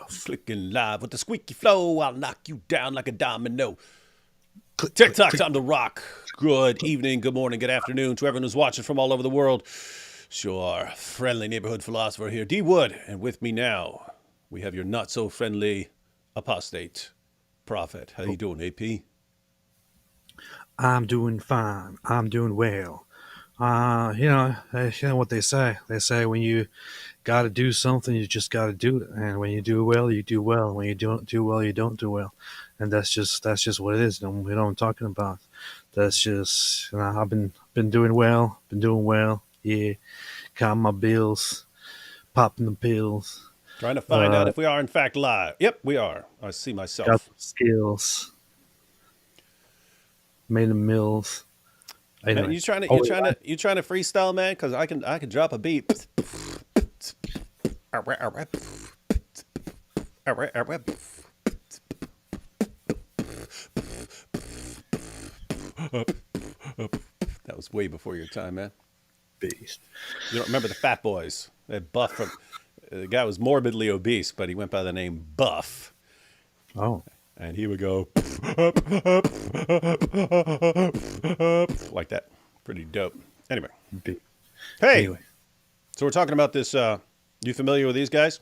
Clicking live with the squeaky flow. I'll knock you down like a domino. Click, click, TikTok click, time to rock. Good click. evening, good morning, good afternoon to everyone who's watching from all over the world. It's your friendly neighborhood philosopher here, D Wood, and with me now we have your not so friendly apostate prophet. How you doing, AP? I'm doing fine. I'm doing well. You know what they say. They say when you got to do something, you just got to do it. And when you do well, you do well. When you don't do well, you don't do well. And that's just what it is. You know what I'm talking about. That's just I've been doing well. Been doing well. Yeah, counting my bills, popping the pills. Trying to find out Uh, if we are in fact live. Yep, we are. I see got myself. some skills. Made the mills. Man, Anyway. you trying to freestyle, man? Because I can drop a beat. That was way before your time, man. Beast. You don't remember the Fat Boys? That Buff from the guy was morbidly obese, but he went by the name Buff, Oh, and he would go like that. Pretty dope. Anyway, big. hey, Anyway, so we're talking about this. You familiar with these guys?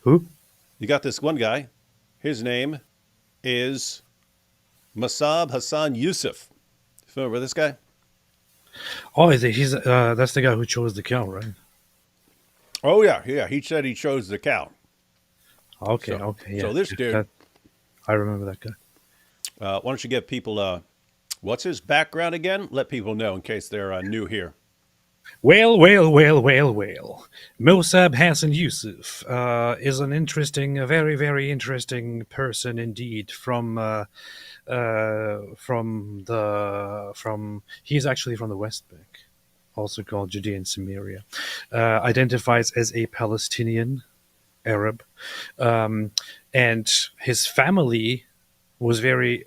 who? You got this one guy. His name is Mosab Hassan Yousef. Familiar with this guy? Oh, he's that's the guy who chose the cow, right? Oh yeah. He said he chose the cow. Okay, So, okay, so yeah. this dude. That, I remember that guy. Why don't you give people what's his background again? Let people know in case they're new here. Well. Mosab Hassan Yousef is an interesting, a very, very interesting person indeed. From he's actually from the West Bank, also called Judea and Samaria. Identifies as a Palestinian Arab, um, and his family was very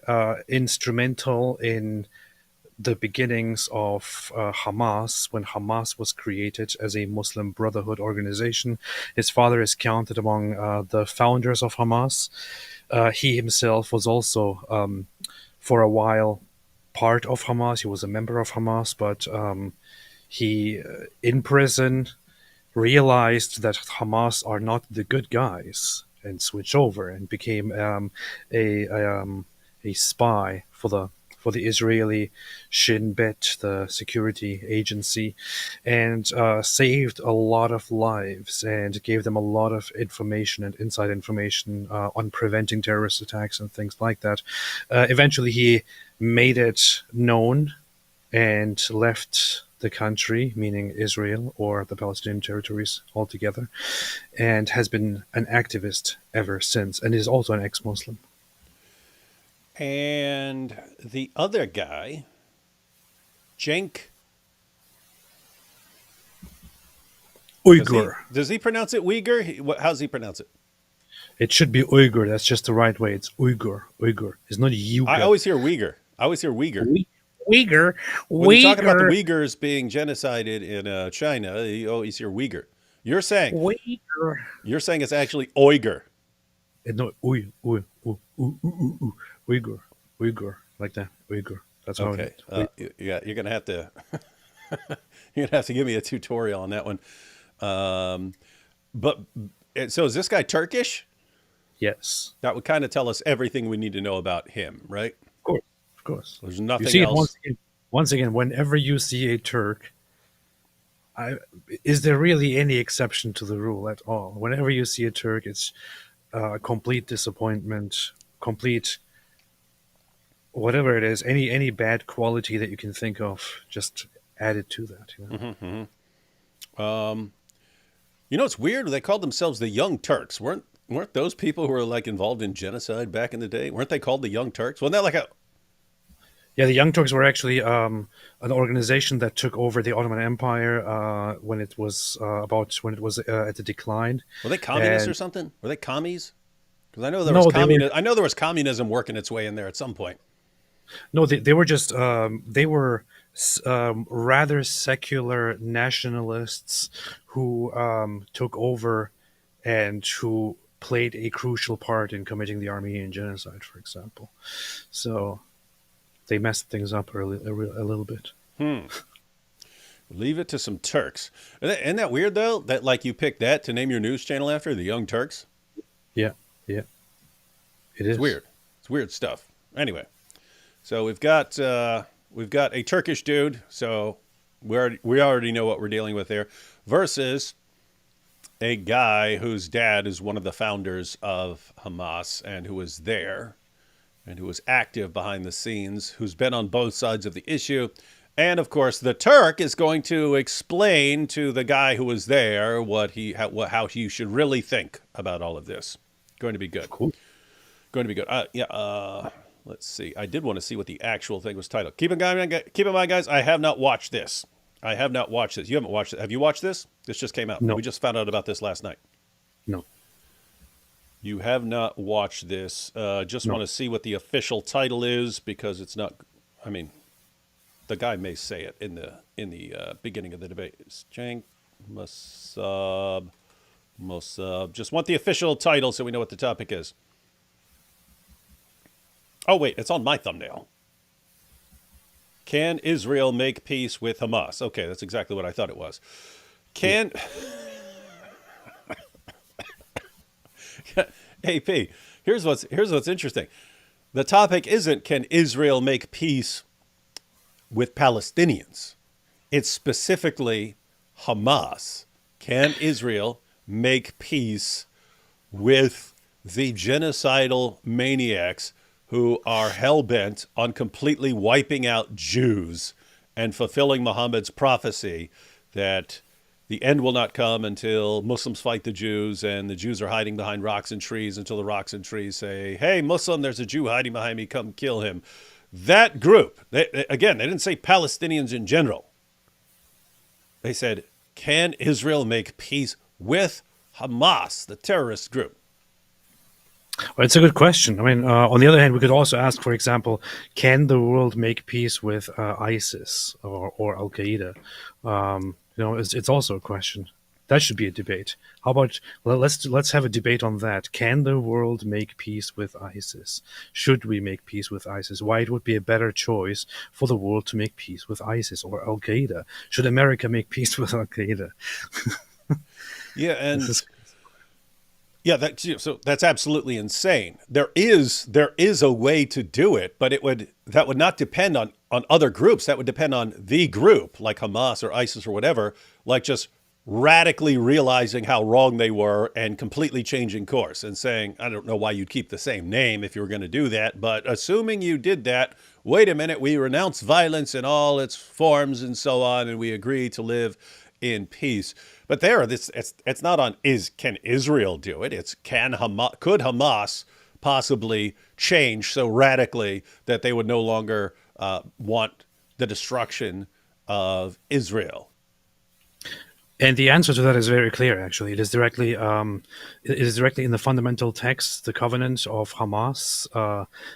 instrumental in the beginnings of Hamas when Hamas was created as a Muslim Brotherhood organization. His father is counted among the founders of Hamas. He himself was also, for a while, part of Hamas. He was a member of Hamas, but he, in prison, realized that Hamas are not the good guys and switched over and became a spy for the Israeli Shin Bet, the security agency, and saved a lot of lives and gave them a lot of information and inside information on preventing terrorist attacks and things like that. Eventually, he made it known and left the country, meaning Israel or the Palestinian territories altogether, and has been an activist ever since, and is also an ex-Muslim. And the other guy, Cenk, Uygur. does he pronounce it Uygur? How's he pronounce it? It should be Uyghur. That's just the right way. It's Uyghur. Uyghur. It's not I Yuga. always hear Uyghur. I always hear Uyghur. Uyghur. When you're talking about the Uyghur. Uyghurs being genocided in China, you always hear Uyghur. You're saying Uyghur. you're saying it's actually Uyghur. No, Uyghur. Uyghur. Like that. Uyghur. That's how Okay. it is. Yeah, you're gonna have to you're gonna have to give me a tutorial on that one. Um, but so is this guy Turkish? Yes. That would kind of tell us everything we need to know about him, right? Of course. Of course. There's You nothing see it else. once again, whenever you see a Turk, I, is there really any exception to the rule at all? Whenever you see a Turk, it's complete disappointment, complete whatever it is, any bad quality that you can think of, just added to that. You know? Um, it's weird. They called themselves the Young Turks. Weren't those people who were like involved in genocide back in the day? Weren't they called the Young Turks? Wasn't that like a Yeah, the Young Turks were actually an organization that took over the Ottoman Empire when it was at the decline. were they communists or And something? Were they commies? Because I know there was no, they were I know there was communism working its way in there at some point. no, they were just they were rather secular nationalists who took over and who played a crucial part in committing the Armenian genocide, for example. So they messed things up a little bit. Leave it to some Turks. Isn't that weird though? That like you picked that to name your news channel after the Young Turks. Yeah, yeah, it It's is. weird. It's weird stuff. Anyway, so we've got a Turkish dude. So we already know what we're dealing with there. Versus a guy whose dad is one of the founders of Hamas and who was there and who was active behind the scenes, who's been on both sides of the issue. And of course, the Turk is going to explain to the guy who was there how he should really think about all of this. Going to be good. Cool. Going to be good. Yeah. Let's see. I did want to see what the actual thing was titled. Keep in mind, guys. I have not watched this. I have not watched this. You haven't watched it. Have you watched this? This just came out. No, We just found out about this last night. no, You have not watched this. Just no. want to see what the official title is because it's not. I mean, the guy may say it in the beginning of the debate. It's Cenk, Mosab, Mosab. Just want the official title so we know what the topic is. Oh wait, it's on my thumbnail. Can Israel make peace with Hamas? Okay, that's exactly what I thought it was. Can AP? Here's what's interesting. The topic isn't can Israel make peace with Palestinians. It's specifically Hamas. Can Israel make peace with the genocidal maniacs who are hell bent on completely wiping out Jews and fulfilling Muhammad's prophecy that the end will not come until Muslims fight the Jews and the Jews are hiding behind rocks and trees until the rocks and trees say, hey, Muslim, there's a Jew hiding behind me, come kill him. That group, again, they didn't say Palestinians in general. They said, can Israel make peace with Hamas, the terrorist group? Well, it's a good question. I mean, on the other hand, we could also ask, for example, can the world make peace with ISIS or Al Qaeda? It's also a question. That should be a debate. How about let's have a debate on that. Can the world make peace with ISIS? Should we make peace with ISIS? Why it would be a better choice for the world to make peace with ISIS or Al Qaeda? Should America make peace with Al Qaeda? Yeah, and This is yeah, so that's absolutely insane. There is a way to do it, but that would not depend on other groups. That would depend on the group, like Hamas or ISIS or whatever, like just radically realizing how wrong they were and completely changing course and saying, I don't know why you'd keep the same name if you were going to do that, but assuming you did that, wait a minute, we renounce violence in all its forms and so on, and we agree to live in peace. But it's not on can Israel do it? It's could Hamas possibly change so radically that they would no longer want the destruction of Israel? And the answer to that is very clear. Actually, it is directly in the fundamental text, the covenant of Hamas.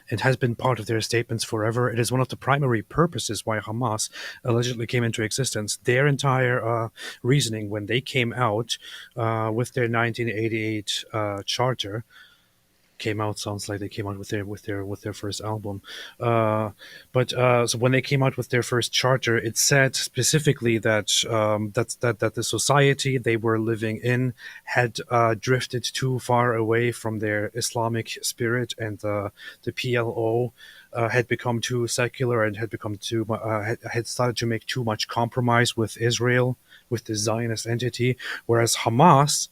It has been part of their statements forever. It is one of the primary purposes why Hamas allegedly came into existence. Their entire reasoning when they came out with their 1988 charter. Came out sounds like they came out with their first album, so when they came out with their first charter, it said specifically that that the society they were living in had drifted too far away from their Islamic spirit, and the PLO had become too secular and had started to make too much compromise with Israel, with the Zionist entity, whereas Hamas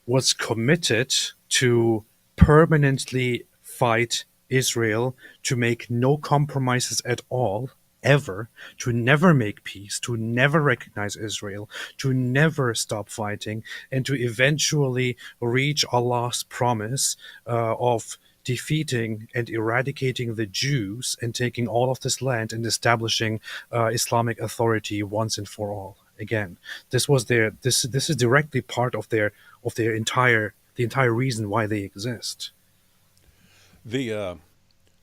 was committed to permanently fight Israel, to make no compromises at all, ever, to never make peace, to never recognize Israel, to never stop fighting, and to eventually reach Allah's promise of defeating and eradicating the Jews and taking all of this land and establishing Islamic authority once and for all. Again, this is directly part of the entire reason why they exist. The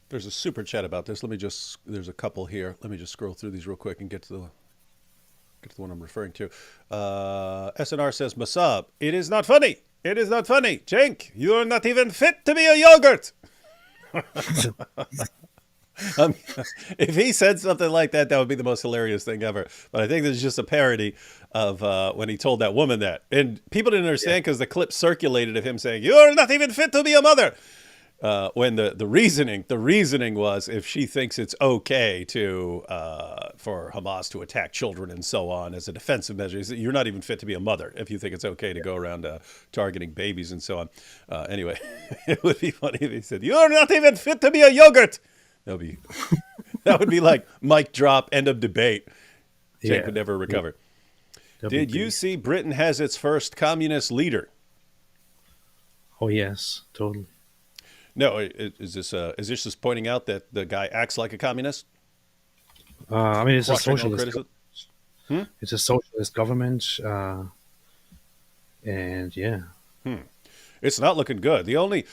There's a super chat about this. There's a couple here. Let me just scroll through these real quick and get to the one I'm referring to. SNR says, Mosab, it is not funny. It is not funny. Cenk, you are not even fit to be a yogurt. Um, if he said something like that, that would be the most hilarious thing ever. But I think this is just a parody of when he told that woman that. And people didn't understand because the clip circulated of him saying, you're not even fit to be a mother. When the reasoning was if she thinks it's okay to for Hamas to attack children and so on as a defensive measure, you're not even fit to be a mother if you think it's okay to go around targeting babies and so on. Anyway, it would be funny if he said, you're not even fit to be a yogurt. That would be like mic drop, end of debate. Cenk would never recover. Did you see Britain has its first communist leader? Oh yes, totally. No, is this just pointing out that the guy acts like a communist? I mean, it's a socialist. It's a socialist government, and yeah, it's not looking good. The only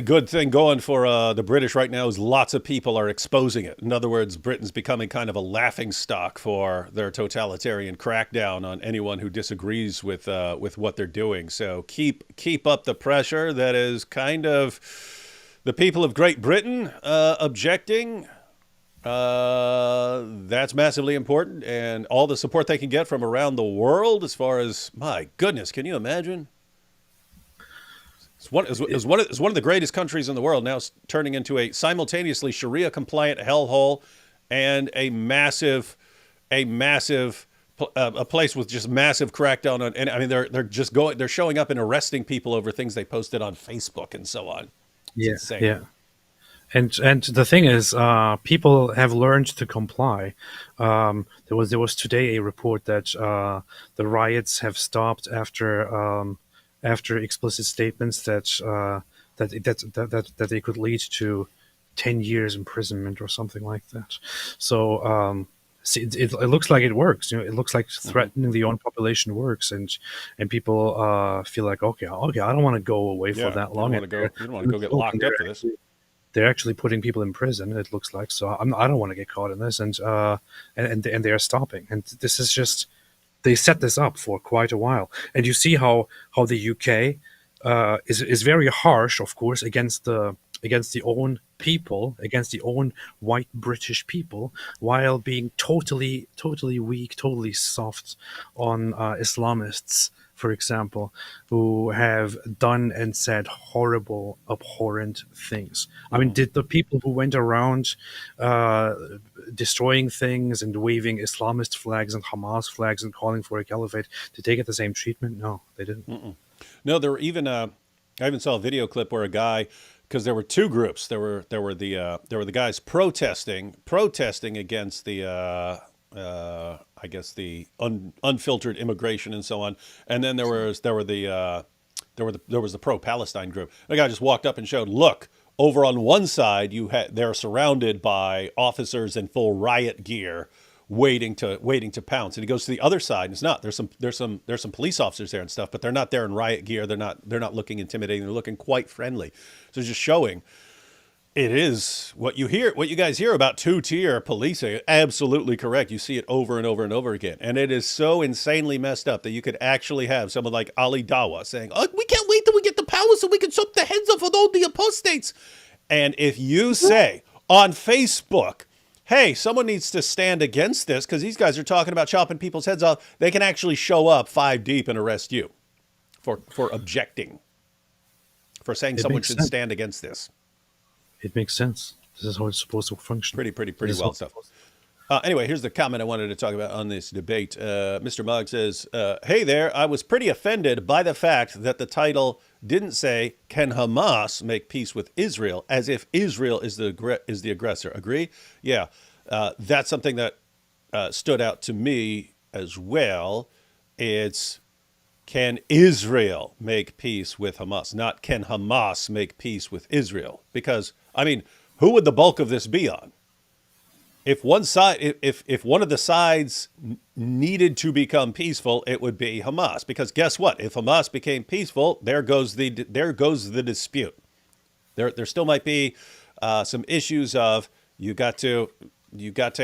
good thing going for the British right now is lots of people are exposing it. In other words, Britain's becoming kind of a laughing stock for their totalitarian crackdown on anyone who disagrees with what they're doing. So keep up the pressure. That is kind of the people of Great Britain objecting. That's massively important, and all the support they can get from around the world. As far as, my goodness, can you imagine? It's one of the greatest countries in the world now, turning into a simultaneously Sharia-compliant hellhole and a place with just massive crackdown on. And I mean, they're showing up and arresting people over things they posted on Facebook and so on. It's insane. Yeah. And the thing is, people have learned to comply. There was today a report that the riots have stopped after explicit statements that they could lead to 10 years imprisonment or something like that. So it looks like it works. You know, it looks like threatening the own population works, and people feel like okay, I don't want to go away for that long. You don't want to go get locked up for this. They're actually putting people in prison. It looks like so. I don't want to get caught in this, and they are stopping. And this is just. They set this up for quite a while, and you see how the UK is very harsh, of course, against the own people, against the own white British people, while being totally weak, totally soft on Islamists, for example, who have done and said horrible, abhorrent things. I mean, did the people who went around destroying things and waving Islamist flags and Hamas flags and calling for a caliphate, did they get the same treatment? No, they didn't. No, there were even I even saw a video clip where a guy, because there were two groups. There were the guys protesting against the I guess the unfiltered immigration and so on, and then there was the pro-Palestine group. The guy just walked up and showed, look, over on one side they're surrounded by officers in full riot gear, waiting to pounce, and he goes to the other side, and it's not. There's some police officers there and stuff, but they're not there in riot gear. They're not looking intimidating. They're looking quite friendly. So just showing. It is what you guys hear about two-tier policing. Absolutely correct. You see it over and over and over again. And it is so insanely messed up that you could actually have someone like Ali Dawa saying, oh, we can't wait till we get the power so we can chop the heads off of all the apostates. And if you say on Facebook, hey, someone needs to stand against this because these guys are talking about chopping people's heads off, they can actually show up 5 deep and arrest you for objecting, for saying someone should stand against this. It makes sense. This is how it's supposed to function. Pretty well stuff. Anyway, here's the comment I wanted to talk about on this debate. Mr. Mugg says, hey there, I was pretty offended by the fact that the title didn't say, can Hamas make peace with Israel, as if Israel is the aggressor. Agree? Yeah, that's something that stood out to me as well. It's, can Israel make peace with Hamas? Not can Hamas make peace with Israel? Because, I mean, who would the bulk of this be on? If one side, if one of the sides needed to become peaceful, it would be Hamas. Because guess what? If Hamas became peaceful, there goes the dispute. There still might be some issues of you got to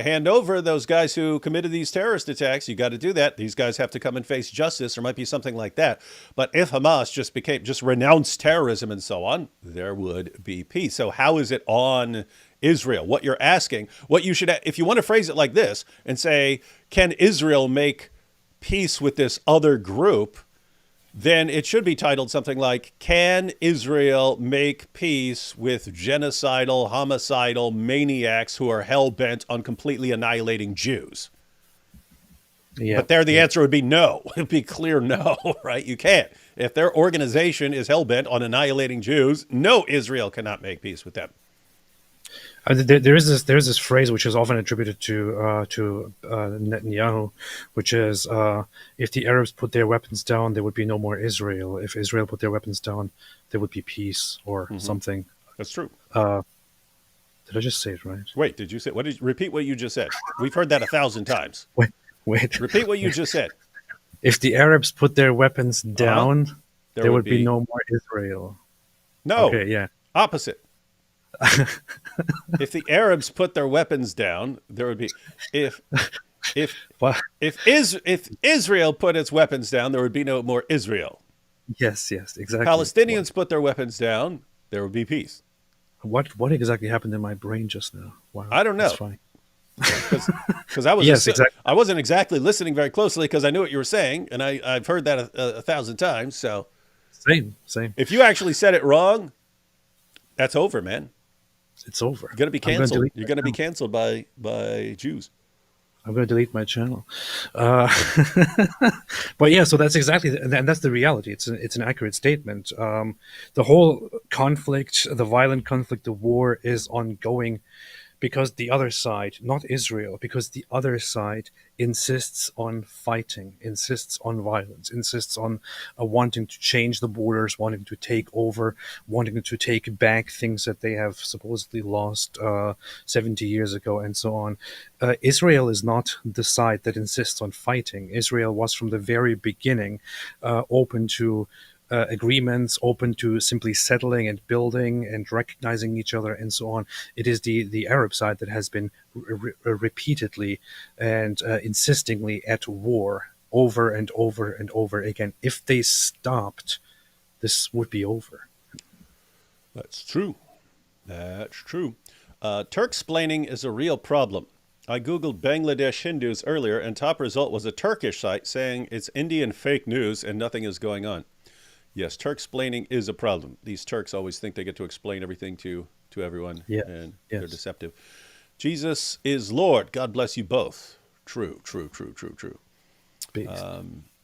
hand over those guys who committed these terrorist attacks. You got to do that. These guys have to come and face justice. There might be something like that. But if Hamas just renounced terrorism and so on, there would be peace. So how is it on Israel? What you're asking, what you should, if you want to phrase it like this and say, can Israel make peace with this other group? Then it should be titled something like, can Israel make peace with genocidal, homicidal maniacs who are hell-bent on completely annihilating Jews? Yeah. But there the answer would be no. It would be clear no, right? You can't. If their organization is hell-bent on annihilating Jews, no, Israel cannot make peace with them. There's this phrase which is often attributed to Netanyahu, which is if the Arabs put their weapons down, there would be no more Israel. If Israel put their weapons down, there would be peace or something. That's true. Did I just say it right? Wait, did you say repeat what you just said? We've heard that 1,000 times. Wait. Repeat what you just said. If the Arabs put their weapons down, there would be no more Israel. No. Okay, yeah. Opposite. If the Arabs put their weapons down, there would be if Israel put its weapons down, there would be no more Israel. Yes, exactly. Palestinians put their weapons down, there would be peace. What exactly happened in my brain just now? Wow, I don't know. That's funny. Because I was exactly. I wasn't exactly listening very closely because I knew what you were saying, and I've heard that a 1,000 times. So same. If you actually said it wrong, that's over, man. It's over. You're going to be canceled. You're going to be canceled by Jews. I'm going to delete my channel. But yeah, so that's exactly, and that's the reality. It's an accurate statement. The whole conflict, the violent conflict, the war is ongoing because the other side, not Israel, because the other side insists on fighting, insists on violence, insists on wanting to change the borders, wanting to take over, wanting to take back things that they have supposedly lost 70 years ago, and so on. Israel is not the side that insists on fighting. Israel was from the very beginning open to agreements, open to simply settling and building and recognizing each other and so on. It is the Arab side that has been repeatedly and insistingly at war over and over and over again. If they stopped, this would be over. That's true. That's true. Turksplaining is a real problem. I Googled Bangladesh Hindus earlier, and top result was a Turkish site saying it's Indian fake news and nothing is going on. Yes, Turksplaining is a problem. These Turks always think they get to explain everything to everyone, and they're deceptive. Jesus is Lord. God bless you both. True.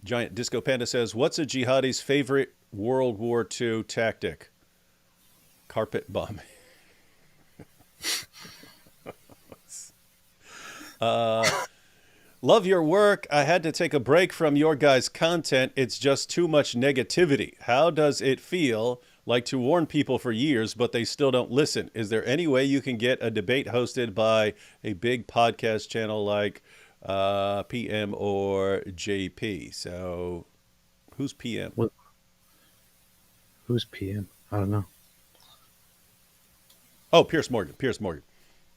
Giant Disco Panda says, what's a jihadi's favorite World War II tactic? Carpet bombing. Love your work. I had to take a break from your guys' content. It's just too much negativity. How does it feel like to warn people for years, but they still don't listen? Is there any way you can get a debate hosted by a big podcast channel like PM or JP? So who's PM? Who's PM? I don't know. Oh, Piers Morgan.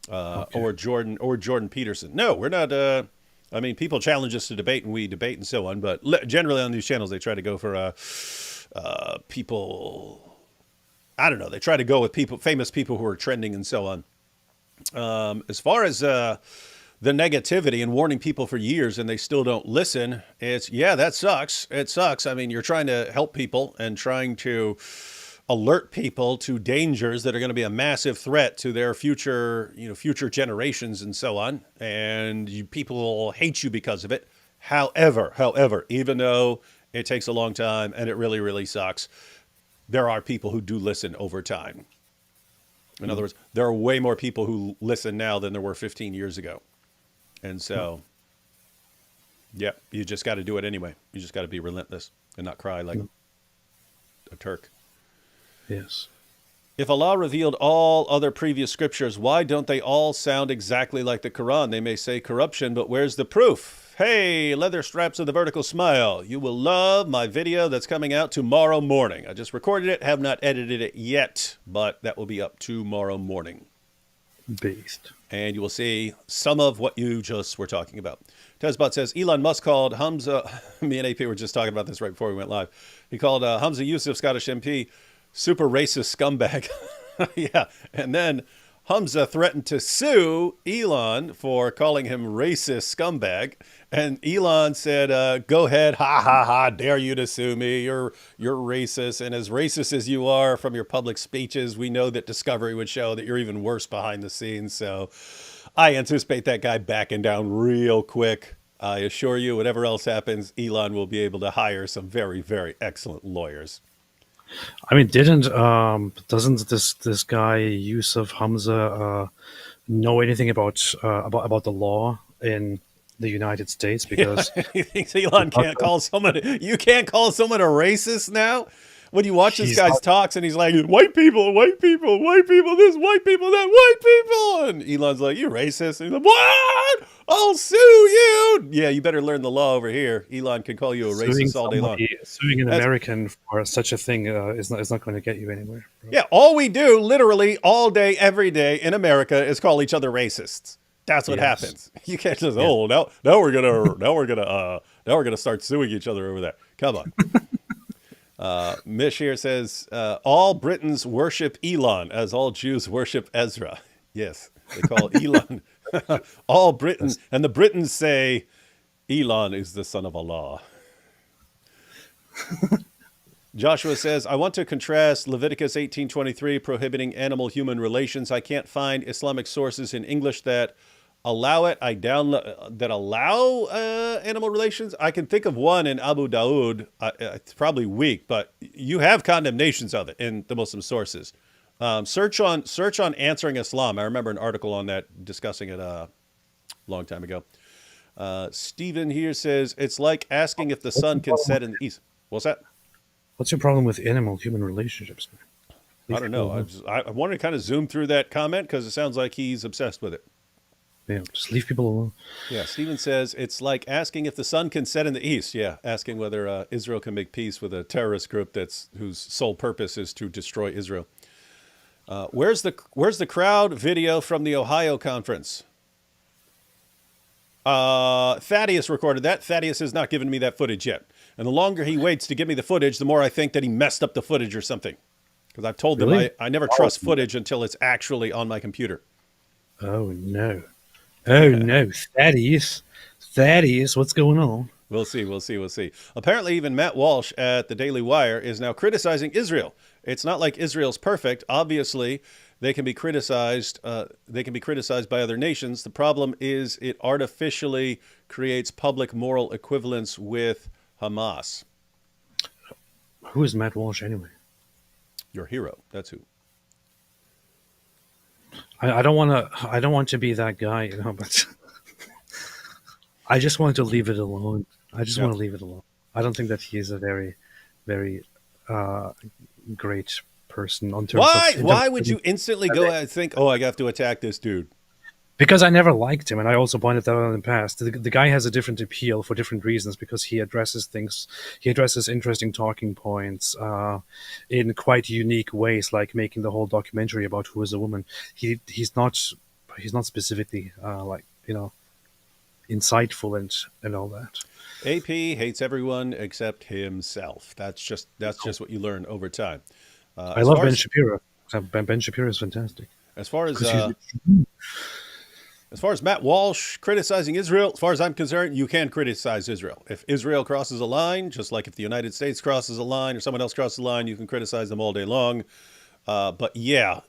Okay. Or Jordan Peterson. No, we're not. I mean, people challenge us to debate, and we debate and so on. But generally on these channels, they try to go for people. I don't know. They try to go with famous people who are trending and so on. As far as the negativity and warning people for years and they still don't listen, that sucks. It sucks. I mean, you're trying to help people and trying to alert people to dangers that are going to be a massive threat to their future generations and so on. And people will hate you because of it. However, even though it takes a long time and it really, really sucks, there are people who do listen over time. In other words, there are way more people who listen now than there were 15 years ago. And so, you just got to do it anyway. You just got to be relentless and not cry like a Turk. Yes. If Allah revealed all other previous scriptures, why don't they all sound exactly like the Quran? They may say corruption, but where's the proof? Hey, leather straps of the vertical smile. You will love my video that's coming out tomorrow morning. I just recorded it, have not edited it yet, but that will be up tomorrow morning. Beast. And you will see some of what you just were talking about. Tezbot says, Elon Musk called Hamza, me and AP were just talking about this right before we went live. He called Hamza Yousef, Scottish MP, super racist scumbag. Yeah, and then Hamza threatened to sue Elon for calling him racist scumbag. And Elon said, go ahead, ha, ha, ha, dare you to sue me. You're racist. And as racist as you are from your public speeches, we know that Discovery would show that you're even worse behind the scenes. So I anticipate that guy backing down real quick. I assure you, whatever else happens, Elon will be able to hire some very, very excellent lawyers. I mean, doesn't this guy Yousef Hamza know anything about the law in the United States? Because he thinks Elon can't call someone. You can't call someone a racist now. When you watch this guy's talks and he's like, white people, white people, white people, this, white people, that, white people. And Elon's like, you racist. And he's like, what? I'll sue you. Yeah, you better learn the law over here. Elon can call you a racist all day long. Suing an American for such a thing is not going to get you anywhere. Bro. Yeah, all we do literally all day, every day in America is call each other racists. That's what happens. You can't just, now we're gonna start suing each other over that. Come on. Mish here says, all Britons worship Elon as all Jews worship Ezra. Yes, they call Elon all Britons. And the Britons say Elon is the son of Allah. Joshua says, I want to contrast Leviticus 18:23 prohibiting animal-human relations. I can't find Islamic sources in English that allow it. That allow animal relations. I can think of one in Abu Dawood. It's probably weak, but you have condemnations of it in the Muslim sources. Search on Answering Islam. I remember an article on that discussing it a long time ago. Stephen here says, it's like asking if the sun can set in the east. What's that? What's your problem with animal-human relationships, man? I don't know. I wanted to kind of zoom through that comment because it sounds like he's obsessed with it. Yeah, just leave people alone. Yeah, Stephen says, it's like asking if the sun can set in the east. Yeah, asking whether Israel can make peace with a terrorist group whose sole purpose is to destroy Israel. Where's the crowd video from the Ohio conference? Thaddeus recorded that. Thaddeus has not given me that footage yet. And the longer he waits to give me the footage, the more I think that he messed up the footage or something. Because I've told them I never trust footage until it's actually on my computer. Oh, no. Oh, no. Thaddeus, what's going on? We'll see. Apparently, even Matt Walsh at the Daily Wire is now criticizing Israel. It's not like Israel's perfect. Obviously, they can be criticized. They can be criticized by other nations. The problem is it artificially creates public moral equivalence with Hamas. Who is Matt Walsh anyway? Your hero. That's who. I don't want to be that guy, but I just want to leave it alone. Want to leave it alone. I don't think that he is a very, very great person on terms of... Why would you instantly go and think, oh, I have to attack this dude? Because I never liked him, and I also pointed that out in the past. The guy has a different appeal for different reasons, because he addresses interesting talking points in quite unique ways, like making the whole documentary about Who is a Woman. He's not specifically insightful and all that. AP hates everyone except himself. That's just what you learn over time. I love Ben Shapiro. Ben Shapiro is fantastic. As far as Matt Walsh criticizing Israel, as far as I'm concerned, you can criticize Israel. If Israel crosses a line, just like if the United States crosses a line or someone else crosses a line, you can criticize them all day long. But yeah,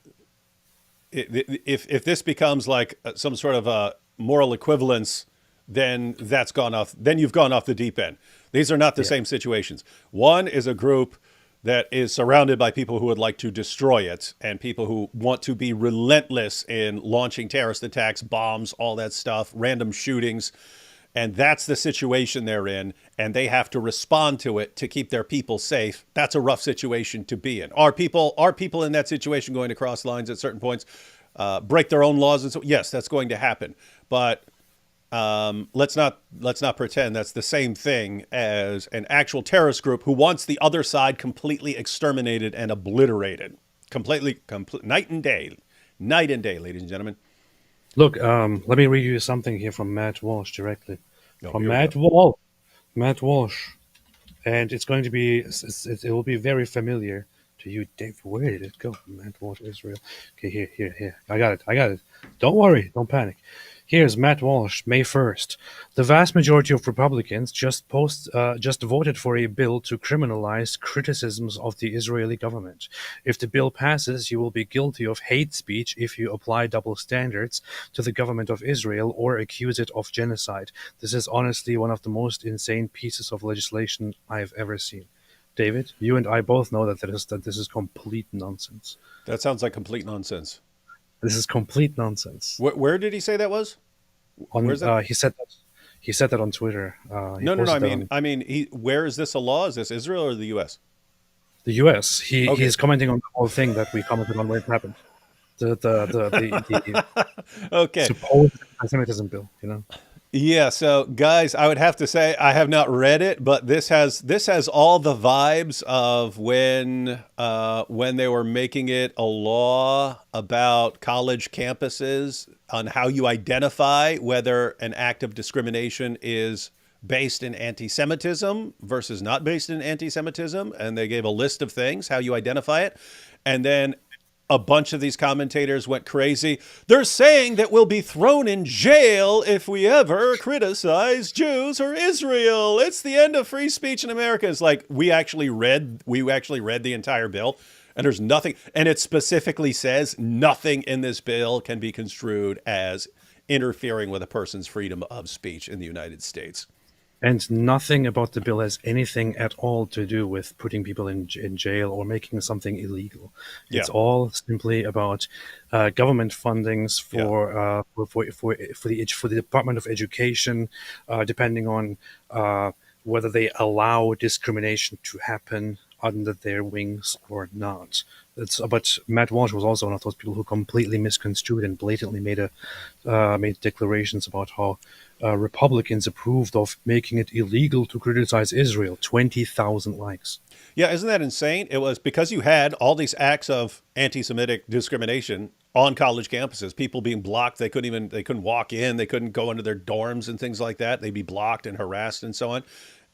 if this becomes like some sort of a moral equivalence, then that's gone off. Then you've gone off the deep end. These are not the same situations. One is a group that is surrounded by people who would like to destroy it and people who want to be relentless in launching terrorist attacks, bombs, all that stuff, random shootings. And that's the situation they're in. And they have to respond to it to keep their people safe. That's a rough situation to be in. Are people in that situation going to cross lines at certain points, break their own laws? And so, yes, that's going to happen. But let's not pretend that's the same thing as an actual terrorist group who wants the other side completely exterminated and obliterated, night and day, ladies and gentlemen. Look, let me read you something here from Matt Walsh directly. Oh, From here we go. Matt Walsh, and it's going to be it will be very familiar to you, Dave. Where did it go? Matt Walsh, Israel. Okay, here. I got it. Don't worry, don't panic. Here's Matt Walsh, May 1st. The vast majority of Republicans just voted for a bill to criminalize criticisms of the Israeli government. If the bill passes, you will be guilty of hate speech if you apply double standards to the government of Israel or accuse it of genocide. This is honestly one of the most insane pieces of legislation I've ever seen. David, you and I both know that this is complete nonsense. That sounds like complete nonsense. This is complete nonsense. Where did he say that was? Where's that? He said that on Twitter. No. Where is this a law? Is this Israel or the U.S.? The U.S. Okay. He's commenting on the whole thing that we commented on when it happened. The Okay. supposed anti-Semitism bill. Yeah, so guys, I would have to say I have not read it, but this has all the vibes of when they were making it a law about college campuses on how you identify whether an act of discrimination is based in anti-Semitism versus not based in anti-Semitism, and they gave a list of things how you identify it, and then a bunch of these commentators went crazy. They're saying that we'll be thrown in jail if we ever criticize Jews or Israel. It's the end of free speech in America. It's like we actually read the entire bill, and there's nothing, and it specifically says nothing in this bill can be construed as interfering with a person's freedom of speech in the United States. And nothing about the bill has anything at all to do with putting people in jail or making something illegal. It's all simply about government fundings for the Department of Education, depending on whether they allow discrimination to happen under their wings or not. But Matt Walsh was also one of those people who completely misconstrued and blatantly made declarations about how Republicans approved of making it illegal to criticize Israel. 20,000 likes. Yeah, isn't that insane? It was because you had all these acts of anti-Semitic discrimination on college campuses, people being blocked. They couldn't walk in. They couldn't go into their dorms and things like that. They'd be blocked and harassed and so on.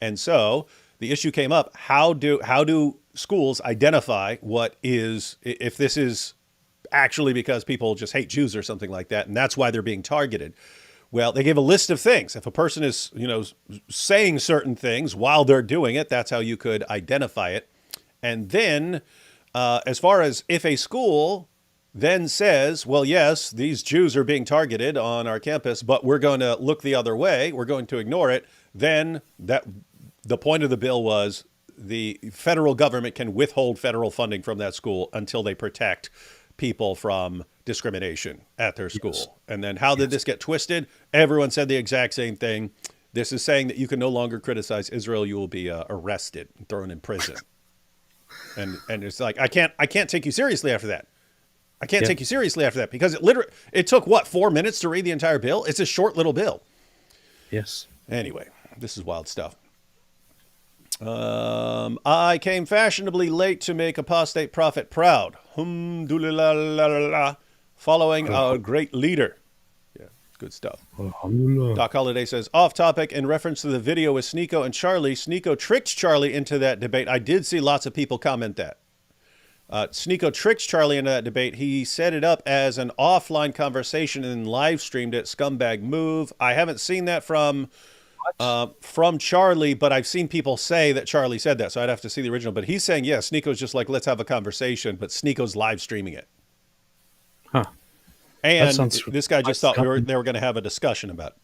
And so the issue came up. How do schools identify if this is actually because people just hate Jews or something like that, and that's why they're being targeted? Well, they gave a list of things. If a person is, saying certain things while they're doing it, that's how you could identify it. And then, as far as if a school then says, well, yes, these Jews are being targeted on our campus, but we're going to look the other way, we're going to ignore it, then the point of the bill was the federal government can withhold federal funding from that school until they protect people from discrimination at their school. Yes. And then how did this get twisted? Everyone said the exact same thing. This is saying that you can no longer criticize Israel. You will be arrested and thrown in prison. And it's like, I can't take you seriously after that. I can't take you seriously after that because it took 4 minutes to read the entire bill. It's a short little bill. Yes. Anyway, this is wild stuff. I came fashionably late to make apostate prophet proud. Following our great leader. Yeah, good stuff. Doc Holliday says, off topic, in reference to the video with Sneeko and Charlie, Sneeko tricked Charlie into that debate. I did see lots of people comment that. Sneeko tricked Charlie into that debate. He set it up as an offline conversation and live streamed it. Scumbag move. I haven't seen that from Charlie, but I've seen people say that Charlie said that, so I'd have to see the original. But he's saying, yeah, Sneeko's just like, let's have a conversation, but Sneeko's live streaming it. Huh. And this guy just thought they were going to have a discussion about it.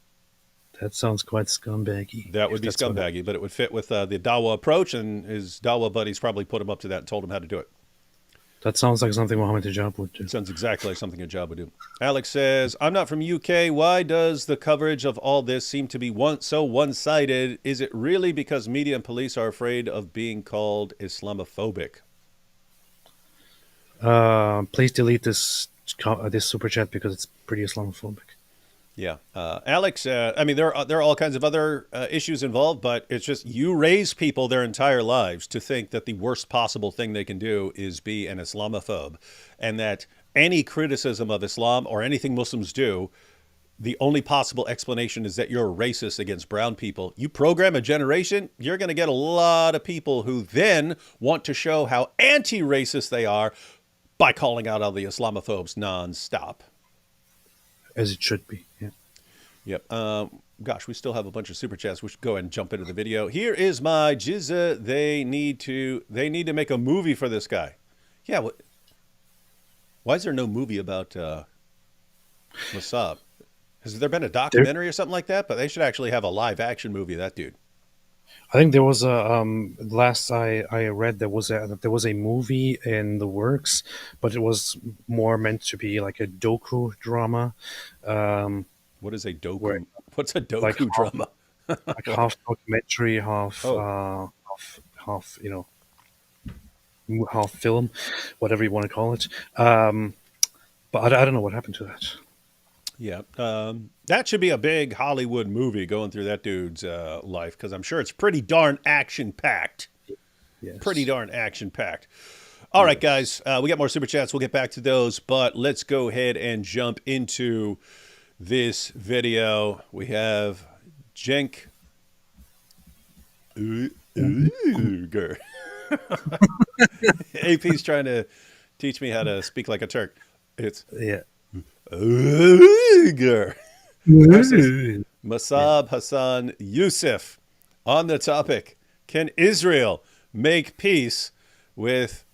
That sounds quite scumbaggy. That would be scumbaggy, but it would fit with the Dawa approach, and his Dawa buddies probably put him up to that and told him how to do it. That sounds like something Mohammed Hijab would do. It sounds exactly like something Hijab would do. Alex says, I'm not from UK. Why does the coverage of all this seem to be so one-sided? Is it really because media and police are afraid of being called Islamophobic? Please delete this super chat because it's pretty Islamophobic. Yeah, Alex. I mean, there are all kinds of other issues involved, but it's just you raise people their entire lives to think that the worst possible thing they can do is be an Islamophobe, and that any criticism of Islam or anything Muslims do, the only possible explanation is that you're racist against brown people. You program a generation, you're going to get a lot of people who then want to show how anti-racist they are by calling out all the Islamophobes nonstop. As it should be. Yeah. Yep. Gosh, we still have a bunch of super chats. We should go ahead and jump into the video. Here is my jizza. They need to make a movie for this guy. Yeah. Why is there no movie about Mosab? Has there been a documentary or something like that? But they should actually have a live action movie of that dude. I think there was a last I read there was a movie in the works, but it was more meant to be like a doku drama. What is a doku? Where, What's a doku like drama? like half documentary, half half half film, whatever you want to call it. But I don't know what happened to that. Yeah, that should be a big Hollywood movie going through that dude's life, because I'm sure it's pretty darn action packed. Yes. Pretty darn action packed. All right, guys, we got more super chats. We'll get back to those, but let's go ahead and jump into this video. We have Cenk. Uygur. AP's trying to teach me how to speak like a Turk. It's Uygur versus Mosab, Hassan, Yousef on the topic: can Israel make peace with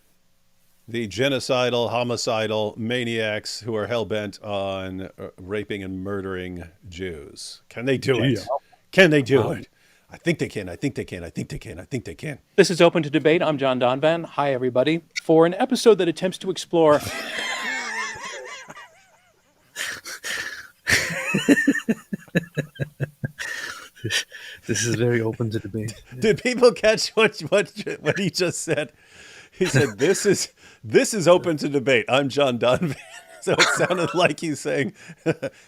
the genocidal, homicidal maniacs who are hell-bent on raping and murdering Jews? Can they do it? Can they do it? I think they can. I think they can. I think they can. I think they can. This is Open to Debate. I'm John Donvan. Hi, everybody. For an episode that attempts to explore... This is very open to debate. Did people catch what he just said? He said, "This is open to debate. I'm John Donvan." So it sounded like he's saying,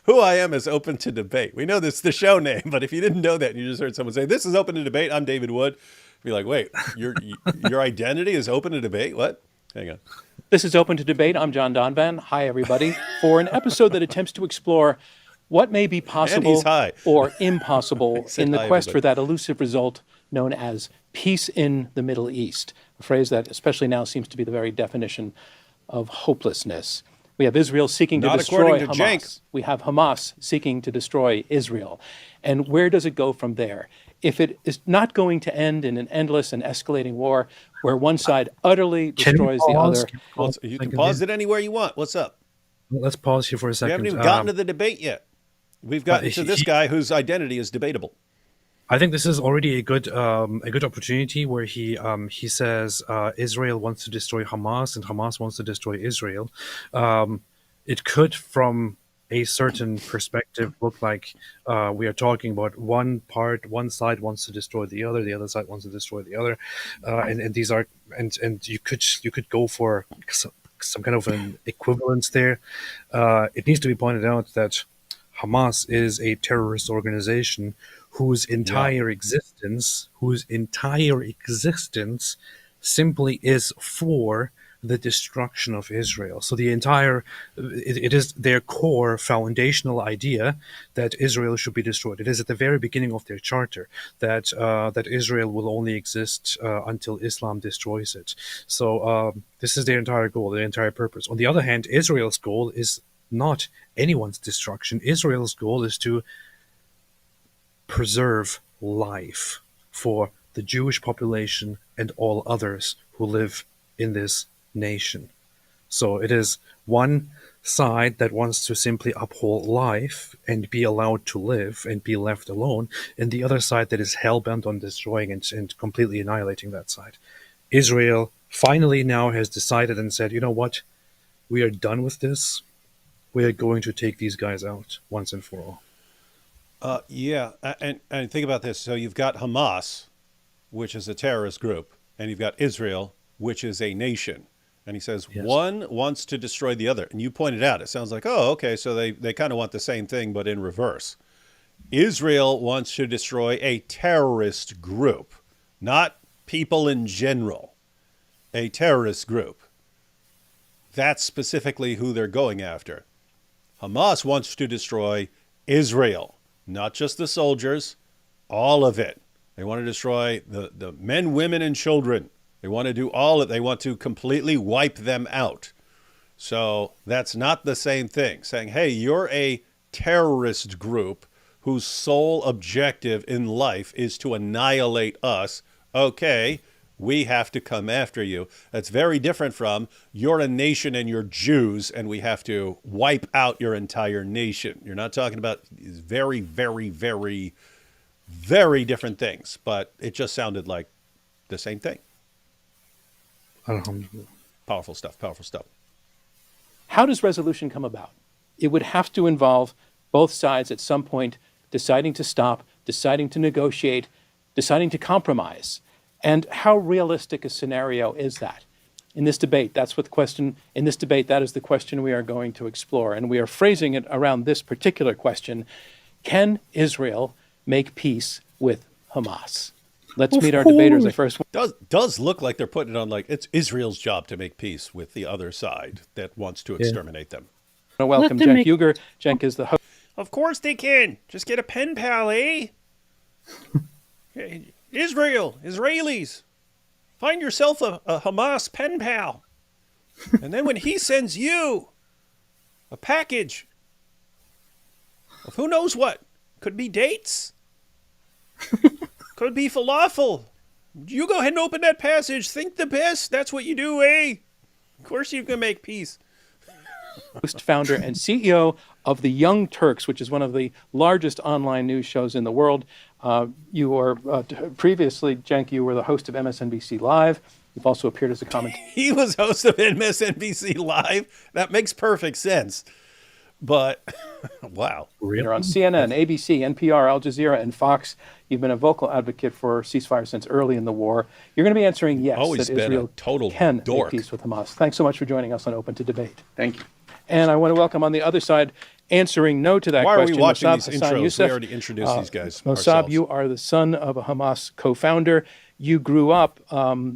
"Who I am is open to debate." We know this is the show name, but if you didn't know that and you just heard someone say, "This is open to debate," I'm David Wood. Be like, "Wait, your identity is open to debate? What?" Hang on. This is Open to Debate. I'm John Donvan. Hi, everybody. For an episode that attempts to explore what may be possible or impossible in the quest for that elusive result known as peace in the Middle East, a phrase that especially now seems to be the very definition of hopelessness. We have Israel seeking to destroy Hamas. Cenk. We have Hamas seeking to destroy Israel. And where does it go from there? If it is not going to end in an endless and escalating war where one side utterly destroys the other. Well, you can pause it anywhere you want. What's up? Let's pause here for a second. We haven't even gotten to the debate yet. We've gotten to this guy whose identity is debatable. I think this is already a good opportunity where he says Israel wants to destroy Hamas and Hamas wants to destroy Israel. It could, from a certain perspective, look like we are talking about one side wants to destroy the other side wants to destroy the other, and these are and you could go for some kind of an equivalence there. It needs to be pointed out that Hamas is a terrorist organization whose entire existence simply is for the destruction of Israel. So the entire, it is their core foundational idea that Israel should be destroyed. It is at the very beginning of their charter that that Israel will only exist until Islam destroys it. So this is their entire goal, their entire purpose. On the other hand, Israel's goal is not anyone's destruction. Israel's goal is to preserve life for the Jewish population and all others who live in this nation. So it is one side that wants to simply uphold life and be allowed to live and be left alone, and the other side that is hell-bent on destroying and completely annihilating that side. Israel finally now has decided and said, you know what, we are done with this. We are going to take these guys out once and for all. Yeah, and think about this. So you've got Hamas, which is a terrorist group, and you've got Israel, which is a nation. And he says, Yes. one wants to destroy the other. And you pointed out, it sounds like, oh, okay, so they kind of want the same thing, but in reverse. Israel wants to destroy a terrorist group, not people in general, a terrorist group. That's specifically who they're going after. Hamas wants to destroy Israel, not just the soldiers, all of it. They want to destroy the men, women, and children. They want to do all of it. They want to completely wipe them out. So that's not the same thing. Saying, hey, you're a terrorist group whose sole objective in life is to annihilate us. Okay, we have to come after you. That's very different from you're a nation and you're Jews and we have to wipe out your entire nation. You're not talking about very, very, very, very different things, but it just sounded like the same thing. Powerful stuff, powerful stuff. How does resolution come about? It would have to involve both sides at some point deciding to stop, deciding to negotiate, deciding to compromise. And how realistic a scenario is that? In this debate, that is the question we are going to explore. And we are phrasing it around this particular question. Can Israel make peace with Hamas? Let's meet our debaters. The first one does look like they're putting it on like it's Israel's job to make peace with the other side that wants to exterminate them. I want to welcome Cenk Uygur. Cenk is the host. Of course they can. Just get a pen pal, eh? Israelis, find yourself a Hamas pen pal. And then when he sends you a package of who knows what, could be dates, could be falafel. You go ahead and open that passage. Think the best. That's what you do, eh? Of course you can make peace. Host, founder, and CEO of the Young Turks, which is one of the largest online news shows in the world. You were previously, Cenk, you were the host of MSNBC Live. You've also appeared as a commentator. He was host of MSNBC Live. That makes perfect sense. But, wow. Really? You're on CNN, ABC, NPR, Al Jazeera, and Fox. You've been a vocal advocate for ceasefire since early in the war. You're going to be answering yes, Always that been Israel a total can dork. make peace with Hamas. Thanks so much for joining us on Open to Debate. Thank you. And I want to welcome on the other side, answering no to that Why question. are we watching Mosab, these Hassan, intros? Yousef. We already introduced these guys Mosab, ourselves. you are the son of a Hamas co-founder. You grew up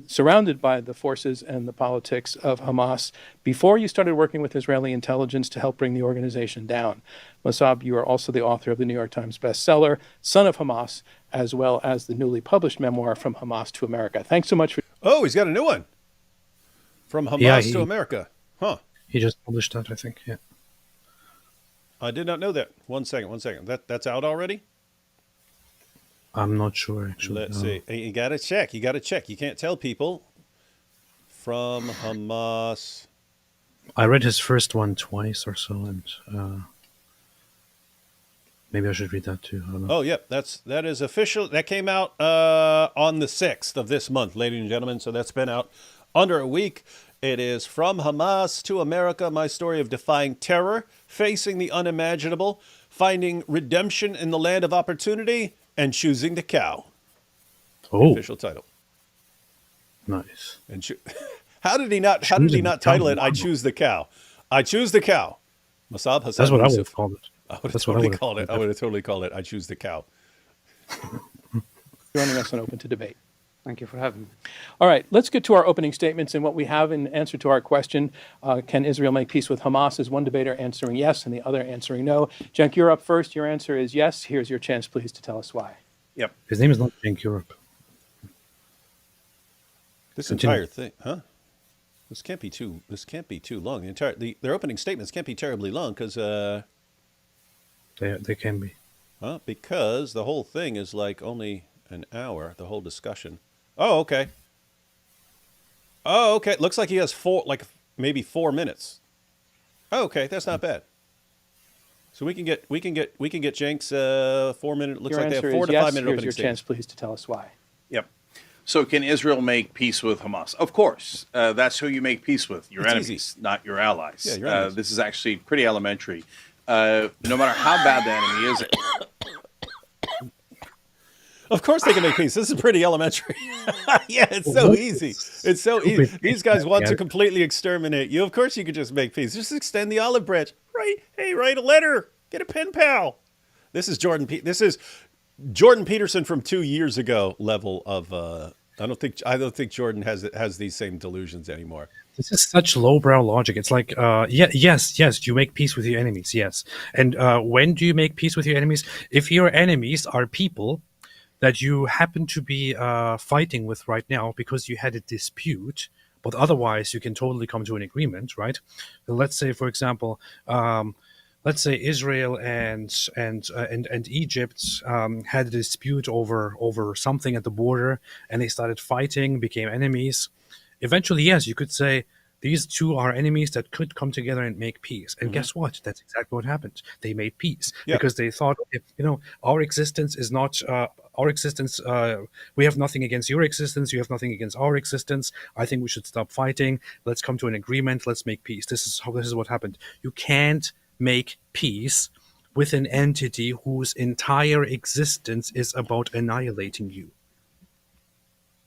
surrounded by the forces and the politics of Hamas before you started working with Israeli intelligence to help bring the organization down. Mosab, you are also the author of the New York Times bestseller, Son of Hamas, as well as the newly published memoir, From Hamas to America. Thanks so much for... Oh, he's got a new one. From Hamas to America. Huh. He just published that, I think, yeah. I did not know that. One second. That's out already? I'm not sure, actually. Let's see. You got to check. You can't tell people. From Hamas. I read his first one twice or so, and maybe I should read that too. I don't know. Oh, yep. That is official. That came out on the 6th of this month, ladies and gentlemen. So that's been out under a week. It is From Hamas to America, my story of defying terror, facing the unimaginable, finding redemption in the land of opportunity, and choosing the cow. Oh, Official title. nice. And how did he not title it? I choose the cow. I choose the cow. Mosab, Hassan, That's what I would Yousef. have called it. I would have That's what I totally would've called it. called I would have totally called it. I choose the cow. joining us on Open to Debate. Thank you for having me. All right, let's get to our opening statements and what we have in answer to our question, can Israel make peace with Hamas, is one debater answering yes and the other answering no. Cenk, you're up first. Your answer is yes. Here's your chance, please, to tell us why. Yep. His name is not Cenk Europe. This Continue. entire thing, huh? This can't be too long. Their opening statements can't be terribly long because They can be. because the whole thing is like only an hour, the whole discussion. Oh, okay. Looks like he has maybe 4 minutes. Oh, okay, that's not bad. So we can get Cenk's 4 minute. Looks Your like they have answer 4 is to yes. 5 minute Here's opening your statements. chance, please, to tell us why. Yep. So can Israel make peace with Hamas? Of course. That's who you make peace with, your It's enemies, easy. not your allies. Yeah, your enemies. This is actually pretty elementary. No matter how bad the enemy is, Of course they can make peace. This is pretty elementary. Yeah, it's so easy. It's so easy. These guys want to completely exterminate you. Of course you could just make peace. Just extend the olive branch. Write a letter. Get a pen pal. This is Jordan Peterson from 2 years ago level of I don't think Jordan has these same delusions anymore. This is such lowbrow logic. It's like, yes, you make peace with your enemies, yes. And when do you make peace with your enemies? If your enemies are people that you happen to be fighting with right now because you had a dispute, but otherwise you can totally come to an agreement, right? Let's say, for example, let's say Israel and Egypt had a dispute over something at the border, and they started fighting, became enemies. Eventually, yes, you could say these two are enemies that could come together and make peace. And guess what? That's exactly what happened. They made peace because they thought, our existence is not our existence. We have nothing against your existence. You have nothing against our existence. I think we should stop fighting. Let's come to an agreement. Let's make peace. This is what happened. You can't make peace with an entity whose entire existence is about annihilating you.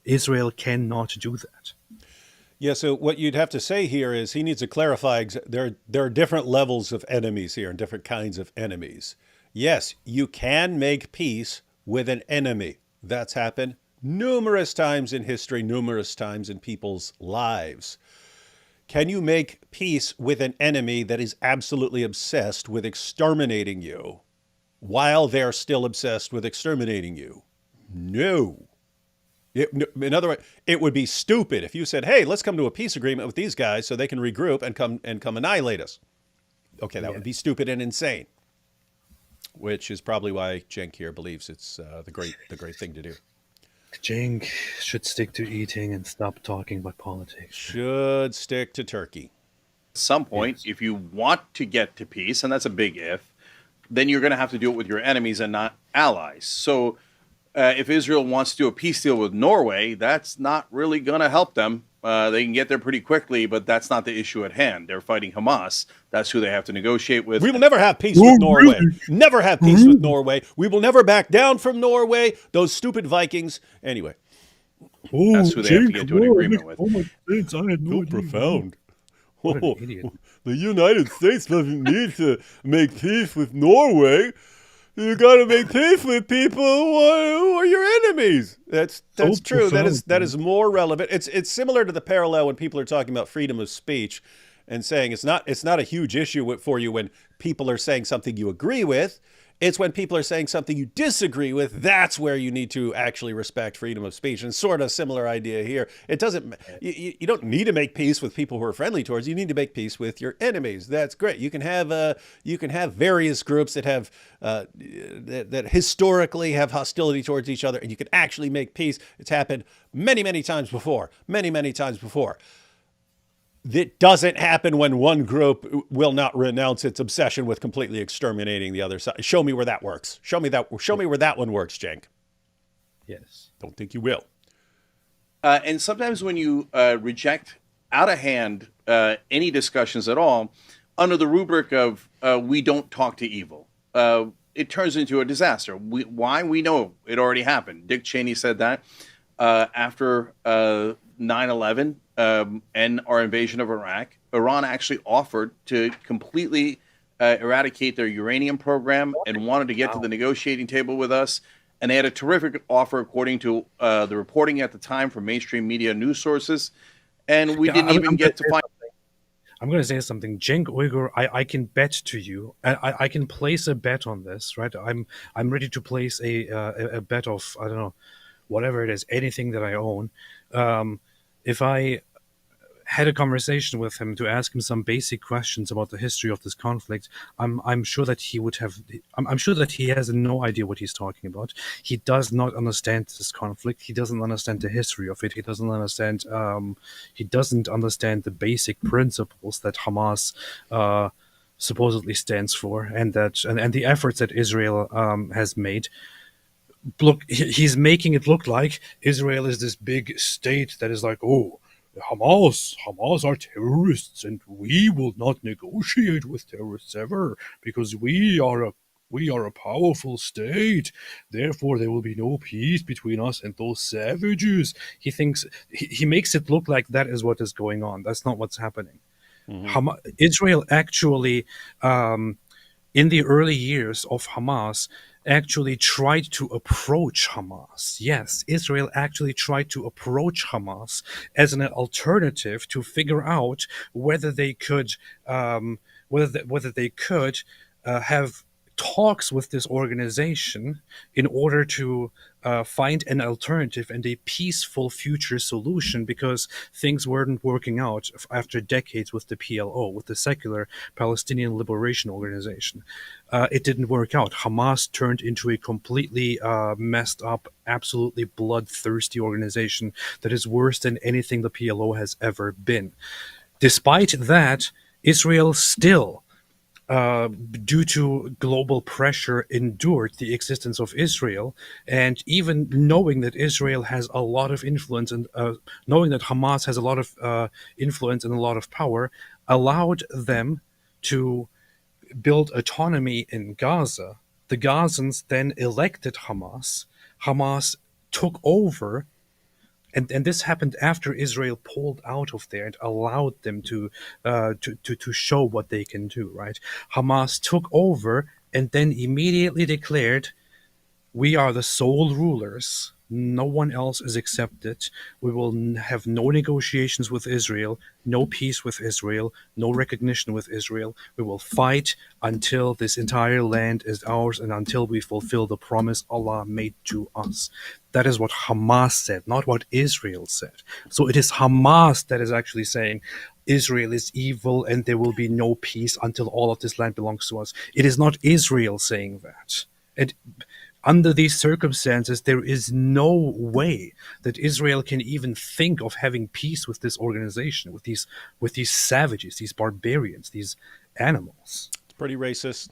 Israel cannot do that. Yeah, so what you'd have to say here is he needs to clarify there are different levels of enemies here and different kinds of enemies. Yes, you can make peace with an enemy. That's happened numerous times in history, numerous times in people's lives. Can you make peace with an enemy that is absolutely obsessed with exterminating you while they're still obsessed with exterminating you? No. In other words, it would be stupid if you said, hey, let's come to a peace agreement with these guys so they can regroup and come annihilate us. Okay, that would be stupid and insane, which is probably why Cenk here believes it's the great thing to do. Cenk should stick to eating and stop talking about politics. Should stick to turkey. At some point, if you want to get to peace, and that's a big if, then you're going to have to do it with your enemies and not allies. So if Israel wants to do a peace deal with Norway, that's not really going to help them. They can get there pretty quickly, but that's not the issue at hand. They're fighting Hamas. That's who they have to negotiate with. We will never have peace with Norway. Never have peace with Norway. We will never back down from Norway. Those stupid Vikings. Anyway. That's who they have to get to an agreement with. Oh my goodness, I had no idea. Profound. What an idiot. The United States doesn't need to make peace with Norway. You got to make peace with people who are your enemies. That's true. That is more relevant. It's similar to the parallel when people are talking about freedom of speech and saying it's not a huge issue for you when people are saying something you agree with. It's when people are saying something you disagree with. That's where you need to actually respect freedom of speech. And sort of similar idea here. It doesn't. You don't need to make peace with people who are friendly towards you. You need to make peace with your enemies. That's great. You can have various groups that have that historically have hostility towards each other, and you can actually make peace. It's happened many times before. Many times before. That doesn't happen when one group will not renounce its obsession with completely exterminating the other side. Show me where that works. Show me where that one works, Cenk. Yes. Don't think you will. And sometimes when you reject out of hand any discussions at all, under the rubric of we don't talk to evil, it turns into a disaster. Why? We know it already happened. Dick Cheney said that after 9/11 and our invasion of Iraq, Iran actually offered to completely eradicate their uranium program and wanted to get to the negotiating table with us. And they had a terrific offer, according to the reporting at the time from mainstream media news sources. And we didn't even get to find. I'm going to say something. Cenk Uygur, I can bet to you. I can place a bet on this, right? I'm ready to place a bet of, I don't know, whatever it is, anything that I own. If I had a conversation with him to ask him some basic questions about the history of this conflict, I'm sure that he would have. I'm sure that he has no idea what he's talking about. He does not understand this conflict. He doesn't understand the history of it. He doesn't understand. He doesn't understand the basic principles that Hamas supposedly stands for, and the efforts that Israel has made. Look, he's making it look like Israel is this big state that is like, oh, Hamas are terrorists, and we will not negotiate with terrorists ever because we are a We are a powerful state. Therefore, there will be no peace between us and those savages. He thinks he makes it look like that is what is going on. That's not what's happening. Israel actually, in the early years of Hamas, actually tried to approach Hamas. Yes, Israel actually tried to approach Hamas as an alternative to figure out whether they could, whether they could have talks with this organization in order to find an alternative and a peaceful future solution, because things weren't working out after decades with the PLO, with the secular Palestinian Liberation Organization. It didn't work out. Hamas turned into a completely messed up, absolutely bloodthirsty organization that is worse than anything the PLO has ever been. Despite that, Israel still, due to global pressure, endured the existence of Israel, and even knowing that Israel has a lot of influence and knowing that Hamas has a lot of influence and a lot of power, allowed them to build autonomy in Gaza. The Gazans then elected Hamas. Hamas took over. And this happened after Israel pulled out of there and allowed them to show what they can do, right? Hamas took over and then immediately declared, we are the sole rulers. No one else is accepted. We will have no negotiations with Israel, no peace with Israel, no recognition with Israel. We will fight until this entire land is ours and until we fulfill the promise Allah made to us. That is what Hamas said, not what Israel said. So it is Hamas that is actually saying Israel is evil and there will be no peace until all of this land belongs to us. It is not Israel saying that. And under these circumstances, there is no way that Israel can even think of having peace with this organization, with these savages, these barbarians, these animals. It's pretty racist.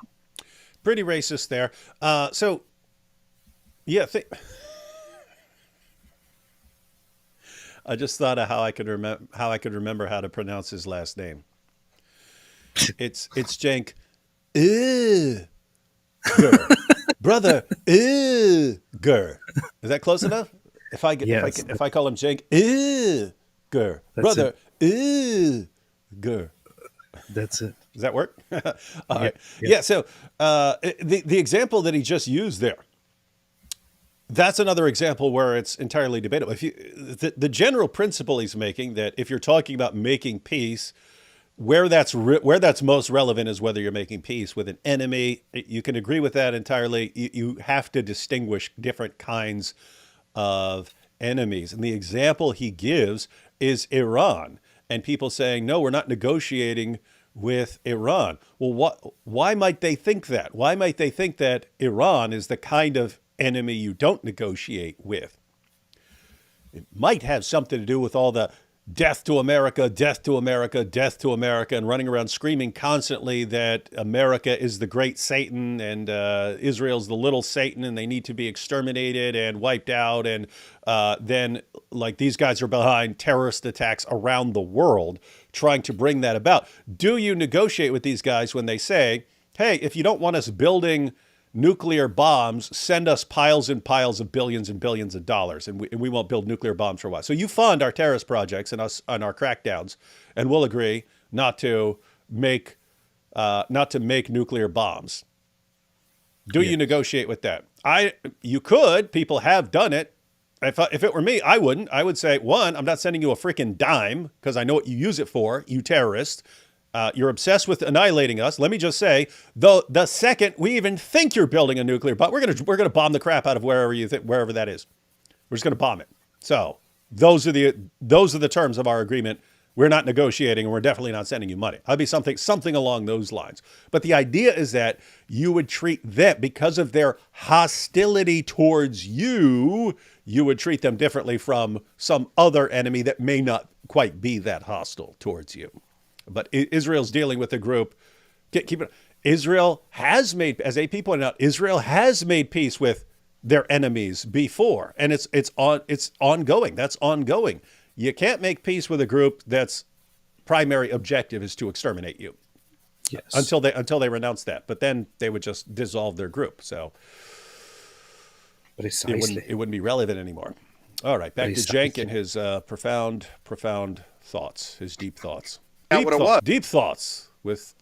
Pretty racist there. So, yeah. I just thought of how I could remember how to pronounce his last name. It's Cenk. Brother, Uygur. Is that close enough? If I call him Cenk, Uygur. Brother, Uygur. That's it. Does that work? All right. Yeah. So the example that he just used there, that's another example where it's entirely debatable. If the general principle he's making, that if you're talking about making peace, where that's most relevant is whether you're making peace with an enemy. You can agree with that entirely. You have to distinguish different kinds of enemies. And the example he gives is Iran, and people saying, no, we're not negotiating with Iran. Well, why might they think that? Why might they think that Iran is the kind of enemy you don't negotiate with? It might have something to do with all the death to America, death to America, death to America, and running around screaming constantly that America is the great Satan and Israel's the little Satan and they need to be exterminated and wiped out. And then, like, these guys are behind terrorist attacks around the world trying to bring that about. Do you negotiate with these guys when they say, hey, if you don't want us building nuclear bombs, send us piles and piles of billions and billions of dollars, and we won't build nuclear bombs for a while. So you fund our terrorist projects and us on our crackdowns, and we'll agree not to make nuclear bombs. Do you negotiate with that? You could. People have done it. If it were me, I wouldn't. I would say, one, I'm not sending you a freaking dime because I know what you use it for, you terrorist. You're obsessed with annihilating us. Let me just say, though, the second we even think you're building a nuclear bomb, we're gonna bomb the crap out of wherever that is. We're just gonna bomb it. So those are the terms of our agreement. We're not negotiating, and we're definitely not sending you money. I'd be something along those lines. But the idea is that you would treat them, because of their hostility towards you, you would treat them differently from some other enemy that may not quite be that hostile towards you. But Israel's dealing with a group. Israel has made, as AP pointed out, Israel has made peace with their enemies before, and it's ongoing. That's ongoing. You can't make peace with a group that's primary objective is to exterminate you. Yes. Until they renounced that. But then they would just dissolve their group. So Precisely. it wouldn't be relevant anymore. All right, back Precisely. to Cenk and his profound thoughts, his deep thoughts. That's what it was. Deep thoughts with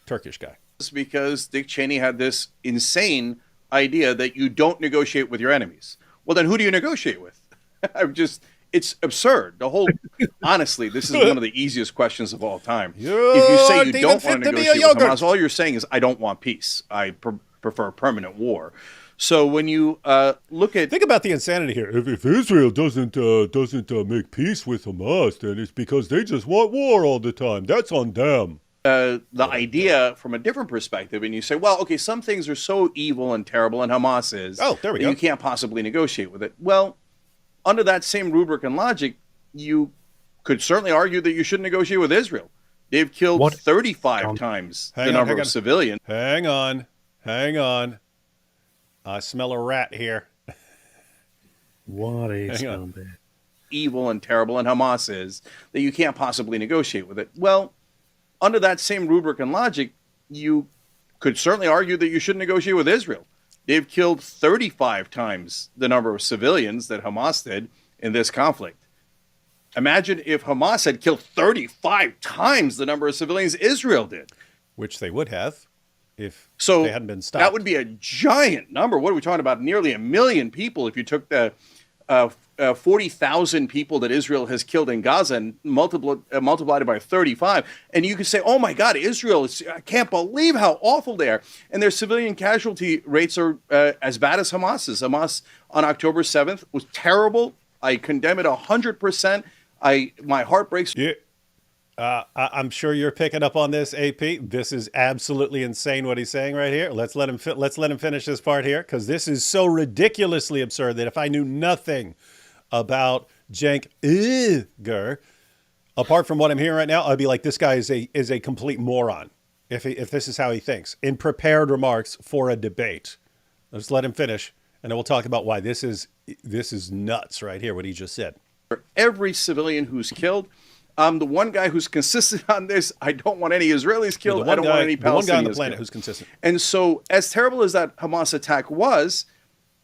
Turkish guy. Because Dick Cheney had this insane idea that you don't negotiate with your enemies. Well, then who do you negotiate with? It's absurd. Honestly, this is one of the easiest questions of all time. If you say you don't want to negotiate with Hamas, all you're saying is, I don't want peace. I prefer permanent war. So when you think about the insanity here. If Israel doesn't make peace with Hamas, then it's because they just want war all the time. That's on them. The idea from a different perspective, and you say, well, okay, some things are so evil and terrible, and Hamas is, there we go. You can't possibly negotiate with it. Well, under that same rubric and logic, you could certainly argue that you shouldn't negotiate with Israel. They've killed 35 times the number of civilians. Hang on. I smell a rat here. What a scumbag. Evil and terrible, and Hamas is, that you can't possibly negotiate with it. Well, under that same rubric and logic, you could certainly argue that you shouldn't negotiate with Israel. They've killed 35 times the number of civilians that Hamas did in this conflict. Imagine if Hamas had killed 35 times the number of civilians Israel did. Which they would have if they hadn't been stopped. That would be a giant number. What are we talking about? Nearly 1 million people if you took the 40,000 people that Israel has killed in Gaza and multiplied it by 35. And you could say, oh my God, I can't believe how awful they are. And their civilian casualty rates are as bad as Hamas's. Hamas on October 7th was terrible. I condemn it 100%. My heart breaks. Yeah. I'm sure you're picking up on this, AP. This is absolutely insane what he's saying right here. Let's let him finish this part here, because this is so ridiculously absurd that if I knew nothing about Cenk Uygur, apart from what I'm hearing right now, I'd be like, this guy is a complete moron. If this is how he thinks, in prepared remarks for a debate. Let's let him finish, and then we'll talk about why this is nuts right here. What he just said. For every civilian who's killed. I'm the one guy who's consistent on this. I don't want any Israelis killed. I don't want any Palestinians killed. The one guy on the planet who's consistent. And so, as terrible as that Hamas attack was,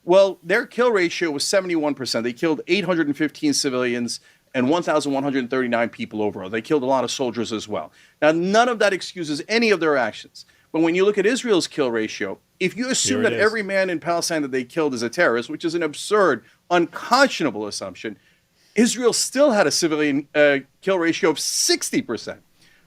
well, their kill ratio was 71%. They killed 815 civilians and 1,139 people overall. They killed a lot of soldiers as well. Now, none of that excuses any of their actions. But when you look at Israel's kill ratio, if you assume that every man in Palestine that they killed is a terrorist, which is an absurd, unconscionable assumption, Israel still had a civilian kill ratio of 60%.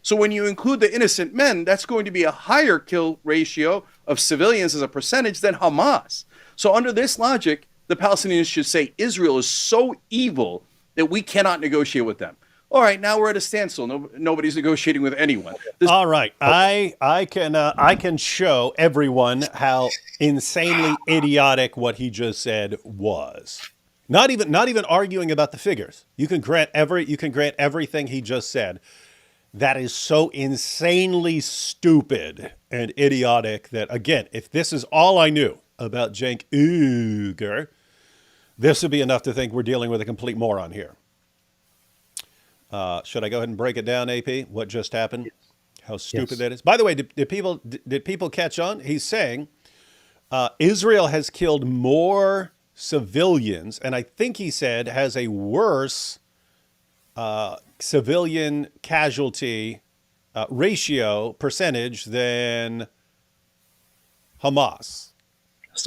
So when you include the innocent men, that's going to be a higher kill ratio of civilians as a percentage than Hamas. So under this logic, the Palestinians should say Israel is so evil that we cannot negotiate with them. All right, now we're at a standstill. Nobody's negotiating with anyone. All right, I can show everyone how insanely idiotic what he just said was. Not even arguing about the figures. You can grant everything he just said. That is so insanely stupid and idiotic that, again, if this is all I knew about Cenk Uygur, this would be enough to think we're dealing with a complete moron here. Should I go ahead and break it down, AP? What just happened? How stupid that is. By the way, did people catch on? He's saying Israel has killed more civilians, and I think he said has a worse civilian casualty ratio percentage than Hamas.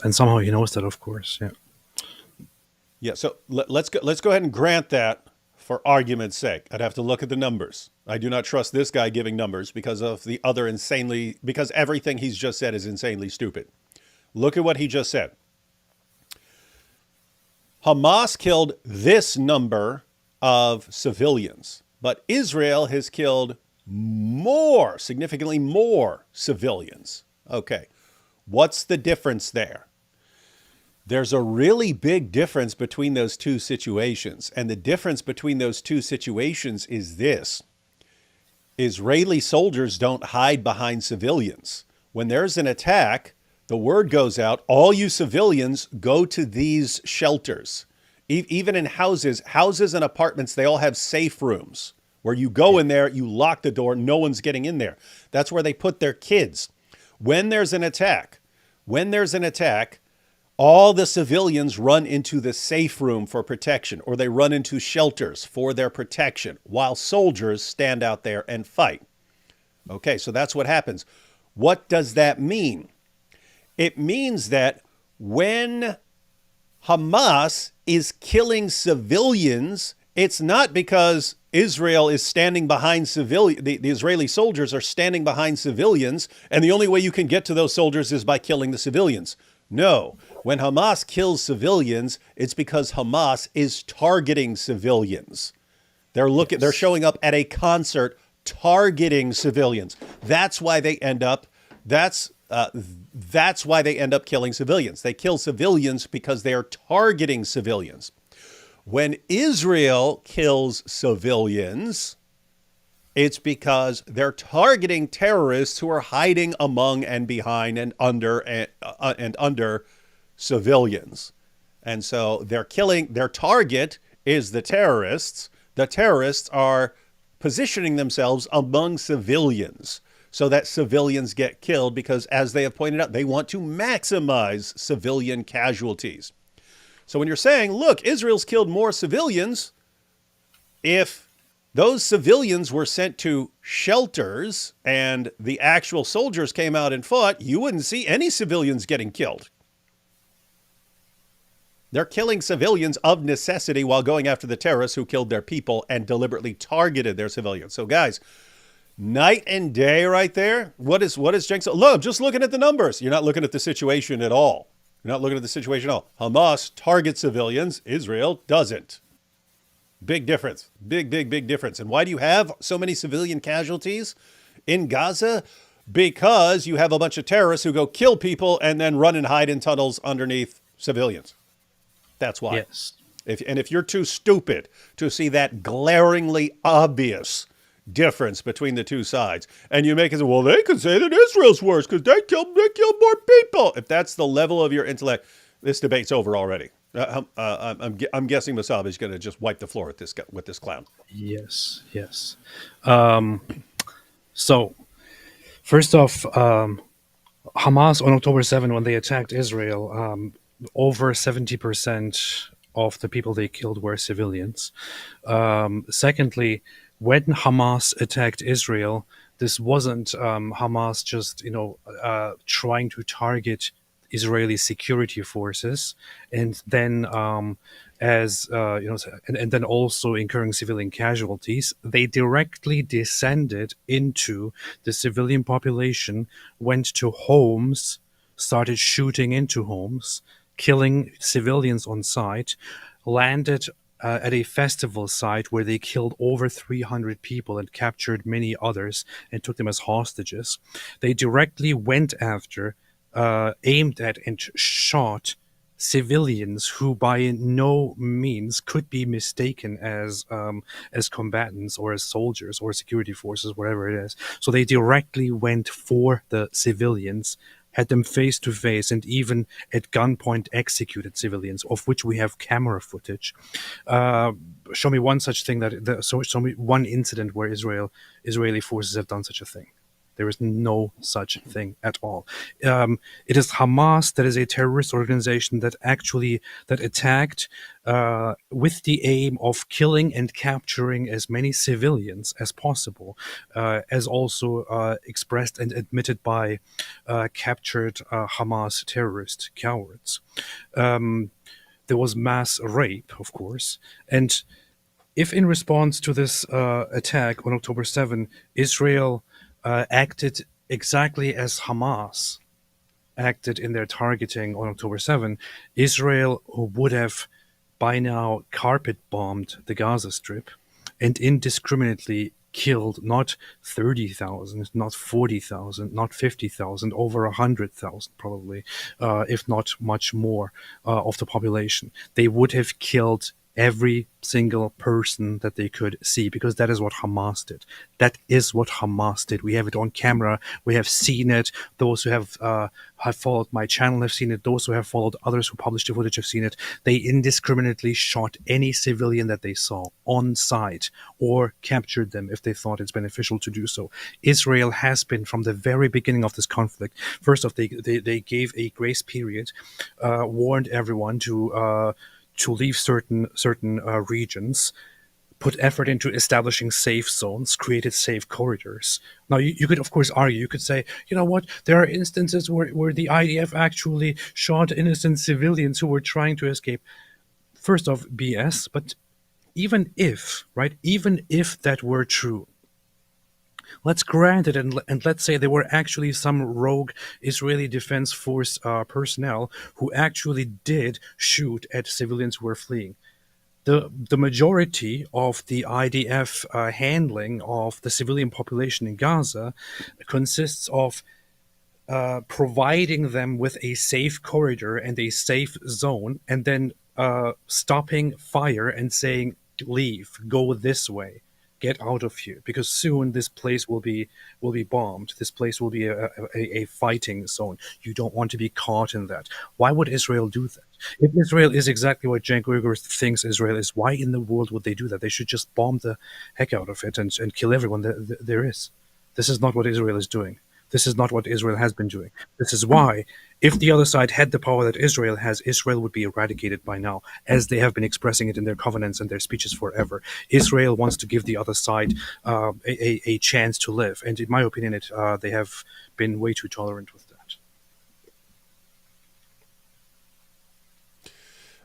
And somehow he knows that, of course. Yeah. So let's go ahead and grant that for argument's sake. I'd have to look at the numbers. I do not trust this guy giving numbers because everything he's just said is insanely stupid. Look at what he just said. Hamas killed this number of civilians, but Israel has killed significantly more civilians. Okay, what's the difference there? There's a really big difference between those two situations, and the difference between those two situations is this. Israeli soldiers don't hide behind civilians. When there's an attack, the word goes out, all you civilians go to these shelters. Even in houses and apartments, they all have safe rooms where you go in there, you lock the door, no one's getting in there. That's where they put their kids. When there's an attack, all the civilians run into the safe room for protection, or they run into shelters for their protection, while soldiers stand out there and fight. Okay, so that's what happens. What does that mean? It means that when Hamas is killing civilians, it's not because Israel is standing behind the Israeli soldiers are standing behind civilians, and the only way you can get to those soldiers is by killing the civilians. No, when Hamas kills civilians, it's because Hamas is targeting civilians. They're showing up at a concert targeting civilians. That's why they end up killing civilians. They kill civilians because they are targeting civilians. When Israel kills civilians, it's because they're targeting terrorists who are hiding among and behind and under civilians. And so their target is the terrorists. The terrorists are positioning themselves among civilians so that civilians get killed because, as they have pointed out, they want to maximize civilian casualties. So when you're saying, look, Israel's killed more civilians, if those civilians were sent to shelters and the actual soldiers came out and fought, you wouldn't see any civilians getting killed. They're killing civilians of necessity while going after the terrorists who killed their people and deliberately targeted their civilians. So guys, night and day right there. What is Cenk saying? Look, I'm just looking at the numbers. You're not looking at the situation at all. Hamas targets civilians. Israel doesn't. Big difference. Big difference. And why do you have so many civilian casualties in Gaza? Because you have a bunch of terrorists who go kill people and then run and hide in tunnels underneath civilians. That's why. Yes. If you're too stupid to see that glaringly obvious difference between the two sides, and you make it say, well, they could say that Israel's worse because they killed more people. If that's the level of your intellect, this debate's over already. I'm guessing Mosab is going to just wipe the floor with this clown. Yes. So, first off, Hamas on October 7, when they attacked Israel, over 70% of the people they killed were civilians. Secondly, when Hamas attacked Israel, this wasn't Hamas just trying to target Israeli security forces and then and then also incurring civilian casualties. They directly descended into the civilian population, went to homes, started shooting into homes, killing civilians on site, landed at a festival site where they killed over 300 people and captured many others and took them as hostages. They directly went after, aimed at, and shot civilians who by no means could be mistaken as combatants or as soldiers or security forces, whatever it is. So they directly went for the civilians, had them face to face, and even at gunpoint executed civilians, of which we have camera footage. Show me one such thing show me one incident where Israeli forces have done such a thing. There is no such thing at all. It is Hamas that is a terrorist organization that attacked with the aim of killing and capturing as many civilians as possible, as also expressed and admitted by captured Hamas terrorist cowards. There was mass rape, of course, and if in response to this attack on October 7, Israel acted exactly as Hamas acted in their targeting on October 7, Israel would have by now carpet bombed the Gaza Strip and indiscriminately killed not 30,000, not 40,000, not 50,000, over 100,000 probably, if not much more of the population. They would have killed every single person that they could see, because that is what Hamas did. That is what Hamas did. We have it on camera. We have seen it. Those who have followed my channel have seen it. Those who have followed others who published the footage have seen it. They indiscriminately shot any civilian that they saw on sight, or captured them if they thought it's beneficial to do so. Israel has been, from the very beginning of this conflict, first off, they gave a grace period, warned everyone to leave certain regions, put effort into establishing safe zones, created safe corridors. Now, you could, of course, argue, you could say, you know what, there are instances where the IDF actually shot innocent civilians who were trying to escape. First off, BS, but even if that were true, let's grant it, and let's say there were actually some rogue Israeli Defense Force personnel who actually did shoot at civilians who were fleeing. The majority of the IDF handling of the civilian population in Gaza consists of providing them with a safe corridor and a safe zone, and then stopping fire and saying, leave, go this way, get out of here, because soon this place will be bombed. This place will be a fighting zone. You don't want to be caught in that. Why would Israel do that? If Israel is exactly what Cenk Uygur thinks Israel is, why in the world would they do that? They should just bomb the heck out of it and kill everyone there is. This is not what Israel is doing. This is not what Israel has been doing. This is why, if the other side had the power that Israel has, Israel would be eradicated by now, as they have been expressing it in their covenants and their speeches forever. Israel wants to give the other side a chance to live. And in my opinion, they have been way too tolerant with that.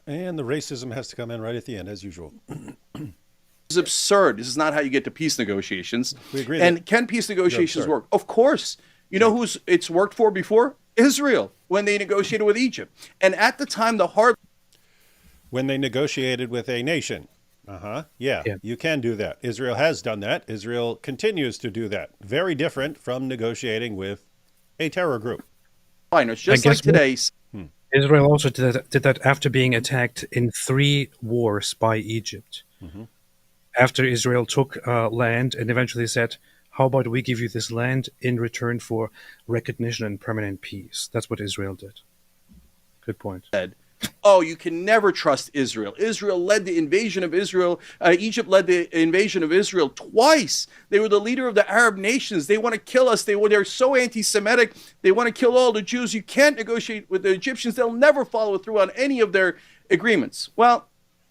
And the racism has to come in right at the end, as usual. This is absurd. This is not how you get to peace negotiations. We agree. And can peace negotiations work? Of course. You know who's it's worked for before? Israel, when they negotiated with Egypt. And at the time, when they negotiated with a nation. Yeah, you can do that. Israel has done that. Israel continues to do that. Very different from negotiating with a terror group. It's just like today's. Israel also did that after being attacked in 3 wars by Egypt. Mm-hmm. After Israel took land and eventually said, how about we give you this land in return for recognition and permanent peace? That's what Israel did. Good point. Oh, you can never trust Israel. Israel led the invasion of Israel. Egypt led the invasion of Israel twice. They were the leader of the Arab nations. They want to kill us. They're so anti-Semitic. They want to kill all the Jews. You can't negotiate with the Egyptians. They'll never follow through on any of their agreements. Well,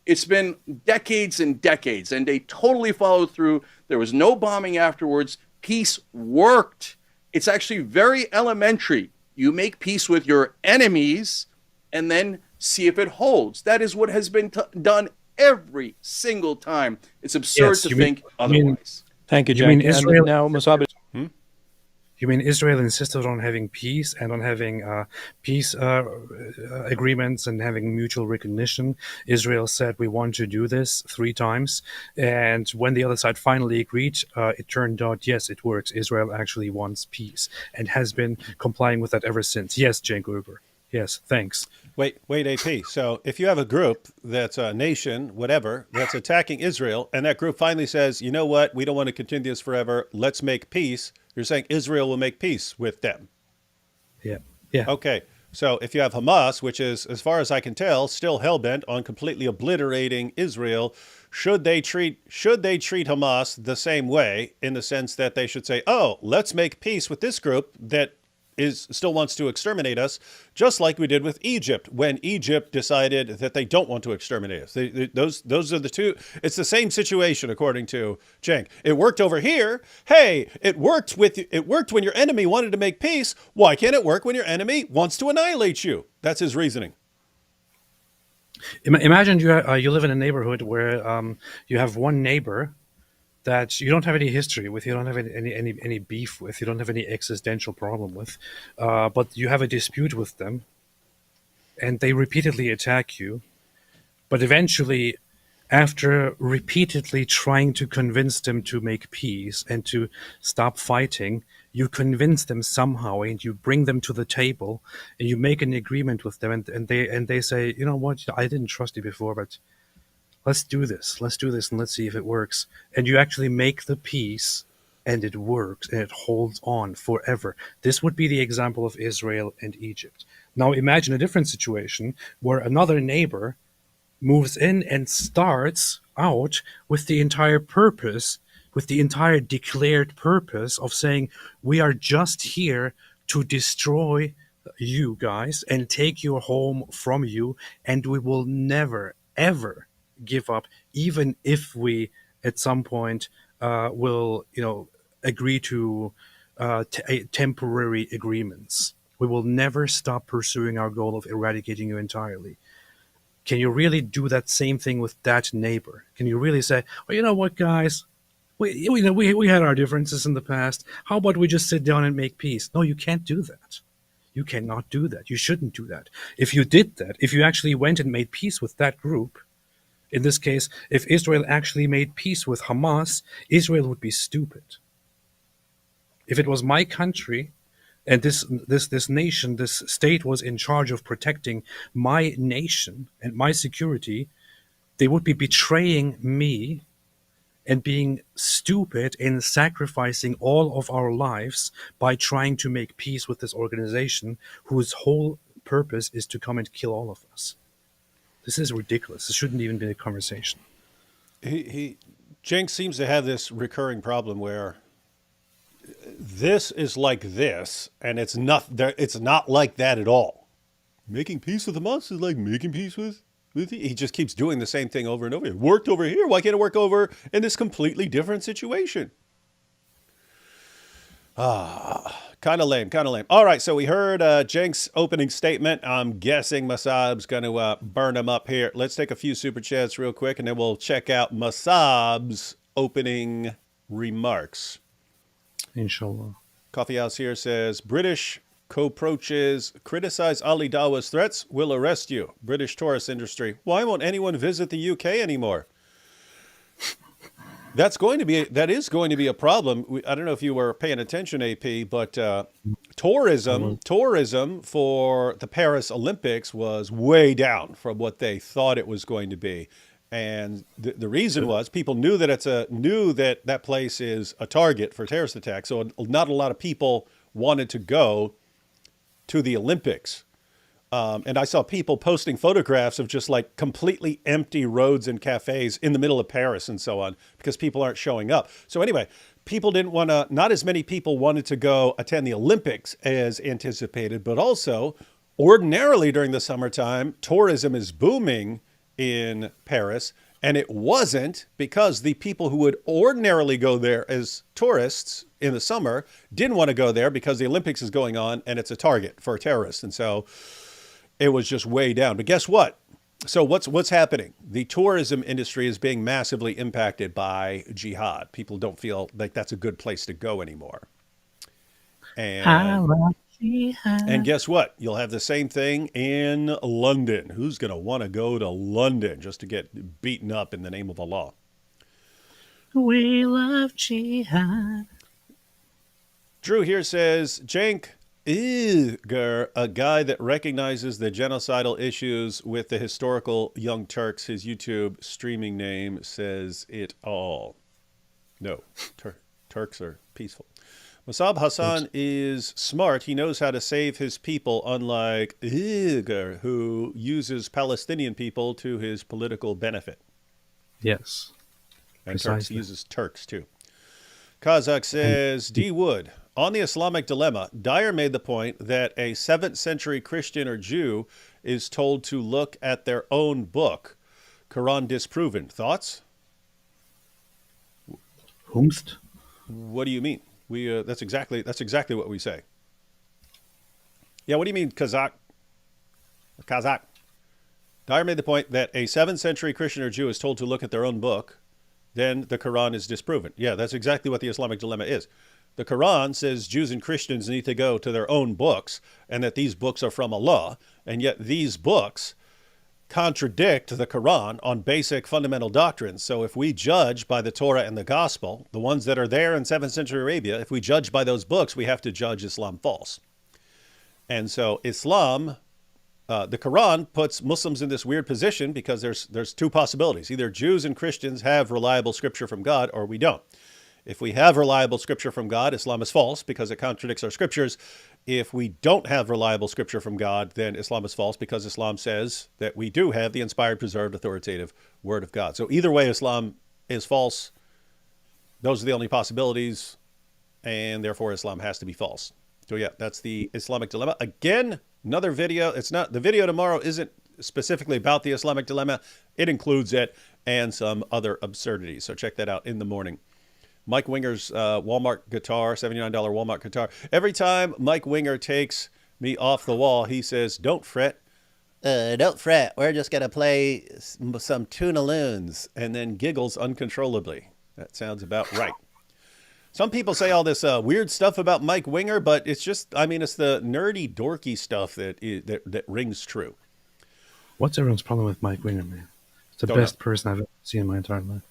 it's been decades and decades, and they totally followed through. There was no bombing afterwards. Peace worked. It's actually very elementary. You make peace with your enemies and then see if it holds. That is what has been done every single time. It's absurd to think otherwise. Thank you, Cenk. Israel, now, Mosab. You mean Israel insisted on having peace and on having peace agreements and having mutual recognition? Israel said, we want to do this 3 times. And when the other side finally agreed, it turned out, yes, it works. Israel actually wants peace and has been complying with that ever since. Yes, Cenk Uygur. Yes, thanks. Wait, AP. So if you have a group that's a nation, whatever, that's attacking Israel, and that group finally says, you know what, we don't want to continue this forever, let's make peace, you're saying Israel will make peace with them. Yeah. Okay. So if you have Hamas, which is, as far as I can tell, still hell-bent on completely obliterating Israel, should they treat Hamas the same way, in the sense that they should say, oh, let's make peace with this group that still wants to exterminate us, just like we did with Egypt when Egypt decided that they don't want to exterminate us. Those are the two. It's the same situation, according to Cenk. It worked over here. Hey, it worked when your enemy wanted to make peace. Why can't it work when your enemy wants to annihilate you? That's his reasoning. Imagine you live in a neighborhood where you have one neighbor that you don't have any history with, you don't have any beef with, you don't have any existential problem with, but you have a dispute with them, and they repeatedly attack you. But eventually, after repeatedly trying to convince them to make peace and to stop fighting, you convince them somehow, and you bring them to the table, and you make an agreement with them, and they say, you know what, I didn't trust you before, but let's do this, and let's see if it works. And you actually make the peace, and it works, and it holds on forever. This would be the example of Israel and Egypt. Now imagine a different situation where another neighbor moves in and starts out with the entire purpose, with the entire declared purpose of saying, we are just here to destroy you guys and take your home from you, and we will never, ever give up, even if we at some point will, agree to temporary agreements. We will never stop pursuing our goal of eradicating you entirely. Can you really do that same thing with that neighbor? Can you really say, well, you know what, guys? We had our differences in the past. How about we just sit down and make peace? No, you can't do that. You cannot do that. You shouldn't do that. If you did that, if you actually went and made peace with that group, in this case, if Israel actually made peace with Hamas, Israel would be stupid. If it was my country, and this nation, this state was in charge of protecting my nation and my security, they would be betraying me and being stupid in sacrificing all of our lives by trying to make peace with this organization whose whole purpose is to come and kill all of us. This is ridiculous. This shouldn't even be a conversation. Cenk seems to have this recurring problem where this is like this, and it's not like that at all. Making peace with Hamas is like making peace with you. He just keeps doing the same thing over and over. It worked over here. Why can't it work over in this completely different situation? Kind of lame. All right, so we heard Cenk's opening statement. I'm guessing Mosab's going to burn him up here. Let's take a few super chats real quick, and then we'll check out Mosab's opening remarks. Inshallah. Coffee House here says, British cockroaches criticize Ali Dawa's threats, will arrest you. British tourist industry. Why won't anyone visit the UK anymore? That is going to be a problem. I don't know if you were paying attention, AP, but tourism for the Paris Olympics was way down from what they thought it was going to be. And the reason was people knew that that place is a target for terrorist attacks. So not a lot of people wanted to go to the Olympics. And I saw people posting photographs of just like completely empty roads and cafes in the middle of Paris and so on, because people aren't showing up. So anyway, not as many people wanted to go attend the Olympics as anticipated, but also ordinarily during the summertime, tourism is booming in Paris, and it wasn't because the people who would ordinarily go there as tourists in the summer didn't want to go there because the Olympics is going on and it's a target for terrorists. And so it was just way down. But guess what? So what's happening? The tourism industry is being massively impacted by jihad. People don't feel like that's a good place to go anymore. And guess what? You'll have the same thing in London. Who's going to want to go to London just to get beaten up in the name of Allah? We love jihad. Drew here says, Cenk, Uygur, a guy that recognizes the genocidal issues with the historical Young Turks. His YouTube streaming name says it all. No, Turks are peaceful. Mosab Hassan is smart. He knows how to save his people, unlike Uygur, who uses Palestinian people to his political benefit. Yes. And Turks uses Turks, too. Kazakh says, D. Wood, on the Islamic dilemma, Dyer made the point that a 7th century Christian or Jew is told to look at their own book. Quran disproven. Thoughts? Whomst? What do you mean? That's exactly what we say. Yeah, what do you mean, Kazakh? Dyer made the point that a 7th century Christian or Jew is told to look at their own book, then the Quran is disproven. Yeah, that's exactly what the Islamic dilemma is. The Quran says Jews and Christians need to go to their own books, and that these books are from Allah, and yet these books contradict the Quran on basic fundamental doctrines. So if we judge by the Torah and the Gospel, the ones that are there in 7th century Arabia, if we judge by those books, we have to judge Islam false. And so Islam the Quran puts Muslims in this weird position because there's two possibilities. Either Jews and Christians have reliable scripture from God, or we don't. If we have reliable scripture from God, Islam is false because it contradicts our scriptures. If we don't have reliable scripture from God, then Islam is false because Islam says that we do have the inspired, preserved, authoritative word of God. So either way, Islam is false. Those are the only possibilities, and therefore Islam has to be false. So yeah, that's the Islamic dilemma. Again, another video. It's not, the video tomorrow isn't specifically about the Islamic dilemma. It includes it and some other absurdities. So check that out in the morning. Mike Winger's Walmart guitar, $79 Walmart guitar. Every time Mike Winger takes me off the wall, he says, "Don't fret. Don't fret. We're just going to play some Tuna-Loons," and then giggles uncontrollably. That sounds about right. Some people say all this weird stuff about Mike Winger, but it's just, I mean, it's the nerdy, dorky stuff that rings true. What's everyone's problem with Mike Winger, man? It's the best person I've ever seen in my entire life.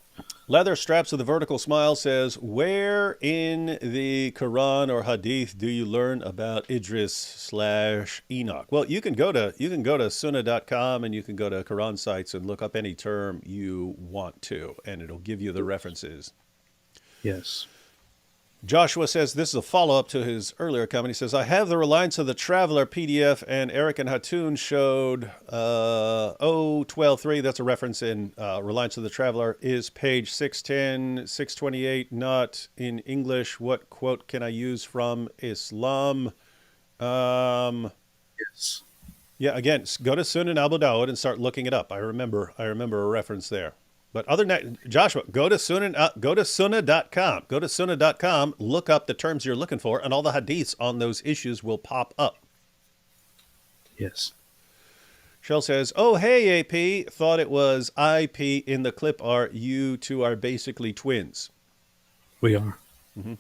Leather Straps with a Vertical Smile says, where in the Quran or Hadith do you learn about Idris/Enoch? Well, you can go to sunnah.com and you can go to Quran sites and look up any term you want to, and it'll give you the references. Yes. Joshua says, this is a follow-up to his earlier comment. He says, I have the Reliance of the Traveler PDF, and Eric and Hatun showed 012.3. That's a reference in Reliance of the Traveler. Is page 610, 628 not in English? What quote can I use from Islam? Yes. Yeah, again, go to Sunan Abu Dawud and start looking it up. I remember a reference there. But other than that, Joshua, go to sunnah.com. Go to sunnah.com, look up the terms you're looking for, and all the hadiths on those issues will pop up. Yes. Shell says, oh, hey, AP, thought it was IP in the clip art. You two are basically twins. We are. Mm-hmm.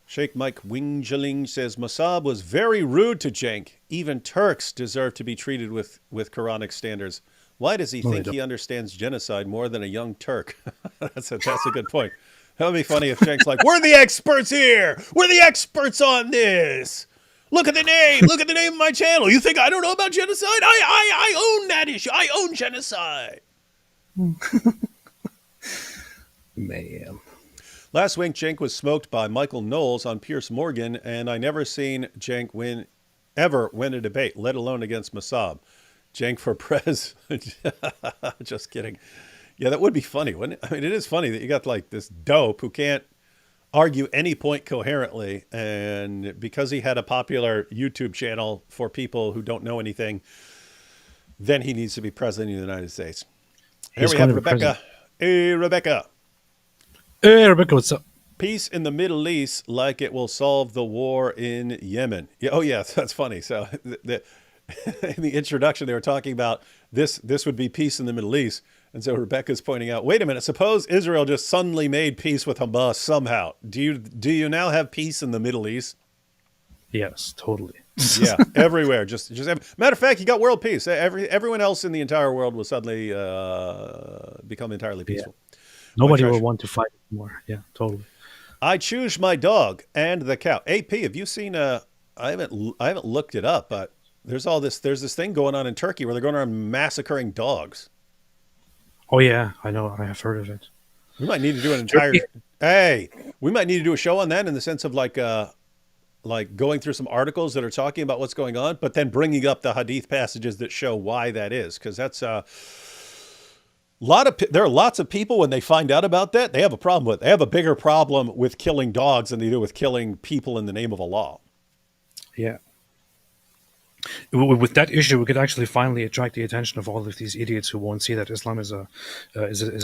Sheikh Mike Wingjaling says, Mosab was very rude to Cenk. Even Turks deserve to be treated with Quranic standards. Why does he think he understands genocide more than a young Turk? That's a good point. That would be funny if Cenk's like, we're the experts here. We're the experts on this. Look at the name. Look at the name of my channel. You think I don't know about genocide? I own that issue. I own genocide. Man. Last week, Cenk was smoked by Michael Knowles on Piers Morgan, and I never seen Cenk ever win a debate, let alone against Mosab. Cenk for prez. Just kidding. Yeah, that would be funny, wouldn't it? I mean, it is funny that you got like this dope who can't argue any point coherently. And because he had a popular YouTube channel for people who don't know anything, then he needs to be president of the United States. Here we have Rebecca. Hey, Rebecca. Hey, Rebecca, what's up? Peace in the Middle East like it will solve the war in Yemen. Yeah, oh, yeah, that's funny. So in the introduction, they were talking about this would be peace in the Middle East. And so Rebecca's pointing out, wait a minute, suppose Israel just suddenly made peace with Hamas somehow. Do you now have peace in the Middle East? Yes, totally. Yeah, everywhere. Just matter of fact, you got world peace. Everyone else in the entire world will suddenly become entirely peaceful. Yeah. Nobody will want to fight anymore. Yeah, totally. I choose my dog and the cow. AP, have you seen I haven't looked it up, but there's this thing going on in Turkey where they're going around massacring dogs. Oh yeah, I know. I have heard of it. We might need to do an entire. We might need to do a show on that in the sense of like going through some articles that are talking about what's going on, but then bringing up the hadith passages that show why that is, because that's there are lots of people when they find out about that, they have a problem with it. They have a bigger problem with killing dogs than they do with killing people in the name of Allah. Yeah. With that issue, we could actually finally attract the attention of all of these idiots who won't see that Islam is a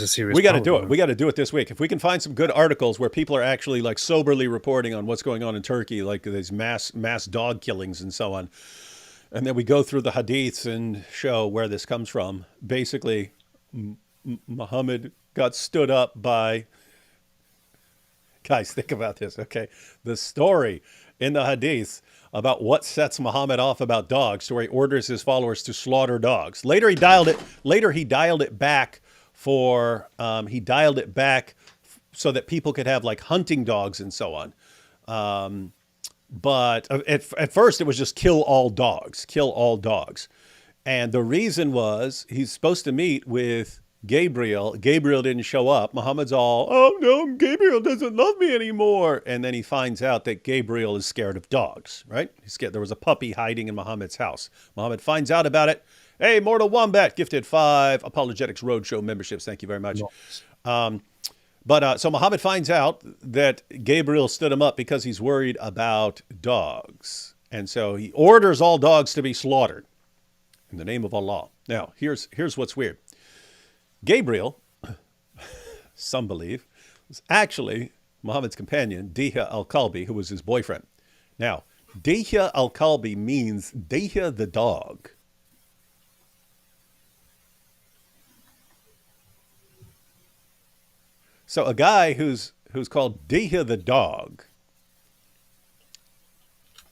serious. We got to do it. We got to do it this week. If we can find some good articles where people are actually like soberly reporting on what's going on in Turkey, like these mass dog killings and so on, and then we go through the hadiths and show where this comes from. Basically, Muhammad got stood up by. Guys, think about this. Okay, the story in the hadiths about what sets Muhammad off about dogs, to where he orders his followers to slaughter dogs. Later he dialed it back so that people could have like hunting dogs and so on. But at first it was just kill all dogs. And the reason was he's supposed to meet with Gabriel. Gabriel didn't show up. Muhammad's all, oh no, Gabriel doesn't love me anymore. And then he finds out that Gabriel is scared of dogs, right? He's scared. There was a puppy hiding in Muhammad's house. Muhammad finds out about it. Hey, Mortal Wombat gifted 5 Apologetics Roadshow memberships. Thank you very much. So Muhammad finds out that Gabriel stood him up because he's worried about dogs. And so he orders all dogs to be slaughtered in the name of Allah. Now, here's what's weird. Gabriel, some believe, was actually Muhammad's companion, Dihya al-Kalbi, who was his boyfriend. Now, Dihya al-Kalbi means Dihya the dog. So a guy who's called Dihya the dog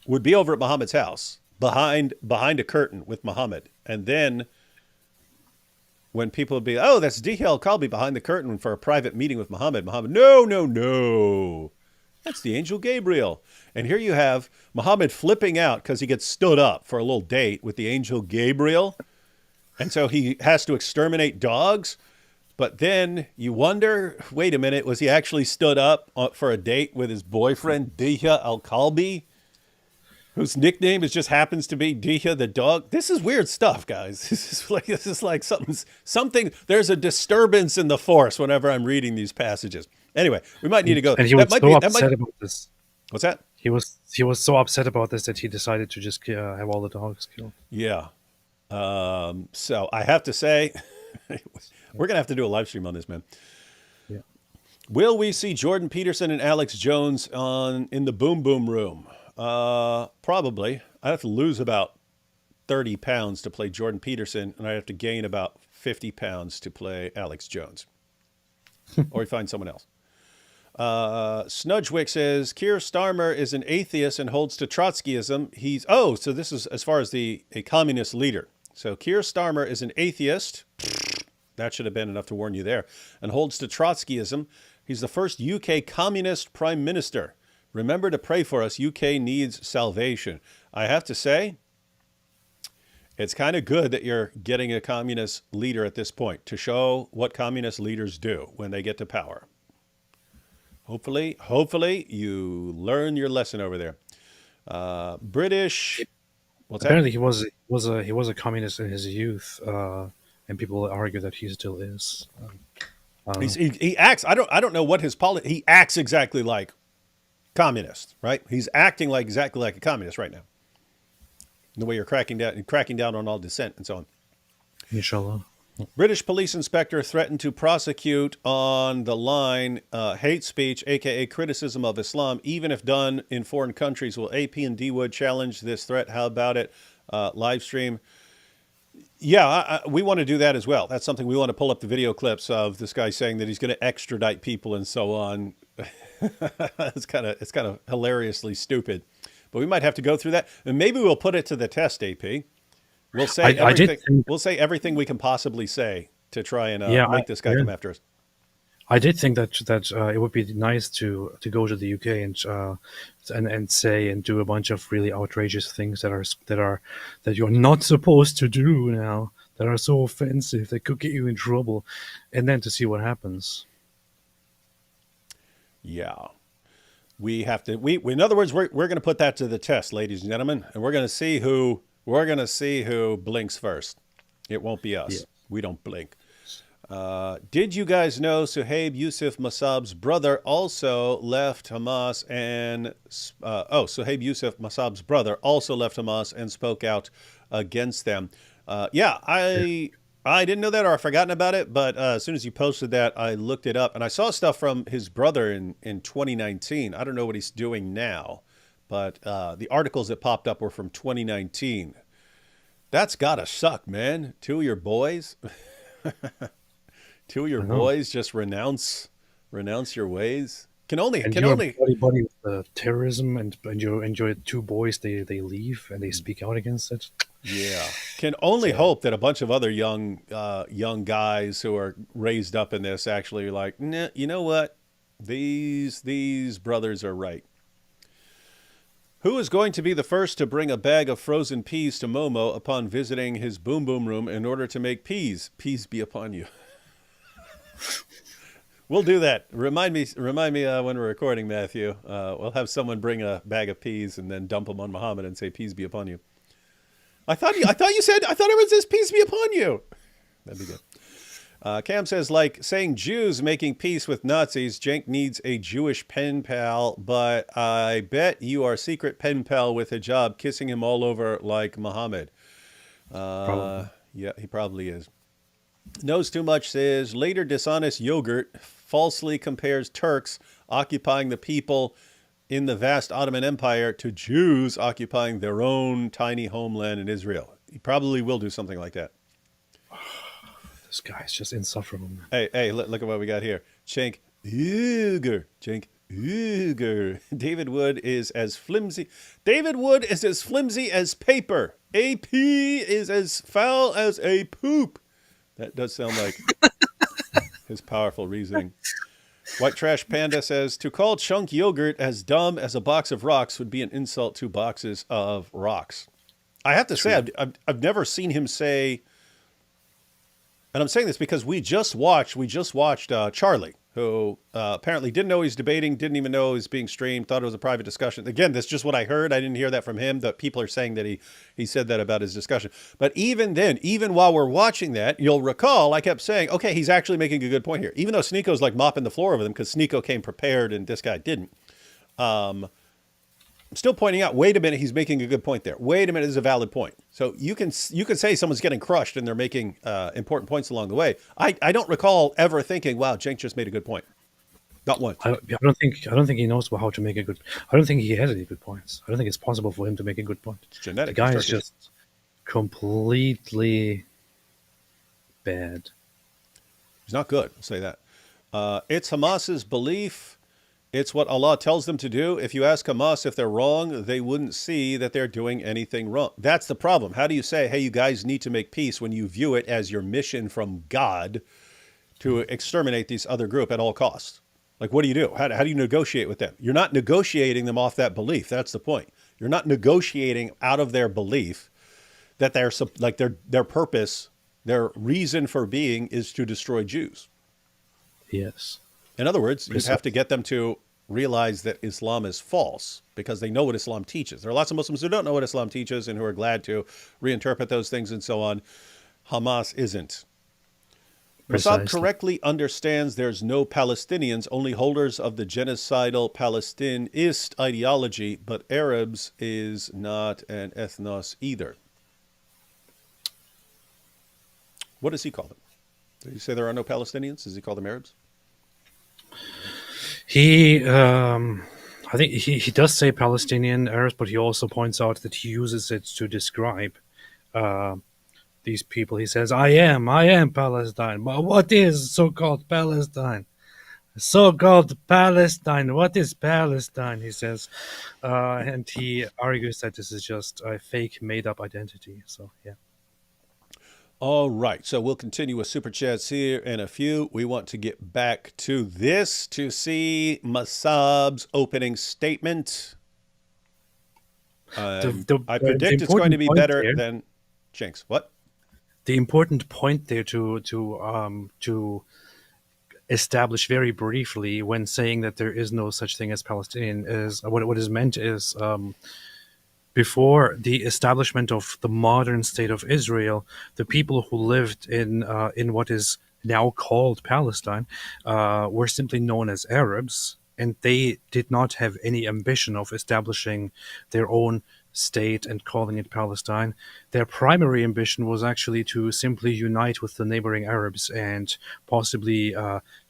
would be over at Muhammad's house behind a curtain with Muhammad. And then when people would be, oh, that's Dihya al-Kalbi behind the curtain for a private meeting with Muhammad. Muhammad, no. That's the angel Gabriel. And here you have Muhammad flipping out because he gets stood up for a little date with the angel Gabriel. And so he has to exterminate dogs. But then you wonder, wait a minute, was he actually stood up for a date with his boyfriend, Dihya al-Kalbi, whose nickname just happens to be Dihya the dog? This is weird stuff, guys. This is like something. There's a disturbance in the force whenever I'm reading these passages. Anyway, we might need to go. And he was so upset about this. What's that? He was so upset about this that he decided to just have all the dogs killed. Yeah. So I have to say, we're going to have to do a live stream on this, man. Yeah. Will we see Jordan Peterson and Alex Jones in the Boom Boom Room? Probably. I'd have to lose about 30 pounds to play Jordan Peterson, and I'd have to gain about 50 pounds to play Alex Jones. Or find someone else. Snudgewick says, Keir Starmer is an atheist and holds to Trotskyism. So this is as far as a communist leader. So Keir Starmer is an atheist. That should have been enough to warn you there. And holds to Trotskyism. He's the first UK communist prime minister. Remember to pray for us. UK needs salvation. I have to say, it's kind of good that you're getting a communist leader at this point to show what communist leaders do when they get to power. Hopefully you learn your lesson over there. British. What's Apparently, that? he was a communist in his youth, and people argue that he still is. He acts. I don't know what his politics. He acts exactly like communist, right? He's acting exactly like a communist right now. The way you're cracking down on all dissent and so on. Inshallah. British police inspector threatened to prosecute on the line hate speech, aka criticism of Islam, even if done in foreign countries. Will AP and D Wood challenge this threat? How about it? Live stream. Yeah, we want to do that as well. That's something we want to pull up the video clips of this guy saying that he's going to extradite people and so on. It's kind of hilariously stupid, but we might have to go through that, and maybe we'll put it to the test. AP, we'll say we'll say everything we can possibly say to try and make this guy come after us. I did think that it would be nice to go to the UK and say and do a bunch of really outrageous things that you're not supposed to do now, that are so offensive that could get you in trouble, and then to see what happens. Yeah, we have to. In other words, we're going to put that to the test, ladies and gentlemen, and we're going to see who blinks first. It won't be us. Yeah. We don't blink. Did you guys know Suhaib Yousef Mosab's brother also left Hamas and Suhaib Yousef Mosab's brother also left Hamas and spoke out against them? I didn't know that, or I've forgotten about it, but as soon as you posted that, I looked it up, and I saw stuff from his brother in 2019. I don't know what he's doing now, but the articles that popped up were from 2019. That's gotta suck, man. Two of your boys just renounce your ways. Buddy with terrorism, and you enjoy 2 boys. They leave and they speak out against it. Yeah, can only hope that a bunch of other young guys who are raised up in this actually are like, nah, you know what? These brothers are right. Who is going to be the first to bring a bag of frozen peas to Momo upon visiting his boom boom room in order to make peas? Peas be upon you. We'll do that. Remind me when we're recording, Matthew. We'll have someone bring a bag of peas and then dump them on Muhammad and say, "Peas be upon you." I thought everyone says, "Peace be upon you." That'd be good. Cam says, like saying Jews making peace with Nazis, Cenk needs a Jewish pen pal, but I bet you are secret pen pal with a job kissing him all over like Muhammad. Yeah, he probably is. Knows too much says, later dishonest yogurt falsely compares Turks occupying the people in the vast Ottoman Empire to Jews occupying their own tiny homeland in Israel. He probably will do something like that. This guy's just insufferable, man. Hey, look at what we got here. Cenk, Uygur. Cenk, Uygur. David Wood is as flimsy as paper. AP is as foul as a poop. That does sound like his powerful reasoning. White Trash Panda says, to call chunk yogurt as dumb as a box of rocks would be an insult to boxes of rocks. I have to say, I've never seen him say... And I'm saying this because we just watched Charlie, who apparently didn't know he was debating, didn't even know he was being streamed, thought it was a private discussion. Again, that's just what I heard. I didn't hear that from him. That people are saying that he said that about his discussion. But even then, even while we're watching that, you'll recall I kept saying, okay, he's actually making a good point here. Even though Sneeko's like mopping the floor with him because Sneeko came prepared and this guy didn't. I'm still pointing out, wait a minute, he's making a good point there. Wait a minute, this is a valid point. So you can say someone's getting crushed and they're making important points along the way. I don't recall ever thinking, wow, Cenk just made a good point. Not once. I don't think he knows how to make a good. I don't think he has any good points. I don't think it's possible for him to make a good point. It's genetic. The guy is just completely bad. He's not good. I'll say that. It's Hamas's belief. It's what Allah tells them to do. If you ask Hamas if they're wrong, they wouldn't see that they're doing anything wrong. That's the problem. How do you say, hey, you guys need to make peace when you view it as your mission from God to exterminate this other group at all costs? Like, what do you do? How do you negotiate with them? You're not negotiating them off that belief. That's the point. You're not negotiating out of their belief that their purpose, their reason for being is to destroy Jews. Yes. In other words, you have to get them to realize that Islam is false because they know what Islam teaches. There are lots of Muslims who don't know what Islam teaches and who are glad to reinterpret those things and so on. Hamas isn't. Mosab correctly understands there's no Palestinians, only holders of the genocidal Palestinist ideology, but Arabs is not an ethnos either. What does he call them? Did he say there are no Palestinians? Does he call them Arabs? I think he does say Palestinian Arabs, but he also points out that he uses it to describe these people. He says, I am Palestine. But what is so-called Palestine? So-called Palestine. What is Palestine? He says. And he argues that this is just a fake, made-up identity. So, yeah. All right, so we'll continue with Super Chats here in a few. We want to get back to this to see Mosab's opening statement. I predict it's going to be better than Cenk's. What? The important point there to establish very briefly when saying that there is no such thing as Palestinian is what is meant is before the establishment of the modern state of Israel, the people who lived in what is now called Palestine were simply known as Arabs, and they did not have any ambition of establishing their own state and calling it Palestine. Their primary ambition was actually to simply unite with the neighboring Arabs and possibly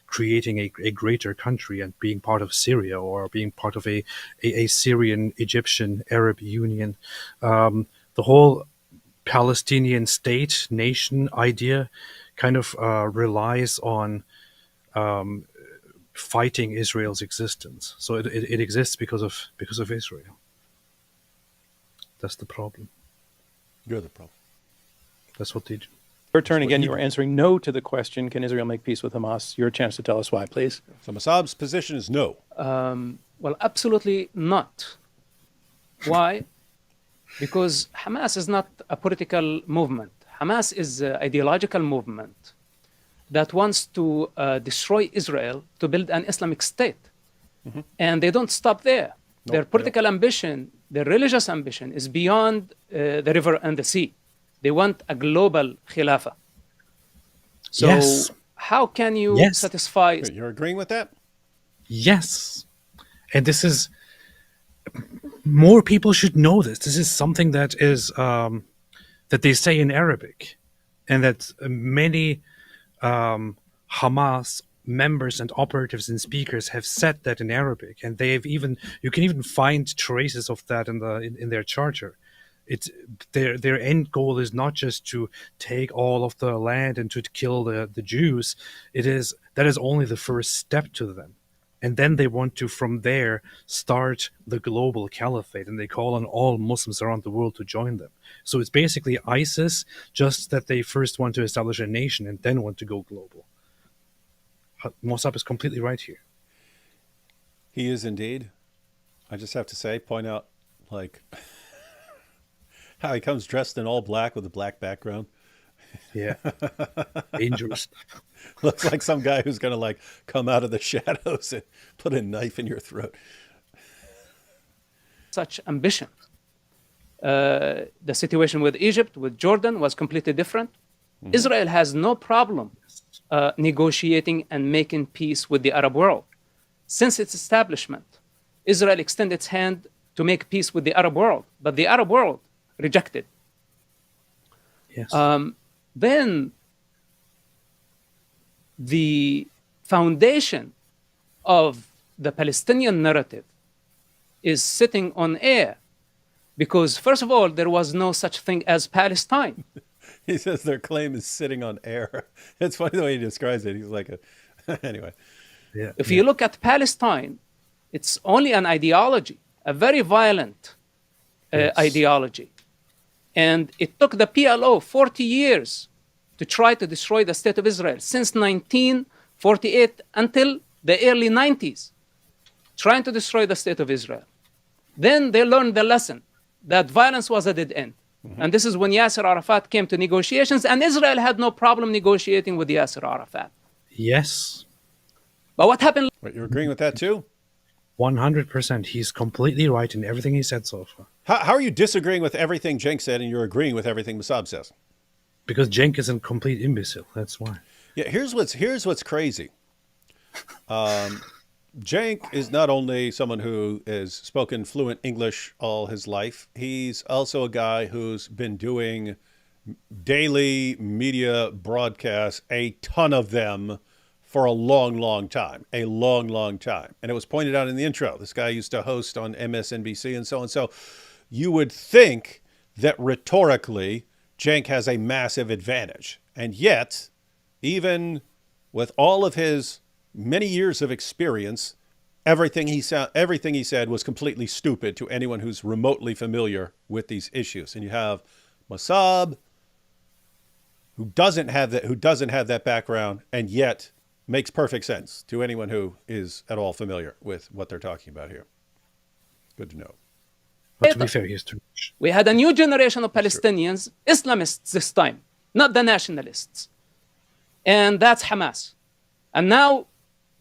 creating a greater country and being part of Syria or being part of a Syrian Egyptian Arab union. The whole Palestinian state nation idea kind of relies on fighting Israel's existence. So it exists because of Israel. That's the problem. You're the problem. That's what they do. Your turn again. You were answering no to the question, can Israel make peace with Hamas? Your chance to tell us why, please. So Mosab's position is no. Well, absolutely not. Why? Because Hamas is not a political movement. Hamas is an ideological movement that wants to destroy Israel to build an Islamic state. Mm-hmm. And they don't stop there. Nope, their political ambition, their religious ambition is beyond the river and the sea. They want a global khilafah. So yes. How can you satisfy... Wait, you're agreeing with that? Yes. And this is... More people should know this. This is something that is... that they say in Arabic. And that many Hamas members and operatives and speakers have said that in Arabic. And they have even... You can even find traces of that in their charter. It's their end goal is not just to take all of the land and to kill the Jews. That is only the first step to them, and then they want to from there start the global caliphate, and they call on all Muslims around the world to join them. So it's basically ISIS, just that they first want to establish a nation and then want to go global. Mosab is completely right here. He is indeed. I just have to say, point out, like. How he comes dressed in all black with a black background. Yeah. Dangerous. Looks like some guy who's going to like come out of the shadows and put a knife in your throat. Such ambition. The situation with Egypt, with Jordan was completely different. Mm-hmm. Israel has no problem negotiating and making peace with the Arab world. Since its establishment, Israel extended its hand to make peace with the Arab world, but the Arab world rejected. Yes. Then the foundation of the Palestinian narrative is sitting on air because, first of all, there was no such thing as Palestine. He says their claim is sitting on air. It's funny the way he describes it. He's like anyway. Yeah. If you look at Palestine, it's only an ideology, a very violent ideology. And it took the PLO 40 years to try to destroy the state of Israel since 1948 until the early 90s, trying to destroy the state of Israel. Then they learned the lesson that violence was a dead end. Mm-hmm. And this is when Yasser Arafat came to negotiations, and Israel had no problem negotiating with Yasser Arafat. Yes. But what happened? Wait, you're agreeing with that too? 100%. He's completely right in everything he said so far. How are you disagreeing with everything Cenk said and you're agreeing with everything Mosab says? Because Cenk is a complete imbecile. That's why. Yeah, here's what's crazy. Cenk is not only someone who has spoken fluent English all his life, he's also a guy who's been doing daily media broadcasts, a ton of them, for a long time. And it was pointed out in the intro. This guy used to host on MSNBC and so on. So you would think that rhetorically, Cenk has a massive advantage. And yet, even with all of his many years of experience, everything he said was completely stupid to anyone who's remotely familiar with these issues. And you have Mosab, who doesn't have that background, and yet makes perfect sense to anyone who is at all familiar with what they're talking about here. Good to know. But to be fair, he's too much. We had a new generation of Palestinians, Islamists this time, not the nationalists. And that's Hamas. And now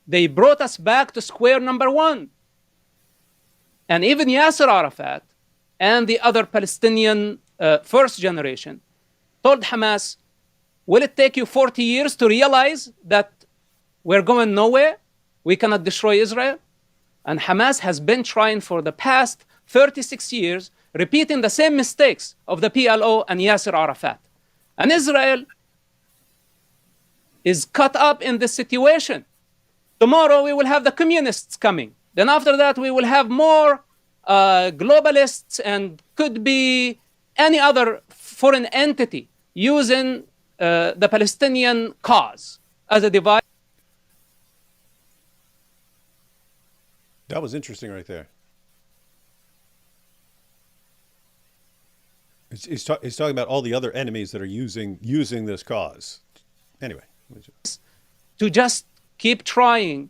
they brought us back to square number one. And even Yasser Arafat and the other Palestinian first generation told Hamas, will it take you 40 years to realize that we're going nowhere? We cannot destroy Israel? And Hamas has been trying for the past 36 years, repeating the same mistakes of the PLO and Yasser Arafat. And Israel is caught up in this situation. Tomorrow we will have the communists coming. Then after that we will have more globalists and could be any other foreign entity using the Palestinian cause as a divide. That was interesting right there. He's talking about all the other enemies that are using this cause. Anyway. To just keep trying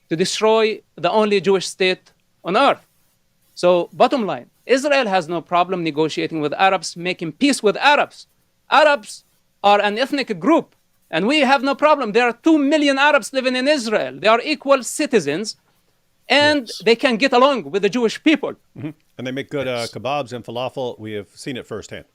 to destroy the only Jewish state on earth. So, bottom line, Israel has no problem negotiating with Arabs, making peace with Arabs. Arabs are an ethnic group, and we have no problem. There are 2 million Arabs living in Israel. They are equal citizens, and they can get along with the Jewish people. And they make good kebabs and falafel. We have seen it firsthand.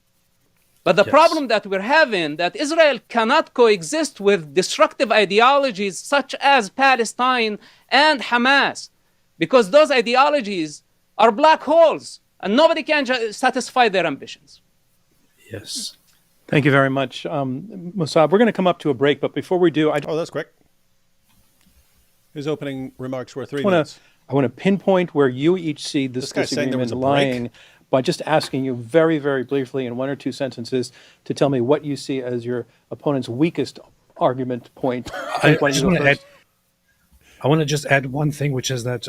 But the problem that we're having, that Israel cannot coexist with destructive ideologies such as Palestine and Hamas, because those ideologies are black holes, and nobody can satisfy their ambitions. Yes. Thank you very much, Mosab. We're going to come up to a break, but before we do, Oh, that's quick. His opening remarks were 3 minutes. I want to pinpoint where you each see this guy's saying there was disagreement a break. lying by just asking you very, very briefly in 1 or 2 sentences to tell me what you see as your opponent's weakest argument point. I want to just add one thing, which is that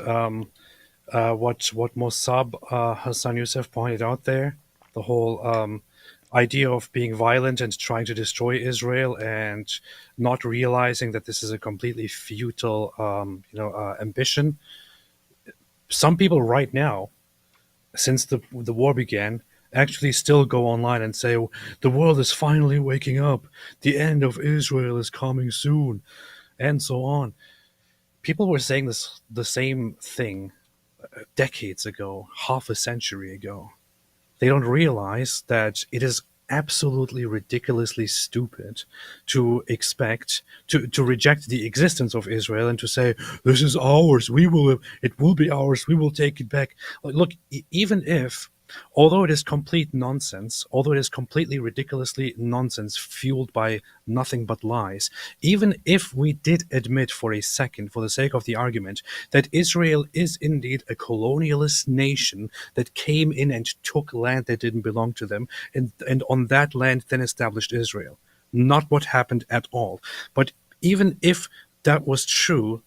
what Mosab Hassan Yousef pointed out there, the whole idea of being violent and trying to destroy Israel and not realizing that this is a completely futile ambition. Some people right now, since the war began, actually still go online and say, oh, the world is finally waking up, the end of Israel is coming soon, and so on. People were saying the same thing decades ago, half a century ago. They don't realize that it is absolutely ridiculously stupid to expect to reject the existence of Israel and to say this is ours, it will be ours, we will take it back. Look, even if, although it is complete nonsense, although it is completely ridiculously nonsense fueled by nothing but lies, even if we did admit for a second, for the sake of the argument, that Israel is indeed a colonialist nation that came in and took land that didn't belong to them, and on that land then established Israel. Not what happened at all. But even if that was true,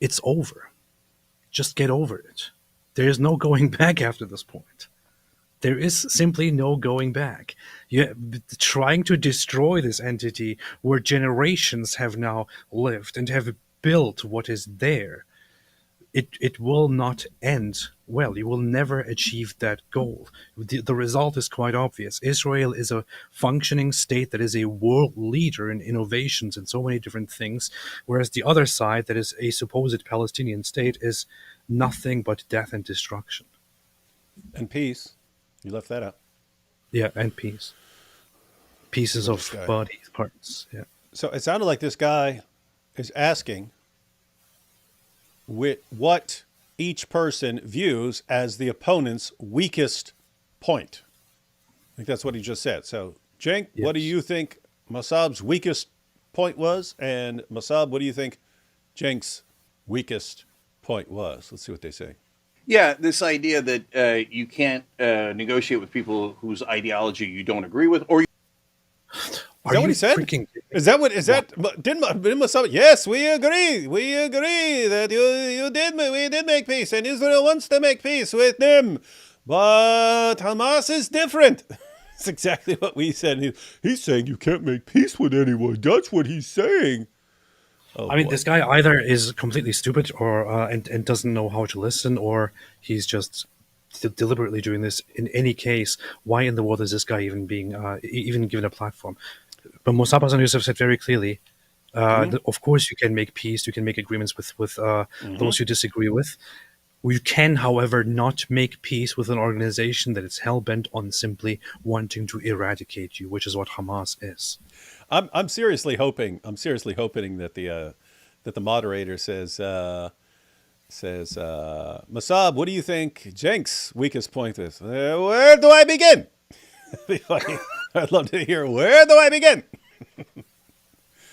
it's over. Just get over it. There is no going back after this point. There is simply no going back. Trying to destroy this entity where generations have now lived and have built what is there, it will not end well. You will never achieve that goal. The result is quite obvious. Israel is a functioning state that is a world leader in innovations and so many different things, whereas the other side, that is a supposed Palestinian state, is nothing but death and destruction. And peace. You left that out. Yeah, and peace. Pieces of body parts. Yeah. So it sounded like this guy is asking what each person views as the opponent's weakest point. I think that's what he just said. So, Cenk, what do you think Mosab's weakest point was? And Mosab, what do you think Cenk's weakest point was? Let's see what they say. Yeah, this idea that you can't negotiate with people whose ideology you don't agree with, or Is that what he said? Didn't Mosab? Yes, we agree. We agree that we did make peace, and Israel wants to make peace with them, but Hamas is different. That's exactly what we said. He's saying you can't make peace with anyone. That's what he's saying. Oh, I mean, this guy either is completely stupid or and doesn't know how to listen, or he's just deliberately doing this. In any case, why in the world is this guy even being even given a platform? But Mosab Hassan Yousef said very clearly, of course you can make peace, you can make agreements with those you disagree with. We can, however, not make peace with an organization that is hell-bent on simply wanting to eradicate you, which is what Hamas is. I'm seriously hoping that the moderator says Mosab, what do you think Cenk's weakest point is? Where do I begin? I'd love to hear, where do I begin?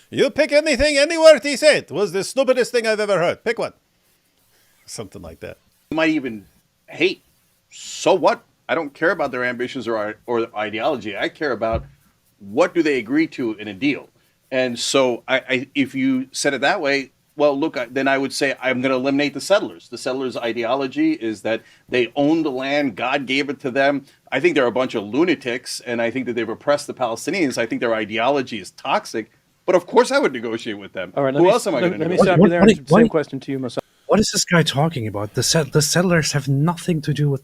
You pick anything, any word he said. It was the stupidest thing I've ever heard. Pick one. Something like that. you might even hate. So what? I don't care about their ambitions or ideology. I care about what do they agree to in a deal. And so if you said it that way, well, look, then I would say I'm going to eliminate the settlers. The settlers' ideology is that they own the land. God gave it to them. I think they're a bunch of lunatics, and I think that they've oppressed the Palestinians. I think their ideology is toxic. But of course I would negotiate with them. All right, Who else am I going to Let me negotiate stop you there. Same question to you, Mosab. What is this guy talking about? The settlers have nothing to do with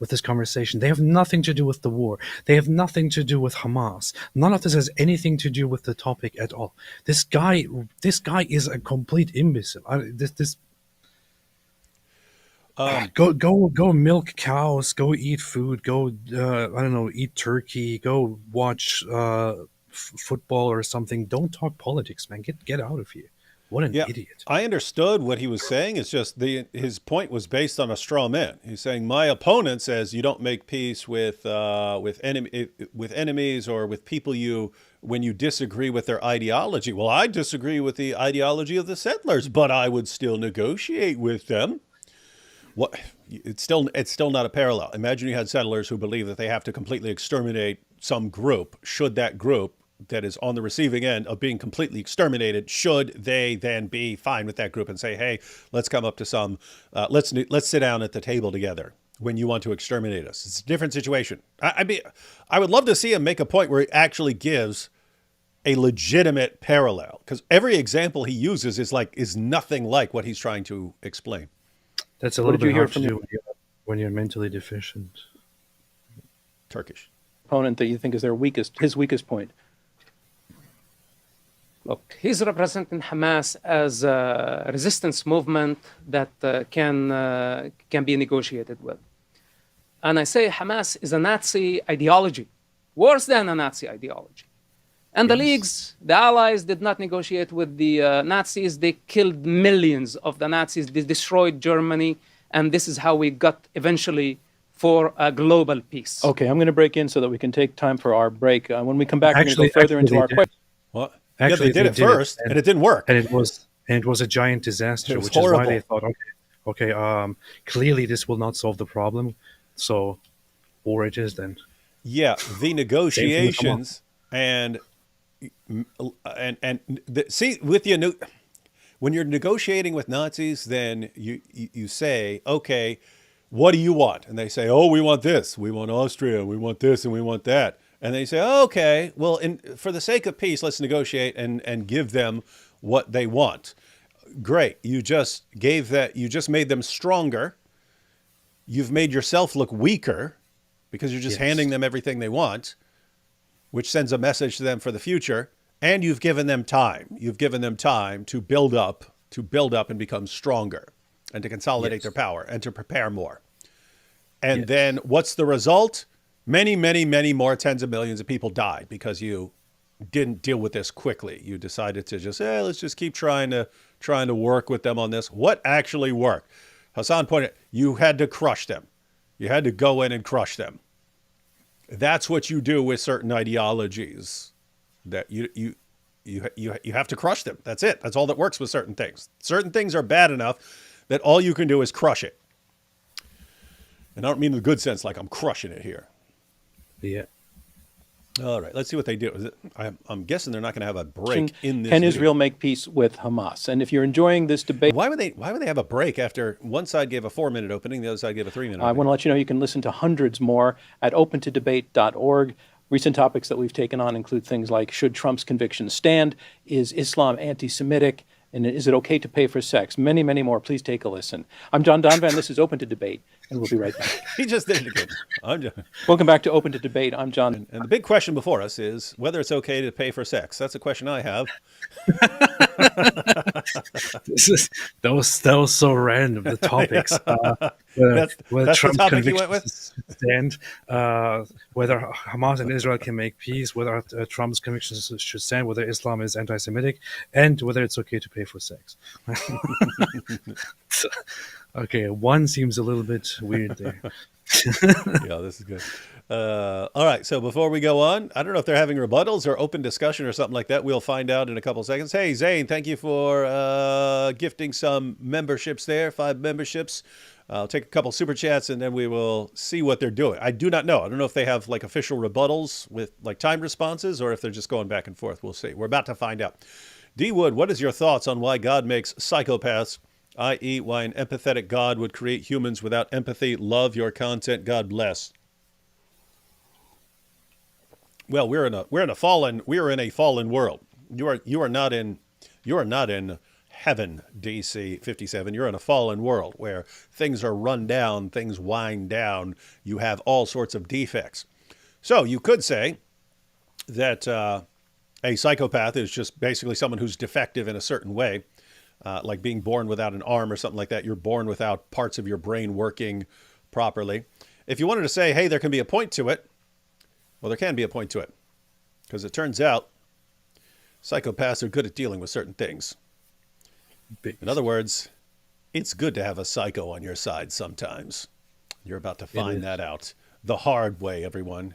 this conversation. They have nothing to do with the war. They have nothing to do with Hamas. None of this has anything to do with the topic at all. This guy is a complete imbecile. Go milk cows. Go eat food. Go I don't know, eat turkey. Go watch football or something. Don't talk politics, man. Get out of here. What an idiot. I understood what he was saying. It's just his point was based on a straw man. He's saying my opponent says you don't make peace with enemies or with people when you disagree with their ideology. Well, I disagree with the ideology of the settlers, but I would still negotiate with them. What? It's still not a parallel. Imagine you had settlers who believe that they have to completely exterminate some group. Should that group that is on the receiving end of being completely exterminated, should they then be fine with that group and say, hey, let's come up to some, let's sit down at the table together when you want to exterminate us? It's a different situation. I would love to see him make a point where he actually gives a legitimate parallel, because every example he uses is nothing like what he's trying to explain. That's a little bit hard to do when you're mentally deficient. Turkish opponent that you think is his weakest point. Look, he's representing Hamas as a resistance movement that can be negotiated with. And I say Hamas is a Nazi ideology, worse than a Nazi ideology. And the leagues, the allies did not negotiate with the Nazis. They killed millions of the Nazis. They destroyed Germany. And this is how we got eventually for a global peace. Okay, I'm going to break in so that we can take time for our break. When we come back, we're going to go further into our question. What? Actually, they did it first, and it didn't work. And it was a giant disaster, which horrible. is why they thought, okay, clearly this will not solve the problem, so war it is then. Yeah, the negotiations see with the when you're negotiating with Nazis, then you say, okay, what do you want? And they say, oh, we want this, we want Austria, we want this, and we want that. And they say, oh, okay, well, for the sake of peace, let's negotiate and give them what they want. Great. You just made them stronger. You've made yourself look weaker because you're just handing them everything they want, which sends a message to them for the future. And you've given them time. You've given them time to build up and become stronger and to consolidate their power and to prepare more. And then what's the result? Many, many, many more tens of millions of people died because you didn't deal with this quickly. You decided to just, let's just keep trying to work with them on this. What actually worked? Hassan pointed, you had to crush them. You had to go in and crush them. That's what you do with certain ideologies. That you have to crush them. That's it. That's all that works with certain things. Certain things are bad enough that all you can do is crush it. And I don't mean in the good sense, like I'm crushing it here. Yeah. All right, let's see what they do. I'm guessing they're not going to have a break in this. Can Israel make peace with Hamas? And if you're enjoying this debate, why would they have a break after one side gave a 4-minute opening, the other side gave a 3-minute opening? I want to let you know you can listen to hundreds more at opentodebate.org. Recent topics that we've taken on include things like, should Trump's convictions stand? Is Islam anti-Semitic? And is it okay to pay for sex? Many, many more. Please take a listen. I'm John Donvan. This is Open to Debate, and we'll be right back. He just did it again. Welcome back to Open to Debate. I'm John. And the big question before us is whether it's okay to pay for sex. That's a question I have. That was so random. The topics. That's Trump's the topic you went with? Stand, whether Hamas and Israel can make peace, whether Trump's convictions should stand, whether Islam is anti-Semitic, and whether it's okay to pay for sex. Okay, one seems a little bit weird there. Yeah, this is good. All right, so before we go on, I don't know if they're having rebuttals or open discussion or something like that. We'll find out in a couple seconds. Hey, Zane, thank you for gifting some memberships there, 5 memberships. I'll take a couple super chats and then we will see what they're doing. I do not know. I don't know if they have like official rebuttals with like timed responses or if they're just going back and forth. We'll see. We're about to find out. D. Wood, what is your thoughts on why God makes psychopaths, i.e. why an empathetic God would create humans without empathy? Love your content. God bless. Well, we're in a fallen world. You are not in heaven, DC 57. You're in a fallen world where things are run down, things wind down. You have all sorts of defects. So you could say that a psychopath is just basically someone who's defective in a certain way, like being born without an arm or something like that. You're born without parts of your brain working properly. If you wanted to say, hey, there can be a point to it, well, there can be a point to it. Because it turns out psychopaths are good at dealing with certain things. In other words, it's good to have a psycho on your side sometimes. You're about to find that out the hard way, everyone.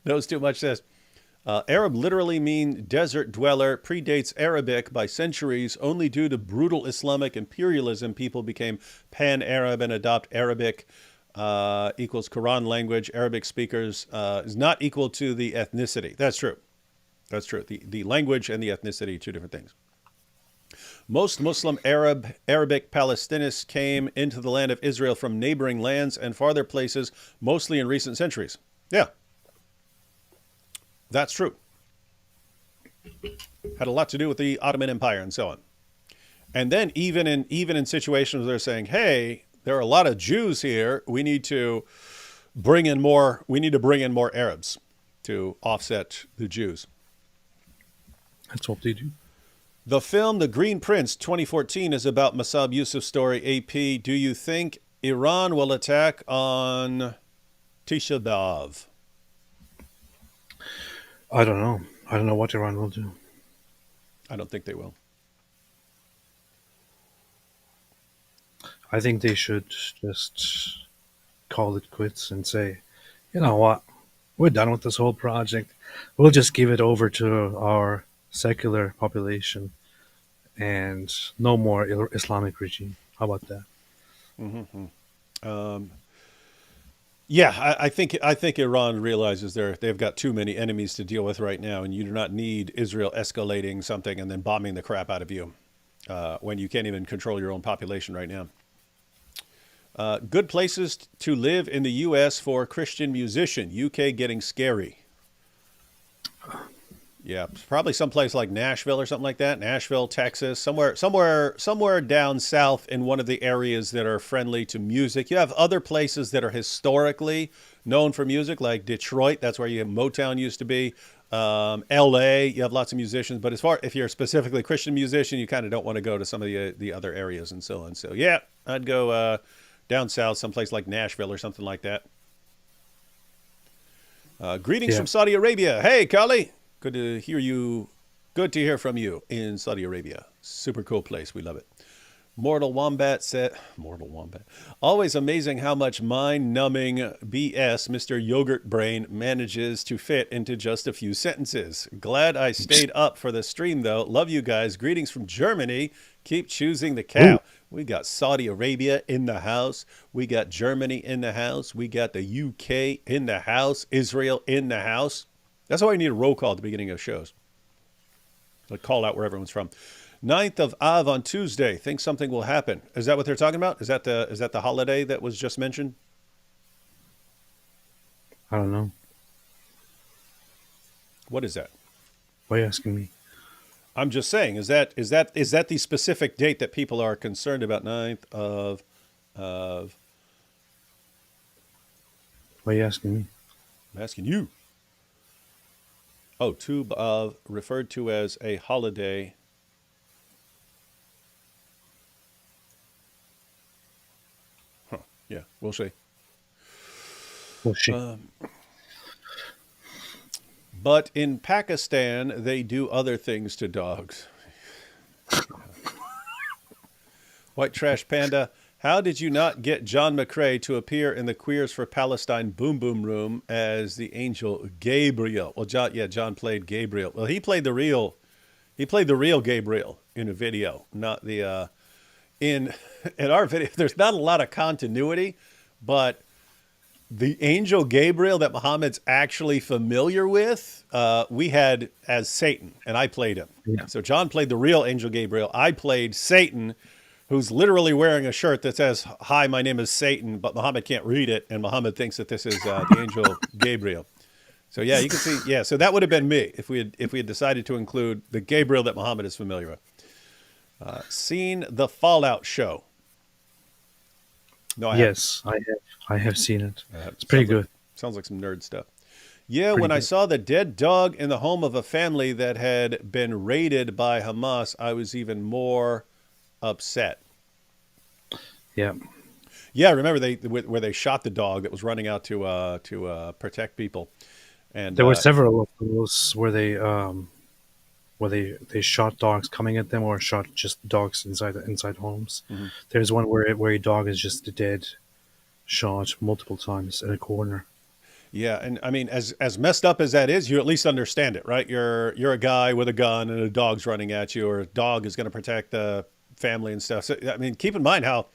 Knows too much says, Arab literally mean desert dweller, predates Arabic by centuries. Only due to brutal Islamic imperialism, people became pan-Arab and adopt Arabic equals Quran language. Arabic speakers is not equal to the ethnicity. That's true. That's true. The language and the ethnicity, two different things. Most Muslim Arabic Palestinians came into the land of Israel from neighboring lands and farther places, mostly in recent centuries. Yeah. That's true. Had a lot to do with the Ottoman Empire and so on. And then even in situations where they're saying, hey, there are a lot of Jews here, we need to bring in more Arabs to offset the Jews. That's what they do. The film The Green Prince 2014 is about Mosab Yousef's story. AP, do you think Iran will attack on Tisha B'Av? I don't know. I don't know what Iran will do. I don't think they will. I think they should just call it quits and say, you know what, we're done with this whole project. We'll just give it over to our secular population and no more Islamic regime. How about that? Mm-hmm. Yeah, I think Iran realizes they've got too many enemies to deal with right now, and you do not need Israel escalating something and then bombing the crap out of you when you can't even control your own population right now. Good places to live in the U.S. for Christian musician. UK getting scary. Yeah, probably someplace like Nashville or something like that. Nashville, Texas, somewhere down south in one of the areas that are friendly to music. You have other places that are historically known for music, like Detroit. That's where Motown used to be. L.A. You have lots of musicians, but if you're specifically a Christian musician, you kind of don't want to go to some of the other areas and so on. So yeah, I'd go down south, someplace like Nashville or something like that. Greetings from Saudi Arabia. Hey, Kali. Good to hear you. Good to hear from you in Saudi Arabia. Super cool place. We love it. Mortal Wombat said, always amazing how much mind-numbing BS Mr. Yogurt Brain manages to fit into just a few sentences. Glad I stayed up for the stream, though. Love you guys. Greetings from Germany. Keep choosing the cow. Ooh. We got Saudi Arabia in the house. We got Germany in the house. We got the UK in the house. Israel in the house. That's why we need a roll call at the beginning of shows. Like call out where everyone's from. 9th of Av on Tuesday. Think something will happen. Is that what they're talking about? Is that the holiday that was just mentioned? I don't know. What is that? Why are you asking me? I'm just saying, is that the specific date that people are concerned about? 9th of Why are you asking me? I'm asking you. Oh, Tube of referred to as a holiday. Huh. Yeah, we'll see. We'll see. But in Pakistan, they do other things to dogs. White Trash Panda, how did you not get John McCrae to appear in the Queers for Palestine Boom Boom Room as the angel Gabriel? Well, John played Gabriel. Well, he played the real Gabriel in a video, not the in our video. There's not a lot of continuity, but the angel Gabriel that Muhammad's actually familiar with, we had as Satan, and I played him. Yeah. So John played the real angel Gabriel. I played Satan, who's literally wearing a shirt that says, "Hi, my name is Satan," but Muhammad can't read it, and Muhammad thinks that this is the angel Gabriel. So yeah, you can see. Yeah, so that would have been me if we had decided to include the Gabriel that Muhammad is familiar with. Seen the Fallout show? No, I Yes, I have seen it. It's pretty good. Sounds like some nerd stuff. Yeah, Pretty when I good. saw the dead dog in the home of a family that had been raided by Hamas, I was even more upset. Yeah. Yeah, remember where they shot the dog that was running out to protect people, and There were several of those where they shot dogs coming at them, or shot just dogs inside homes. Mm-hmm. There's one where a dog is just dead, shot multiple times in a corner. yeah, and I mean, as messed up as that is, you at least understand it, right? You're a guy with a gun and a dog's running at you, or a dog is going to protect the family and stuff. So I mean, keep in mind how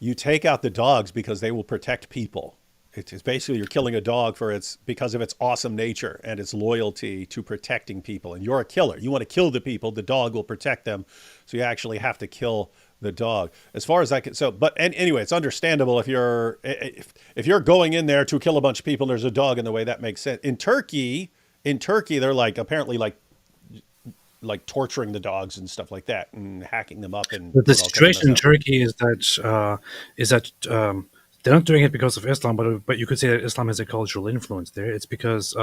you take out the dogs because they will protect people. It's basically you're killing a dog because of its awesome nature and its loyalty to protecting people. And you're a killer. You want to kill the people. The dog will protect them. So you actually have to kill the dog. As far as I can, anyway, it's understandable if you're going in there to kill a bunch of people. And there's a dog in the way. That makes sense. In Turkey, they're apparently torturing the dogs and stuff like that, and hacking them up. And But the situation in Turkey is that they're not doing it because of Islam, but you could say that Islam has a cultural influence there. It's because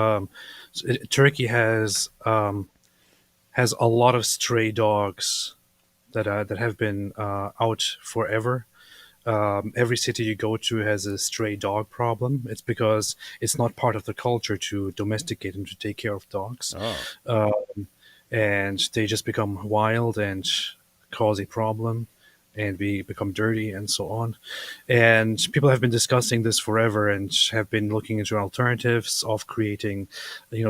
Turkey has a lot of stray dogs that have been out forever. Every city you go to has a stray dog problem. It's because it's not part of the culture to domesticate and to take care of dogs. And they just become wild and cause a problem, and we become dirty and so on. And people have been discussing this forever and have been looking into alternatives of creating,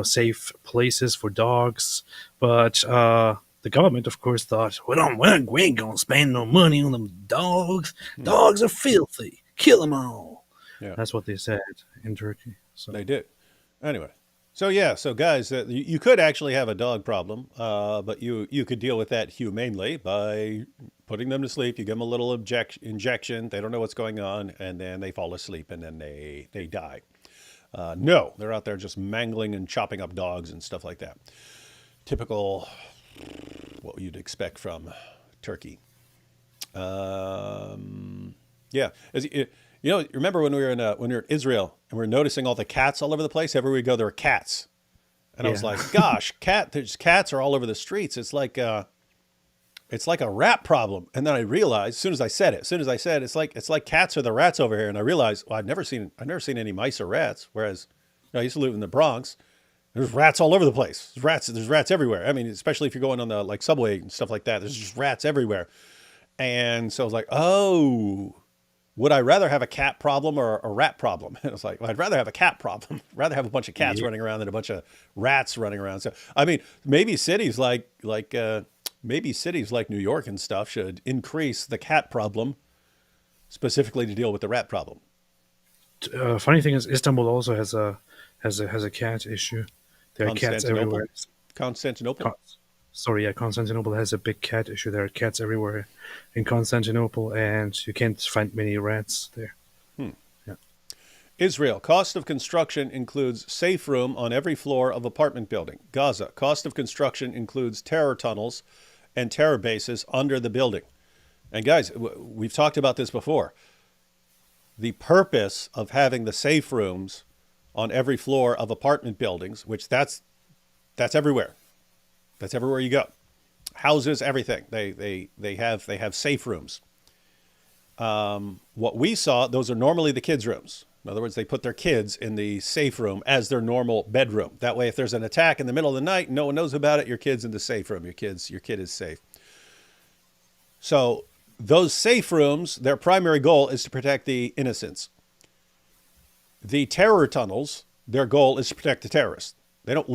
safe places for dogs. But the government, of course, thought, we ain't gonna spend no money on them dogs. Dogs are filthy. Kill them all. Yeah. That's what they said in Turkey. So They did. Anyway. So guys, you could actually have a dog problem, but you could deal with that humanely by putting them to sleep. You give them a little injection. They don't know what's going on, and then they fall asleep, and then they die. No, they're out there just mangling and chopping up dogs and stuff like that. Typical, what you'd expect from Turkey. Yeah. Remember when we were in Israel and we were noticing all the cats all over the place? Everywhere we go, there were cats, and I was like, "Gosh, there's cats are all over the streets. It's like a rat problem." And then I realized, as soon as I said, it's like cats are the rats over here. And I realized, well, I've never seen any mice or rats. Whereas, I used to live in the Bronx. There's rats all over the place. There's rats everywhere. I mean, especially if you're going on the subway and stuff like that. There's just rats everywhere. And so I was like, oh. Would I rather have a cat problem or a rat problem? And I was like, well, I'd rather have a cat problem. Rather have a bunch of cats running around than a bunch of rats running around. So, I mean, maybe cities like New York and stuff should increase the cat problem specifically to deal with the rat problem. Funny thing is, Istanbul also has a cat issue. There are cats everywhere. Constantinople. Constantinople has a big cat issue. There are cats everywhere in Constantinople, and you can't find many rats there. Yeah. Israel, cost of construction includes safe room on every floor of apartment building. Gaza, cost of construction includes terror tunnels and terror bases under the building. And guys, we've talked about this before. The purpose of having the safe rooms on every floor of apartment buildings, which that's everywhere. That's everywhere you go. Houses, everything. They have safe rooms. What we saw, those are normally the kids' rooms. In other words, they put their kids in the safe room as their normal bedroom. That way, if there's an attack in the middle of the night, no one knows about it. Your kid's in the safe room. Your kid is safe. So those safe rooms, their primary goal is to protect the innocents. The terror tunnels, their goal is to protect the terrorists. They don't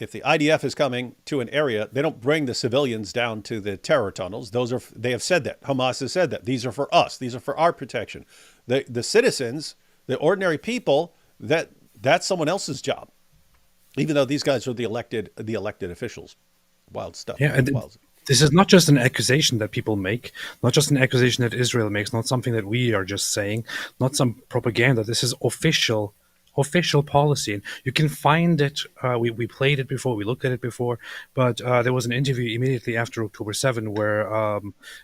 if the IDF is coming to an area, they don't bring the civilians down to the terror tunnels. They have said that. Hamas has said that. These are for us. These are for our protection. The citizens, the ordinary people, that's someone else's job. Even though these guys are the elected officials. Wild stuff. Yeah, and this is not just an accusation that people make, not just an accusation that Israel makes, not something that we are just saying, not some propaganda. This is official official policy. And you can find it. We played it before. We looked at it before. But there was an interview immediately after October 7 where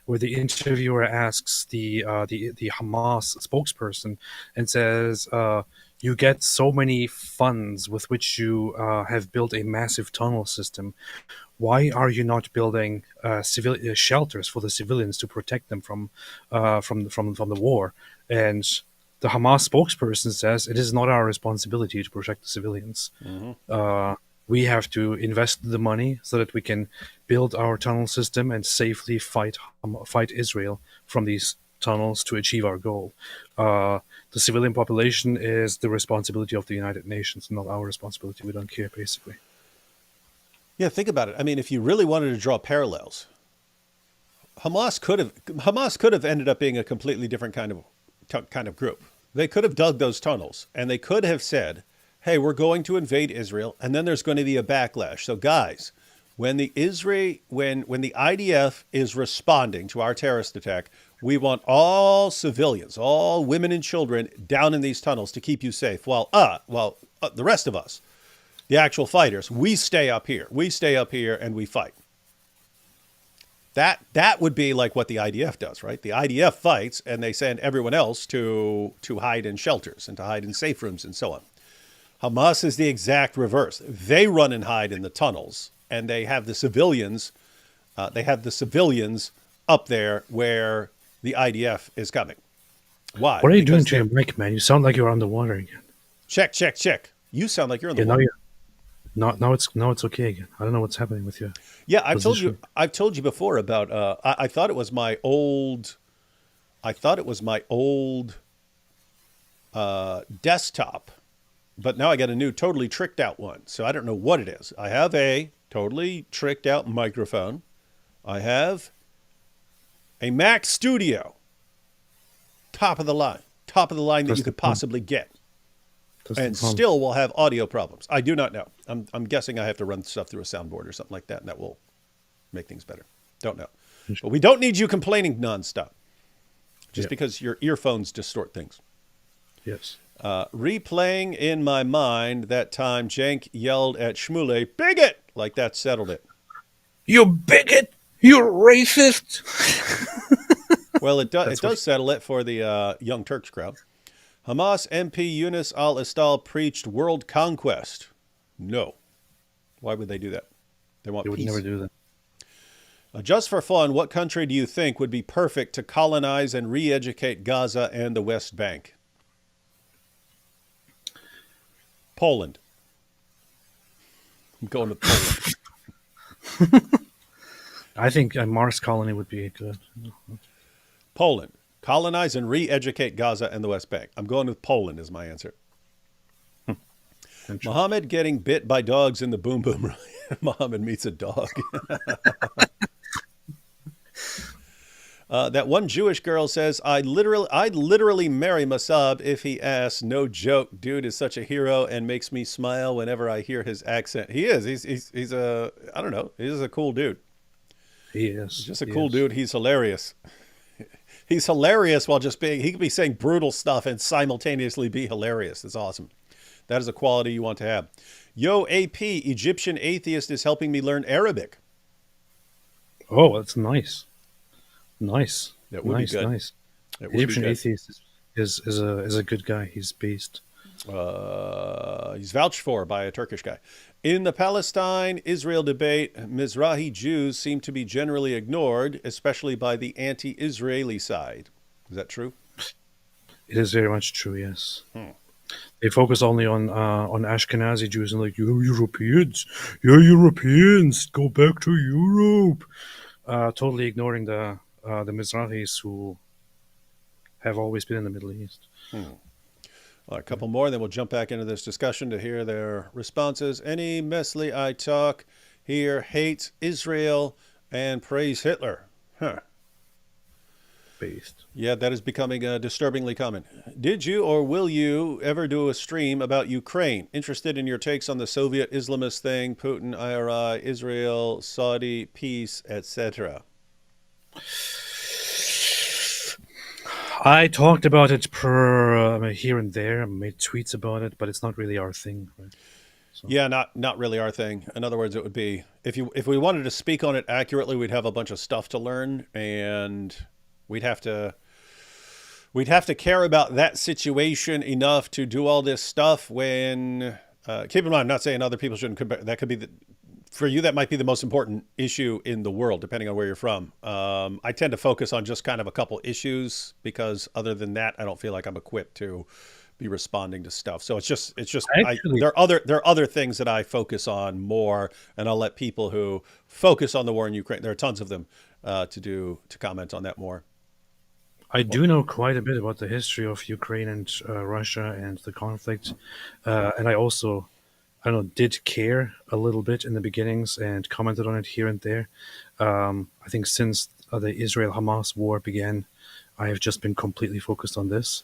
the interviewer asks the Hamas spokesperson and says, "You get so many funds with which you have built a massive tunnel system. Why are you not building shelters for the civilians to protect them from the war?" And the Hamas spokesperson says, "It is not our responsibility to protect the civilians. We have to invest the money so that we can build our tunnel system and safely fight Israel from these tunnels to achieve our goal. The civilian population is the responsibility of the United Nations, not our responsibility. We don't care, basically." Yeah, think about it. I mean, if you really wanted to draw parallels, Hamas could have ended up being a completely different kind of group. They could have dug those tunnels, and they could have said, "Hey, we're going to invade Israel, and then there's going to be a backlash. So, guys, when the IDF is responding to our terrorist attack, we want all civilians, all women and children, down in these tunnels to keep you safe. While the rest of us, the actual fighters, we stay up here. We stay up here and we fight." That would be like what the IDF does, right? The IDF fights and they send everyone else to hide in shelters and to hide in safe rooms and so on. Hamas is the exact reverse. They run and hide in the tunnels, and they have the civilians. Up there where the IDF is coming. Why? What are you doing to your mic, man? You sound like you're underwater again. Check. You sound like you're on the water. Now it's okay again. I don't know what's happening with you. Yeah, I've told you before about. I thought it was my old. Desktop, but now I got a new, totally tricked out one. So I don't know what it is. I have a totally tricked out microphone. I have a Mac Studio, top of the line that you could possibly get. And still will have audio problems. I do not know. I'm guessing I have to run stuff through a soundboard or something like that, and that will make things better. Don't know. But we don't need you complaining nonstop, just because your earphones distort things. Yes. Replaying in my mind that time Cenk yelled at Shmuley, "Bigot!" Like that settled it. You bigot! You're racist! Well, it does settle it for the Young Turks crowd. Hamas MP Yunus al-Istal preached world conquest. No. Why would they do that? They want peace. They would never do that. Just for fun, what country do you think would be perfect to colonize and re-educate Gaza and the West Bank? Poland. I'm going to Poland. I think a Mars colony would be good. Poland. Colonize and re-educate Gaza and the West Bank. I'm going with Poland is my answer. Muhammad getting bit by dogs in the boom boom. Muhammad meets a dog. That one Jewish girl says, I'd literally marry Mosab if he asked. No joke. Dude is such a hero and makes me smile whenever I hear his accent. He is. He's a, I don't know. He's a cool dude. He is. He's just a cool dude. He's hilarious. He's hilarious while just being, he could be saying brutal stuff and simultaneously be hilarious. That's awesome. That is a quality you want to have. Yo, AP, Egyptian atheist is helping me learn Arabic. Oh, that's nice. Nice. That would be good. Nice. Egyptian atheist is a good guy. He's based. He's vouched for by a Turkish guy. In the Palestine-Israel debate, Mizrahi Jews seem to be generally ignored, especially by the anti-Israeli side. Is that true? It is very much true, yes. They focus only on Ashkenazi Jews and like, you're Europeans, go back to Europe. Totally ignoring the Mizrahis who have always been in the Middle East. Well, a couple more, then we'll jump back into this discussion to hear their responses. Any Mesli I talk here hates Israel and praise Hitler. Based. Yeah, that is becoming disturbingly common. Did you or will you ever do a stream about Ukraine? Interested in your takes on the Soviet Islamist thing, Putin, IRI, Israel, Saudi, peace, etc. I talked about it here and there, made tweets about it, but it's not really our thing, right? So. Yeah, not really our thing. In other words, it would be if we wanted to speak on it accurately, we'd have a bunch of stuff to learn, and we'd have to care about that situation enough to do all this stuff. When keep in mind, I'm not saying other people shouldn't. That could be for you, that might be the most important issue in the world, depending on where you're from. I tend to focus on just kind of a couple issues because other than that, I don't feel like I'm equipped to be responding to stuff. So it's just there are other things that I focus on more, and I'll let people who focus on the war in Ukraine, there are tons of them, to comment on that more. I do know quite a bit about the history of Ukraine and Russia and the conflict, and I also, I don't know, did care a little bit in the beginnings and commented on it here and there. I think since the Israel-Hamas war began, I have just been completely focused on this.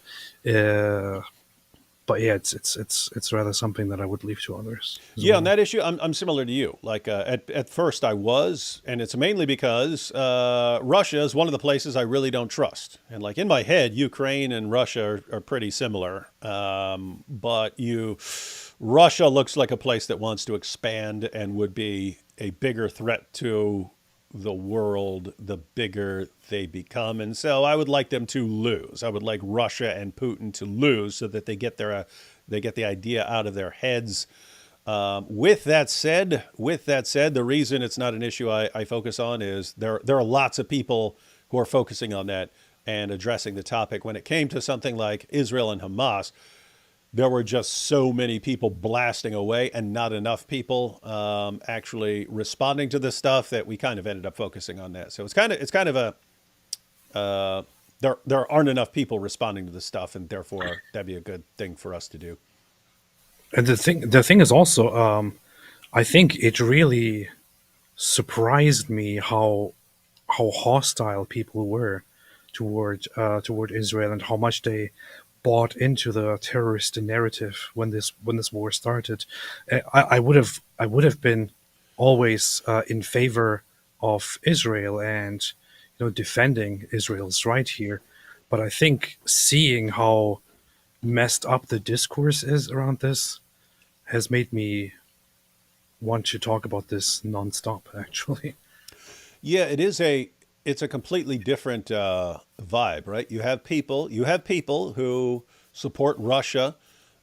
But yeah, it's rather something that I would leave to others. Yeah, on that issue, I'm similar to you. Like at first I was, and it's mainly because Russia is one of the places I really don't trust. And like in my head, Ukraine and Russia are pretty similar. But Russia looks like a place that wants to expand and would be a bigger threat to the world the bigger they become. And so I would like them to lose. I would like Russia and Putin to lose so that they get the idea out of their heads. With that said, the reason it's not an issue I focus on is there are lots of people who are focusing on that and addressing the topic. When it came to something like Israel and Hamas, there were just so many people blasting away and not enough people actually responding to this stuff that we kind of ended up focusing on that. So it's kind of a there aren't enough people responding to this stuff, and therefore that'd be a good thing for us to do. And the thing is also, I think it really surprised me how hostile people were toward Israel and how much they bought into the terrorist narrative when this war started. I would have been always in favor of Israel and defending Israel's right here, but I think seeing how messed up the discourse is around this has made me want to talk about this nonstop. Actually, yeah, it's a completely different vibe, right? You have people who support Russia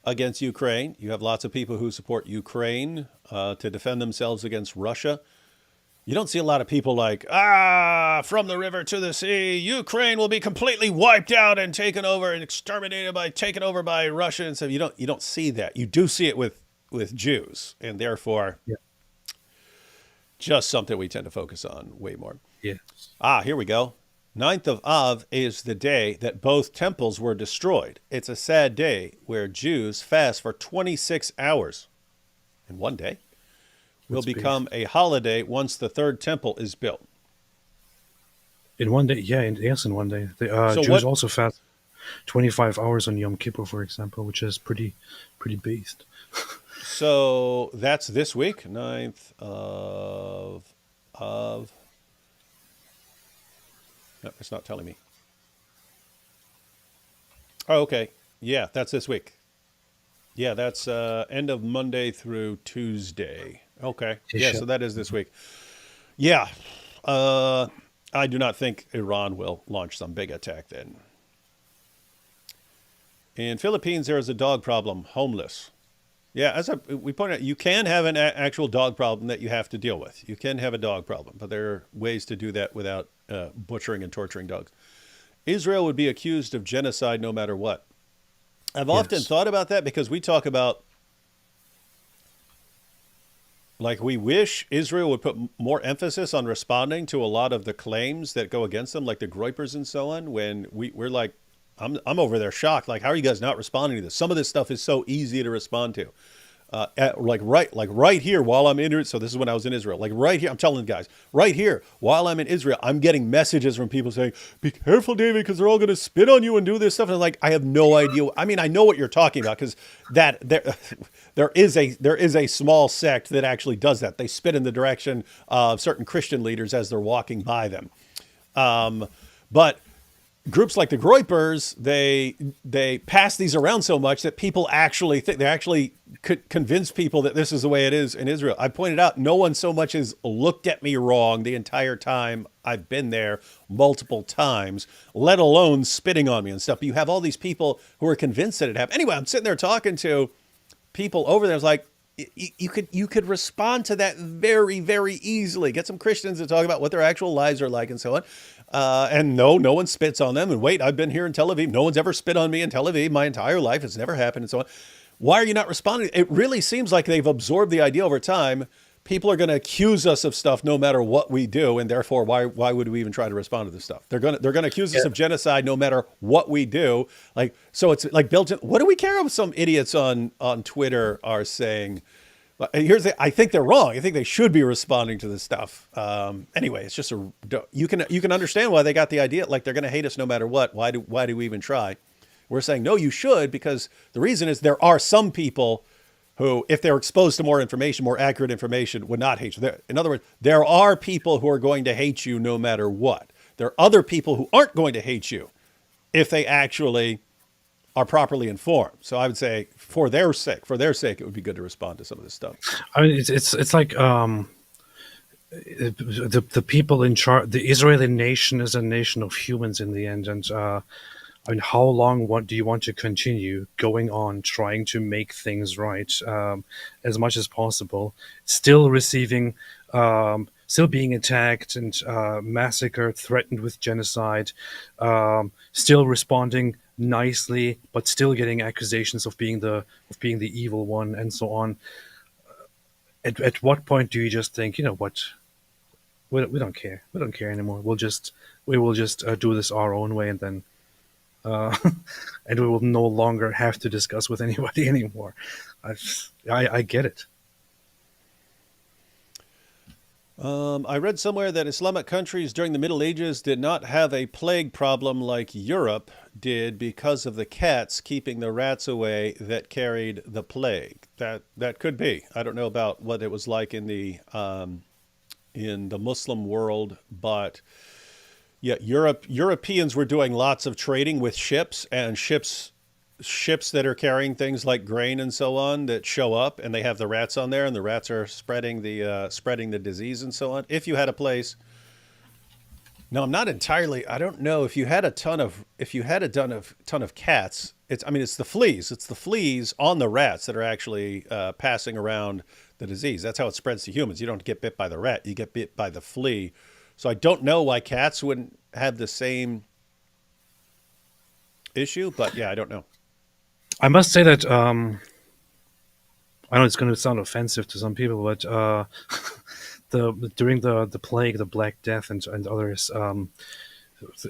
against Ukraine. You have lots of people who support Ukraine to defend themselves against Russia. You don't see a lot of people like, from the river to the sea, Ukraine will be completely wiped out and taken over and taken over by Russia. And so you don't see that. You do see it with Jews, and therefore just something we tend to focus on way more. Yes. Here we go. 9th of Av is the day that both temples were destroyed. It's a sad day where Jews fast for 26 hours in one day. Will become a holiday once the third temple is built. In one day, yes, in one day. Jews also fast 25 hours on Yom Kippur, for example, which is pretty based. So that's this week, 9th of... No, it's not telling me. Oh, okay. Yeah, that's this week. Yeah, that's end of Monday through Tuesday. Okay. Yeah, so that is this week. Yeah. I do not think Iran will launch some big attack then. In Philippines, there is a dog problem, homeless. Yeah, as we pointed out, you can have an actual dog problem that you have to deal with. You can have a dog problem, but there are ways to do that without butchering and torturing dogs. Israel would be accused of genocide no matter what. I've often thought about that because we talk about, like, we wish Israel would put more emphasis on responding to a lot of the claims that go against them, like the Groypers and so on, when we're like, I'm over there shocked. Like, how are you guys not responding to this? Some of this stuff is so easy to respond to. Right here while I'm in Israel. So this is when I was in Israel. Like right here, I'm telling the guys, right here while I'm in Israel, I'm getting messages from people saying, "Be careful, David, because they're all going to spit on you and do this stuff." And I'm like, I have no idea. I mean, I know what you're talking about because there is a small sect that actually does that. They spit in the direction of certain Christian leaders as they're walking by them. But groups like the Groypers, they pass these around so much that people actually think, they actually could convince people that this is the way it is in Israel. I pointed out no one so much as looked at me wrong the entire time I've been there multiple times, let alone spitting on me and stuff. But you have all these people who are convinced that it happened. Anyway, I'm sitting there talking to people over there. I was like, you could respond to that very, very easily. Get some Christians to talk about what their actual lives are like and so on. And no one spits on them. And wait, I've been here in Tel Aviv. No one's ever spit on me in Tel Aviv my entire life. It's never happened and so on. Why are you not responding? It really seems like they've absorbed the idea over time. People are going to accuse us of stuff no matter what we do, and therefore, why would we even try to respond to this stuff? They're going to accuse us of genocide no matter what we do. Like, so it's like built in. What do we care if some idiots on Twitter are saying? I think they're wrong. I think they should be responding to this stuff. Anyway, it's just you can understand why they got the idea. Like, they're going to hate us no matter what. Why do we even try? We're saying no, you should, because the reason is there are some people who, if they're exposed to more information, more accurate information, would not hate you. In other words, there are people who are going to hate you no matter what. There are other people who aren't going to hate you if they actually are properly informed. So I would say for their sake, it would be good to respond to some of this stuff. I mean, it's like the people in charge. The Israeli nation is a nation of humans in the end, and I mean, how long do you want to continue going on trying to make things right as much as possible, still receiving, still being attacked and massacred, threatened with genocide, still responding nicely, but still getting accusations of being the evil one and so on? At what point do you just think, you know what, we don't care, anymore. We will just do this our own way, and then. And we will no longer have to discuss with anybody anymore. I get it. I read somewhere that Islamic countries during the Middle Ages did not have a plague problem like Europe did because of the cats keeping the rats away that carried the plague. That could be. I don't know about what it was like in the Muslim world, but yeah, Europeans were doing lots of trading with ships, and ships that are carrying things like grain and so on that show up, and they have the rats on there, and the rats are spreading the disease and so on. If you had a place, no, I'm not entirely. I don't know if you had a ton of cats. It's the fleas. It's the fleas on the rats that are actually passing around the disease. That's how it spreads to humans. You don't get bit by the rat. You get bit by the flea. So I don't know why cats wouldn't have the same issue, but yeah, I don't know. I must say that I know it's going to sound offensive to some people, but during the plague, the Black Death, and others,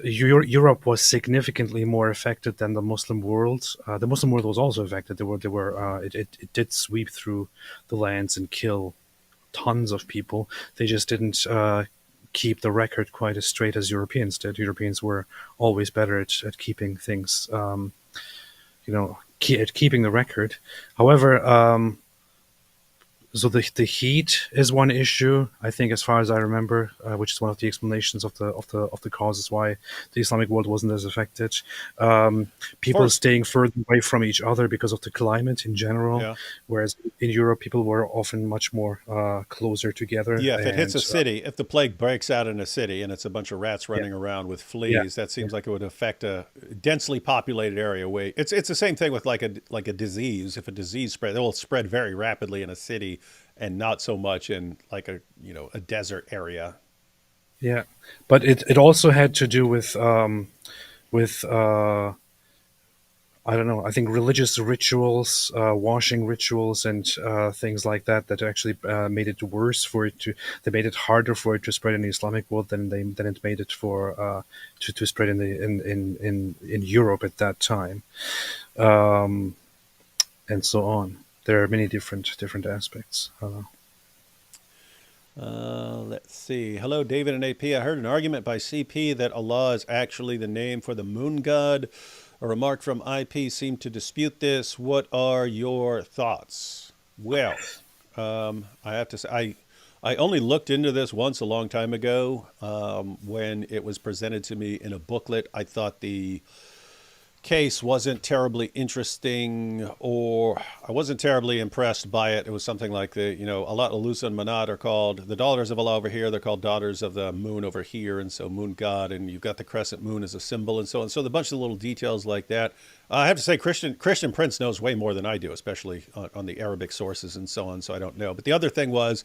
Europe was significantly more affected than the Muslim world. The Muslim world was also affected. It did sweep through the lands and kill tons of people. They just didn't keep the record quite as straight as Europeans did. Europeans were always better at keeping things, at keeping the record. However, so the heat is one issue, I think, as far as I remember, which is one of the explanations of the causes why the Islamic world wasn't as affected. People staying further away from each other because of the climate in general, whereas in Europe people were often much more closer together. Yeah, if it hits a city, if the plague breaks out in a city and it's a bunch of rats running around with fleas, that seems like it would affect a densely populated area. It's the same thing with like a disease. If a disease spread, it will spread very rapidly in a city, and not so much in like a desert area. Yeah, but it also had to do with I don't know. I think religious rituals, washing rituals, and things like that actually made it worse for it to. They made it harder for it to spread in the Islamic world than it made it for to spread in Europe at that time, and so on. There are many different aspects. Let's see. Hello, David and AP. I heard an argument by CP that Allah is actually the name for the moon god. A remark from IP seemed to dispute this. What are your thoughts? Well, I have to say, I only looked into this once a long time ago when it was presented to me in a booklet. I thought the case wasn't terribly interesting, or I wasn't terribly impressed by it. It was something like Allah, Alusa, and Manat are called the daughters of Allah over here. They're called daughters of the moon over here, and so moon god, and you've got the crescent moon as a symbol, and so on. So a bunch of little details like that. I have to say, Christian Prince knows way more than I do, especially on the Arabic sources and so on. So I don't know. But the other thing was,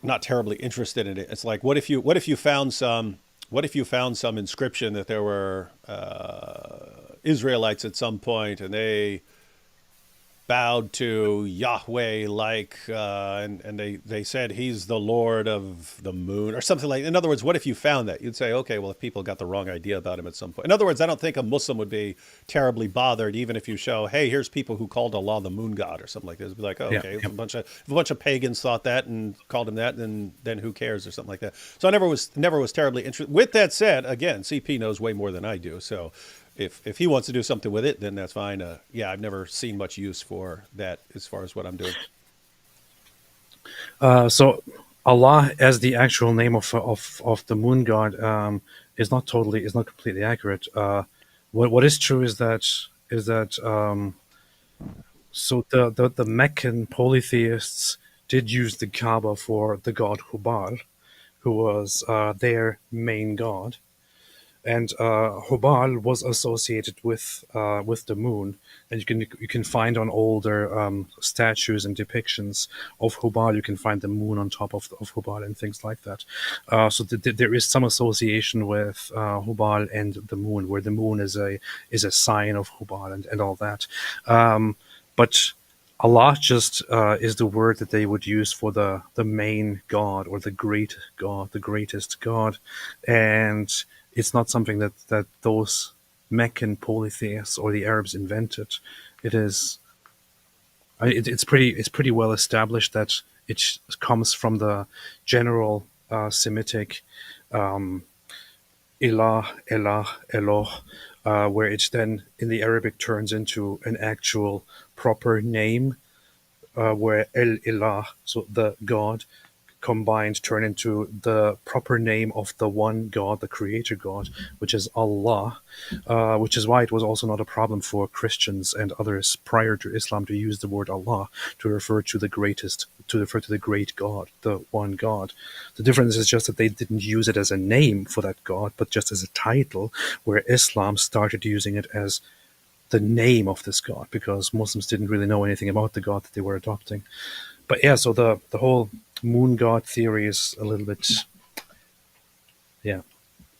not terribly interested in it. It's like, what if you found some inscription that there were Israelites at some point, and they bowed to Yahweh and they said he's the Lord of the moon or something like that. In other words, what if you found that? You'd say, okay, well, if people got the wrong idea about him at some point. In other words, I don't think a Muslim would be terribly bothered, even if you show, hey, here's people who called Allah the moon god or something like this. It'd be like, oh, okay, if a bunch of pagans thought that and called him that, then who cares or something like that. So I never was terribly interested. With that said, again, CP knows way more than I do. So if he wants to do something with it, then that's fine. I've never seen much use for that as far as what I'm doing. So Allah as the actual name of the moon god is not completely accurate. What is true is that so the Meccan polytheists did use the Kaaba for the god Hubal, who was their main god. And Hubal was associated with the moon, and you can find on older statues and depictions of Hubal. You can find the moon on top of Hubal and things like that. So there is some association with Hubal and the moon, where the moon is a sign of Hubal and all that. But Allah just is the word that they would use for the main God, or the great God, the greatest God, and it's not something that those Meccan polytheists or the Arabs invented. It's pretty well established that it comes from the general Semitic Ilah, Elah, Eloh, where it then in the Arabic turns into an actual proper name, where El Ilah, so the God, combined turn into the proper name of the one God, the creator God, which is Allah, which is why it was also not a problem for Christians and others prior to Islam to use the word Allah to refer to the great God, the one God. The difference is just that they didn't use it as a name for that God, but just as a title, where Islam started using it as the name of this God, because Muslims didn't really know anything about the God that they were adopting. But yeah, so the whole moon god theory is a little bit,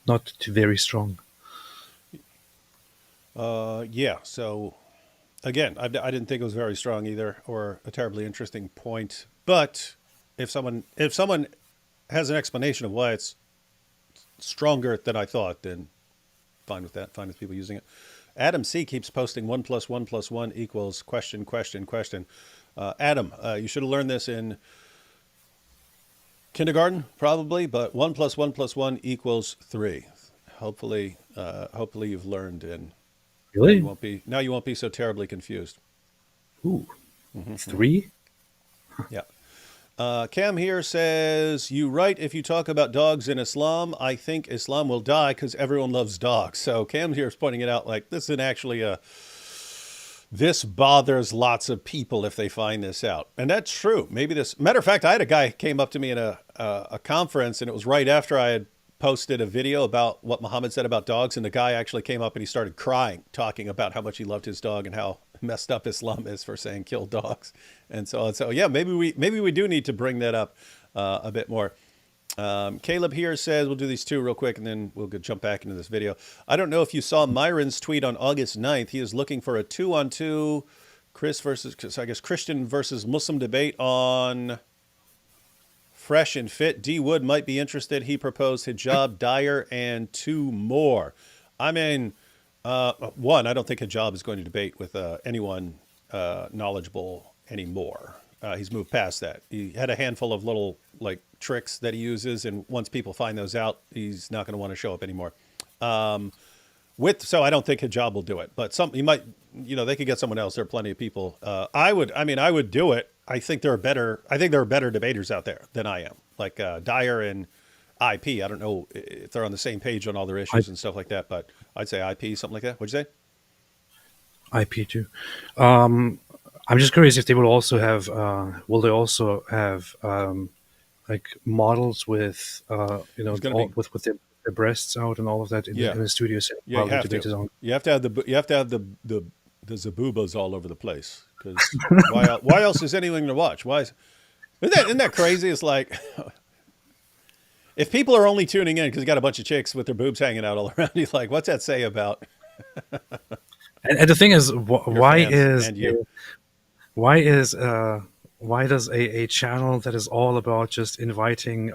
not too very strong. So again, I didn't think it was very strong either, or a terribly interesting point. But if someone has an explanation of why it's stronger than I thought, then fine with that. Fine with people using it. Adam C keeps posting 1 + 1 + 1 equals question. Adam, you should have learned this in kindergarten, probably, but 1 + 1 + 1 equals 3. Hopefully you've learned, and really now you won't be so terribly confused. Ooh, 3? Yeah. Cam here says, you write, if you talk about dogs in Islam, I think Islam will die because everyone loves dogs. So Cam here is pointing it out like this isn't actually this bothers lots of people if they find this out. And that's true. Maybe matter of fact, I had a guy came up to me in a conference, and it was right after I had posted a video about what Muhammad said about dogs. And the guy actually came up and he started crying, talking about how much he loved his dog and how messed up Islam is for saying kill dogs and so on. So yeah, maybe we do need to bring that up a bit more. Caleb here says, we'll do these two real quick and then we'll jump back into this video. I don't know if you saw Myron's tweet on August 9th. He is looking for a 2-on-2 Christian versus Muslim debate on Fresh and Fit. D Wood might be interested. He proposed hijab, dyer, and 2 more. I mean, one, I don't think hijab is going to debate with anyone knowledgeable anymore. He's moved past that. He had a handful of little tricks that he uses, and once people find those out, he's not going to want to show up anymore. So I don't think hijab will do it, but he might. They could get someone else. There are plenty of people. I would do it I think there are better debaters out there than I am, like Dyer and IP. I don't know if they're on the same page on all their issues and stuff like that, but I'd say IP, something like that. What'd you say? IP too. I'm just curious if they will also have. Will they also have like models with with their breasts out and all of that in the studio set while the debate is on? You have to have the zaboobas all over the place, because why else is anything to watch? Isn't that crazy? It's like, if people are only tuning in because you got a bunch of chicks with their boobs hanging out all around you, like, what's that say about? And the thing is, why does a channel that is all about just inviting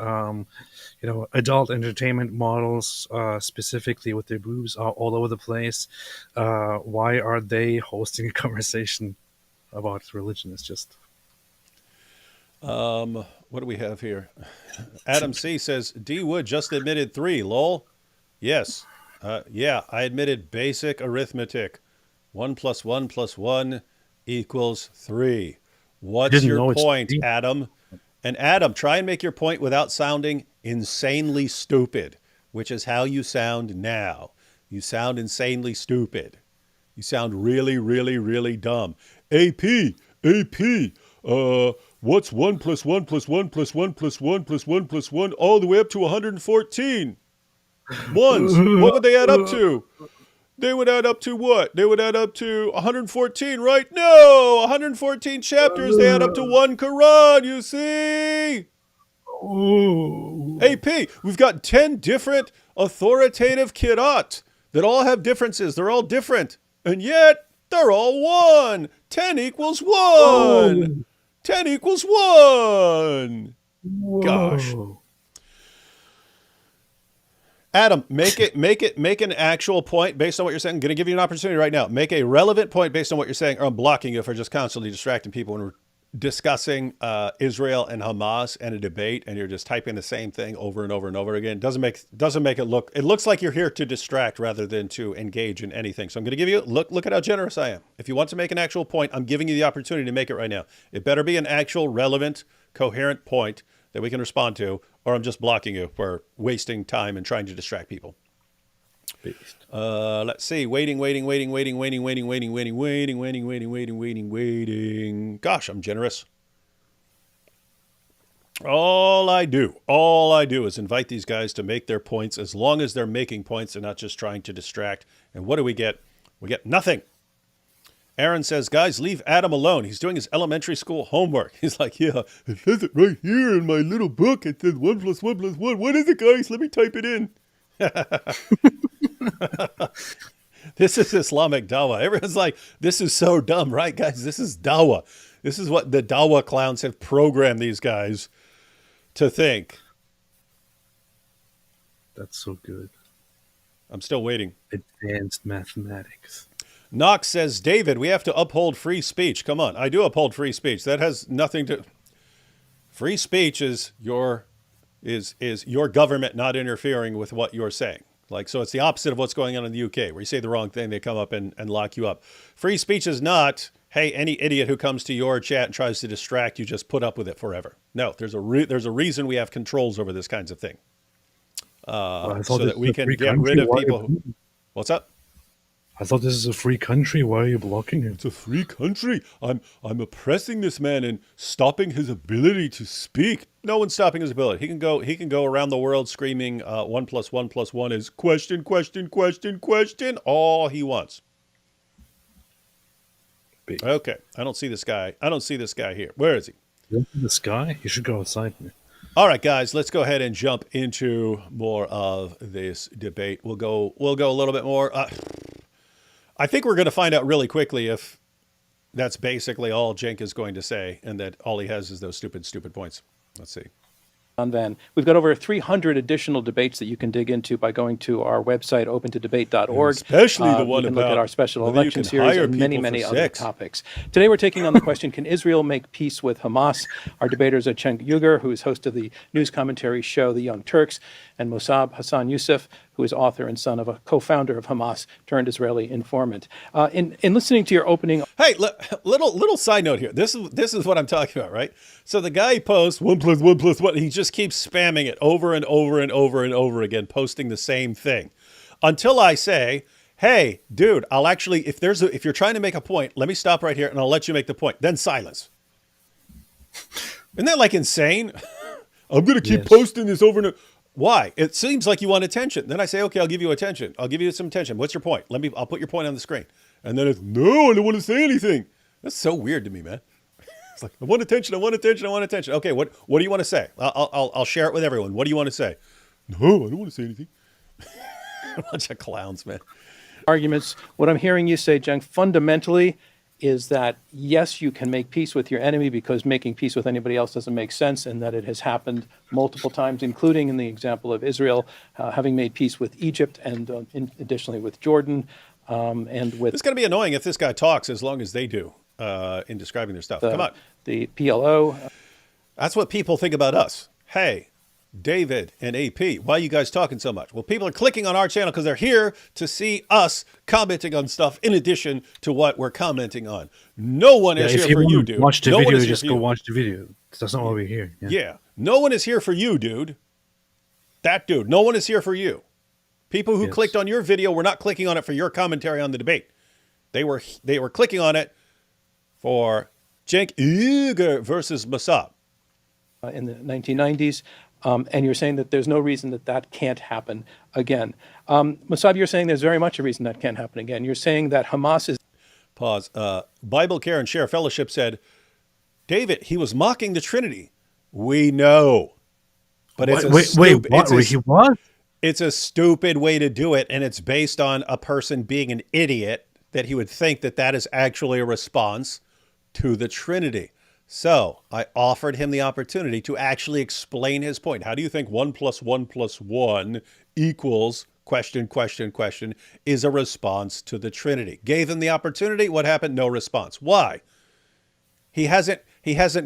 adult entertainment models specifically with their boobs all over the place, why are they hosting a conversation about religion? It's just what do we have here? Adam C says D Wood just admitted 3. Lol. Yes. Yeah, I admitted basic arithmetic. 1 + 1 + 1 = 3. What's your point, Adam? And Adam, try and make your point without sounding insanely stupid, which is how you sound now. You sound insanely stupid. You sound really, really, really dumb. AP, what's 1 + 1 + 1 + 1 + 1 + 1 + 1 all the way up to 114? Ones. What would they add up to? They would add up to what? They would add up to 114, right? No! 114 chapters, they add up to 1 Quran, you see? Ooh. AP, we've got 10 different authoritative qira'at that all have differences. They're all different. And yet, they're all 1. 10 = 1. Oh. 10 = 1. Gosh. Adam, make an actual point based on what you're saying. I'm going to give you an opportunity right now. Make a relevant point based on what you're saying, or I'm blocking you for just constantly distracting people when we're discussing Israel and Hamas and a debate, and you're just typing the same thing over and over and over again. Doesn't make it look. It looks like you're here to distract rather than to engage in anything. So I'm going to give you look at how generous I am. If you want to make an actual point, I'm giving you the opportunity to make it right now. It better be an actual, relevant, coherent point that we can respond to, or I'm just blocking you for wasting time and trying to distract people. Let's see. Waiting. Gosh, I'm generous. All I do is invite these guys to make their points, as long as they're making points and not just trying to distract. And what do we get? We get nothing. Aaron says, guys, leave Adam alone. He's doing his elementary school homework. He's like, yeah, it says it right here in my little book. It says 1 + 1 + 1. What is it, guys? Let me type it in. This is Islamic dawah. Everyone's like, this is so dumb, right, guys? This is dawah. This is what the dawah clowns have programmed these guys to think. That's so good. I'm still waiting. Advanced mathematics. Knox says, David, we have to uphold free speech. Come on. I do uphold free speech. That has nothing to... Free speech is your government not interfering with what you're saying. Like, so it's the opposite of what's going on in the UK, where you say the wrong thing, they come up and lock you up. Free speech is not, hey, any idiot who comes to your chat and tries to distract you, just put up with it forever. No, there's a reason we have controls over this kinds of thing. So that we can get rid of people. What's up? I thought this is a free country. Why are you blocking him? It's a free country. I'm oppressing this man and stopping his ability to speak. No one's stopping his ability. He can go around the world screaming 1 + 1 + 1 is question, all he wants. Okay. I don't see this guy here. Where is he? This guy? You should go outside. All right, guys, let's go ahead and jump into more of this debate. We'll go a little bit more. I think we're going to find out really quickly if that's basically all Cenk is going to say, and that all he has is those stupid points. Let's see. Van. We've got over 300 additional debates that you can dig into by going to our website, opentodebate.org. Especially the one you can about look at our special election series and many other topics. Today we're taking on the question, can Israel make peace with Hamas? Our debaters are Cenk, who is host of the news commentary show The Young Turks, and Mosab, Hassan, Yousef, who is author and son of a co-founder of Hamas turned Israeli informant. In listening to your opening, hey, little side note here. This is what I'm talking about, right? So the guy posts 1 + 1 + 1. He just keeps spamming it over and over and over and over again, posting the same thing, until I say, "Hey, dude, I'll actually if you're trying to make a point, let me stop right here and I'll let you make the point." Then silence. Isn't that like insane? I'm going to keep posting this over and over. Why? It seems like you want attention. Then I say, okay, I'll give you attention. I'll give you some attention. What's your point? I'll put your point on the screen. And then it's, no, I don't want to say anything. That's so weird to me, man. It's like, I want attention. I want attention. I want attention. Okay, what do you want to say? I'll share it with everyone. What do you want to say? No, I don't want to say anything. A bunch of clowns, man. Arguments. What I'm hearing you say, Cenk, fundamentally is that, yes, you can make peace with your enemy because making peace with anybody else doesn't make sense, and that it has happened multiple times, including in the example of Israel having made peace with Egypt and additionally with Jordan and with... It's going to be annoying if this guy talks as long as they do in describing their stuff. Come on. The PLO. That's what people think about us. Hey, David and AP, why are you guys talking so much? Well, people are clicking on our channel because they're here to see us commenting on stuff in addition to what we're commenting on. No one is here for you, dude. Watch the video, video, just go watch the video. That's not why we're here. Yeah. No one is here for you, dude. That dude. No one is here for you. People who clicked on your video were not clicking on it for your commentary on the debate. They were clicking on it for Cenk Uygur versus Mosab. In the 1990s. And you're saying that there's no reason that can't happen again. Mosab, you're saying there's very much a reason that can't happen again. You're saying that Hamas is... Pause. Bible Care and Share Fellowship said, David, he was mocking the Trinity. We know. But it's It's a stupid way to do it, and it's based on a person being an idiot that he would think that is actually a response to the Trinity. So I offered him the opportunity to actually explain his point. How do you think 1 + 1 + 1 equals question is a response to the Trinity? Gave him the opportunity. What happened? No response. Why? He hasn't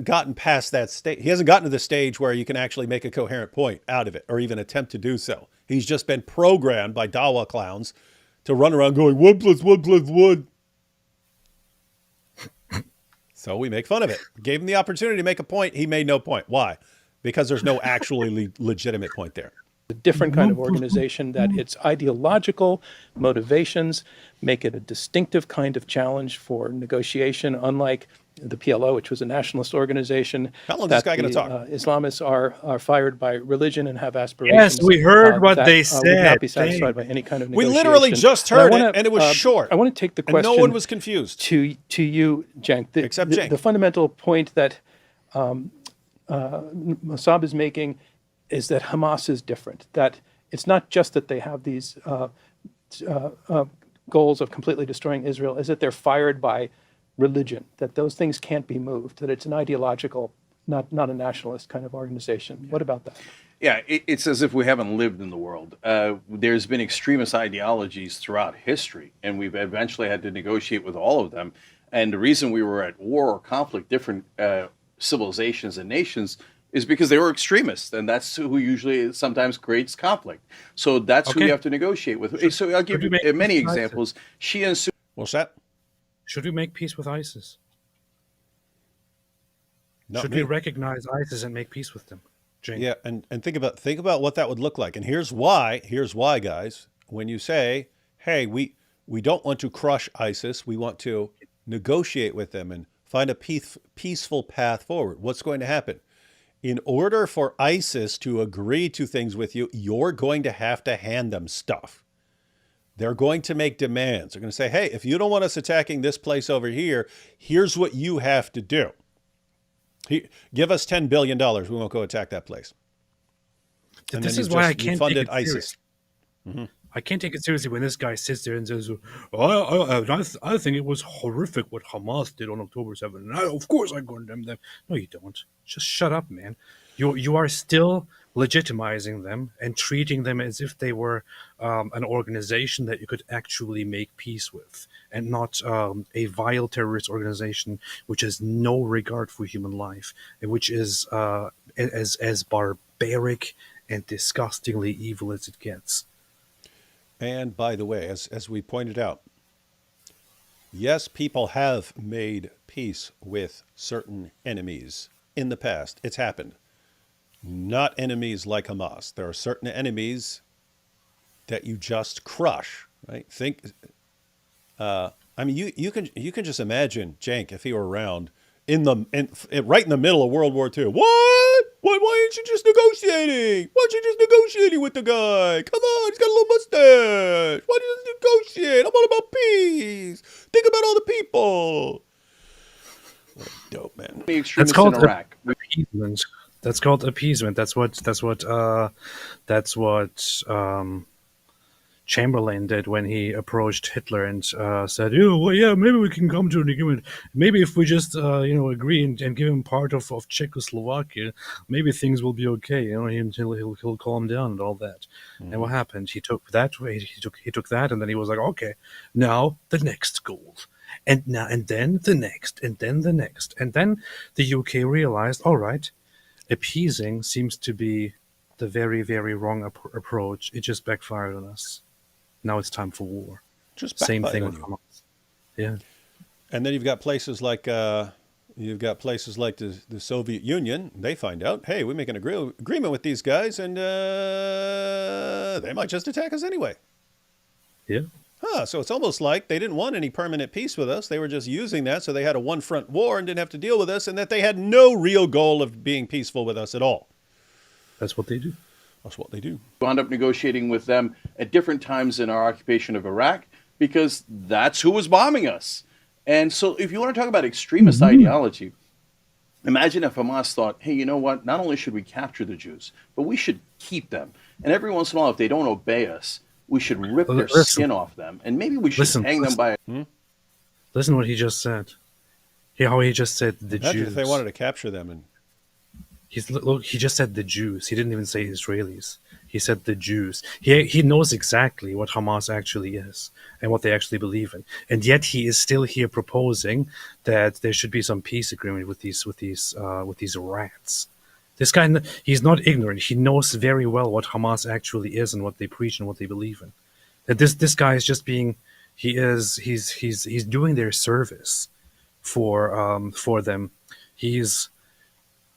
gotten past that stage. He hasn't gotten to the stage where you can actually make a coherent point out of it or even attempt to do so. He's just been programmed by Dawa clowns to run around going 1 + 1 + 1. So we make fun of it. Gave him the opportunity to make a point. He made no point. Why? Because there's no actually legitimate point there. A different kind of organization, that its ideological motivations make it a distinctive kind of challenge for negotiation, unlike the PLO, which was a nationalist organization. How long is this guy going to talk? Islamists are fired by religion and have aspirations. Yes, we heard what they said. Would not be satisfied by any kind of negotiation. We literally just heard it, and it was short. I want to take the question. And no one was confused. To you, Cenk. Except Cenk. The fundamental point that Mosab is making is that Hamas is different. That it's not just that they have these goals of completely destroying Israel, is that they're fired by religion, that those things can't be moved, that it's an ideological, not a nationalist kind of organization. What about that? Yeah, it's as if we haven't lived in the world. There's been extremist ideologies throughout history, and we've eventually had to negotiate with all of them. And the reason we were at war or conflict, different civilizations and nations, is because they were extremists, and that's who usually sometimes creates conflict. So that's who you have to negotiate with. So I'll give you many examples. Shia and Sunni. What's that? Should we make peace with ISIS? Not Should me. we recognize ISIS and make peace with them? Cenk? Yeah, and think about what that would look like. And here's why, guys. When you say, hey, we don't want to crush ISIS, we want to negotiate with them and find a peaceful path forward. What's going to happen? In order for ISIS to agree to things with you, you're going to have to hand them stuff. They're going to make demands. They're going to say, hey, if you don't want us attacking this place over here, here's what you have to do. Give us $10 billion. We won't go attack that place. And this then is why I can't funded take it ISIS. Mm-hmm. I can't take it seriously when this guy sits there and says, I think it was horrific what Hamas did on October 7th. And of course I condemn them. No, you don't. Just shut up, man. You are still legitimizing them and treating them as if they were an organization that you could actually make peace with, and not a vile terrorist organization which has no regard for human life, and which is as barbaric and disgustingly evil as it gets. And by the way, as we pointed out, yes, people have made peace with certain enemies in the past. It's happened. Not enemies like Hamas. There are certain enemies that you just crush, right? I mean, you can just imagine Cenk if he were around right in the middle of World War II. What? Why aren't you just negotiating? Why aren't you just negotiating with the guy? Come on, he's got a little mustache. Why do you just negotiate? I'm all about peace. Think about all the people. What a dope, man. The extremists in Iraq. Appeasement. That's called appeasement. That's what Chamberlain did when he approached Hitler and said, well, yeah, maybe we can come to an agreement. Maybe if we just, agree and give him part of Czechoslovakia, maybe things will be okay. He'll calm down and all that. And what happened? He took that, and then he was like, okay, now the next goal. And then the next, and then the next. And then the UK realized, all right, appeasing seems to be the very, very wrong approach. It just backfired on us. Now it's time for war. Just same thing with Hamas. Yeah. And then you've got places like the Soviet Union. They find out, hey, we make an agreement with these guys, and they might just attack us anyway. Yeah. So it's almost like they didn't want any permanent peace with us. They were just using that so they had a one-front war and didn't have to deal with us, and that they had no real goal of being peaceful with us at all. That's what they do. That's what they do. We wound up negotiating with them at different times in our occupation of Iraq because that's who was bombing us. And so if you want to talk about extremist ideology, imagine if Hamas thought, hey, you know what? Not only should we capture the Jews, but we should keep them. And every once in a while, if they don't obey us, we should rip their skin off them. And maybe we should hang them by... Listen what he just said. How he just said the Imagine Jews. If they wanted to capture them and... He just said the Jews. He didn't even say Israelis. He said the Jews. He knows exactly what Hamas actually is and what they actually believe in, and yet he is still here proposing that there should be some peace agreement with these rats. This guy, he's not ignorant. He knows very well what Hamas actually is and what they preach and what they believe in. That this guy is just being, he's doing their service for them. He's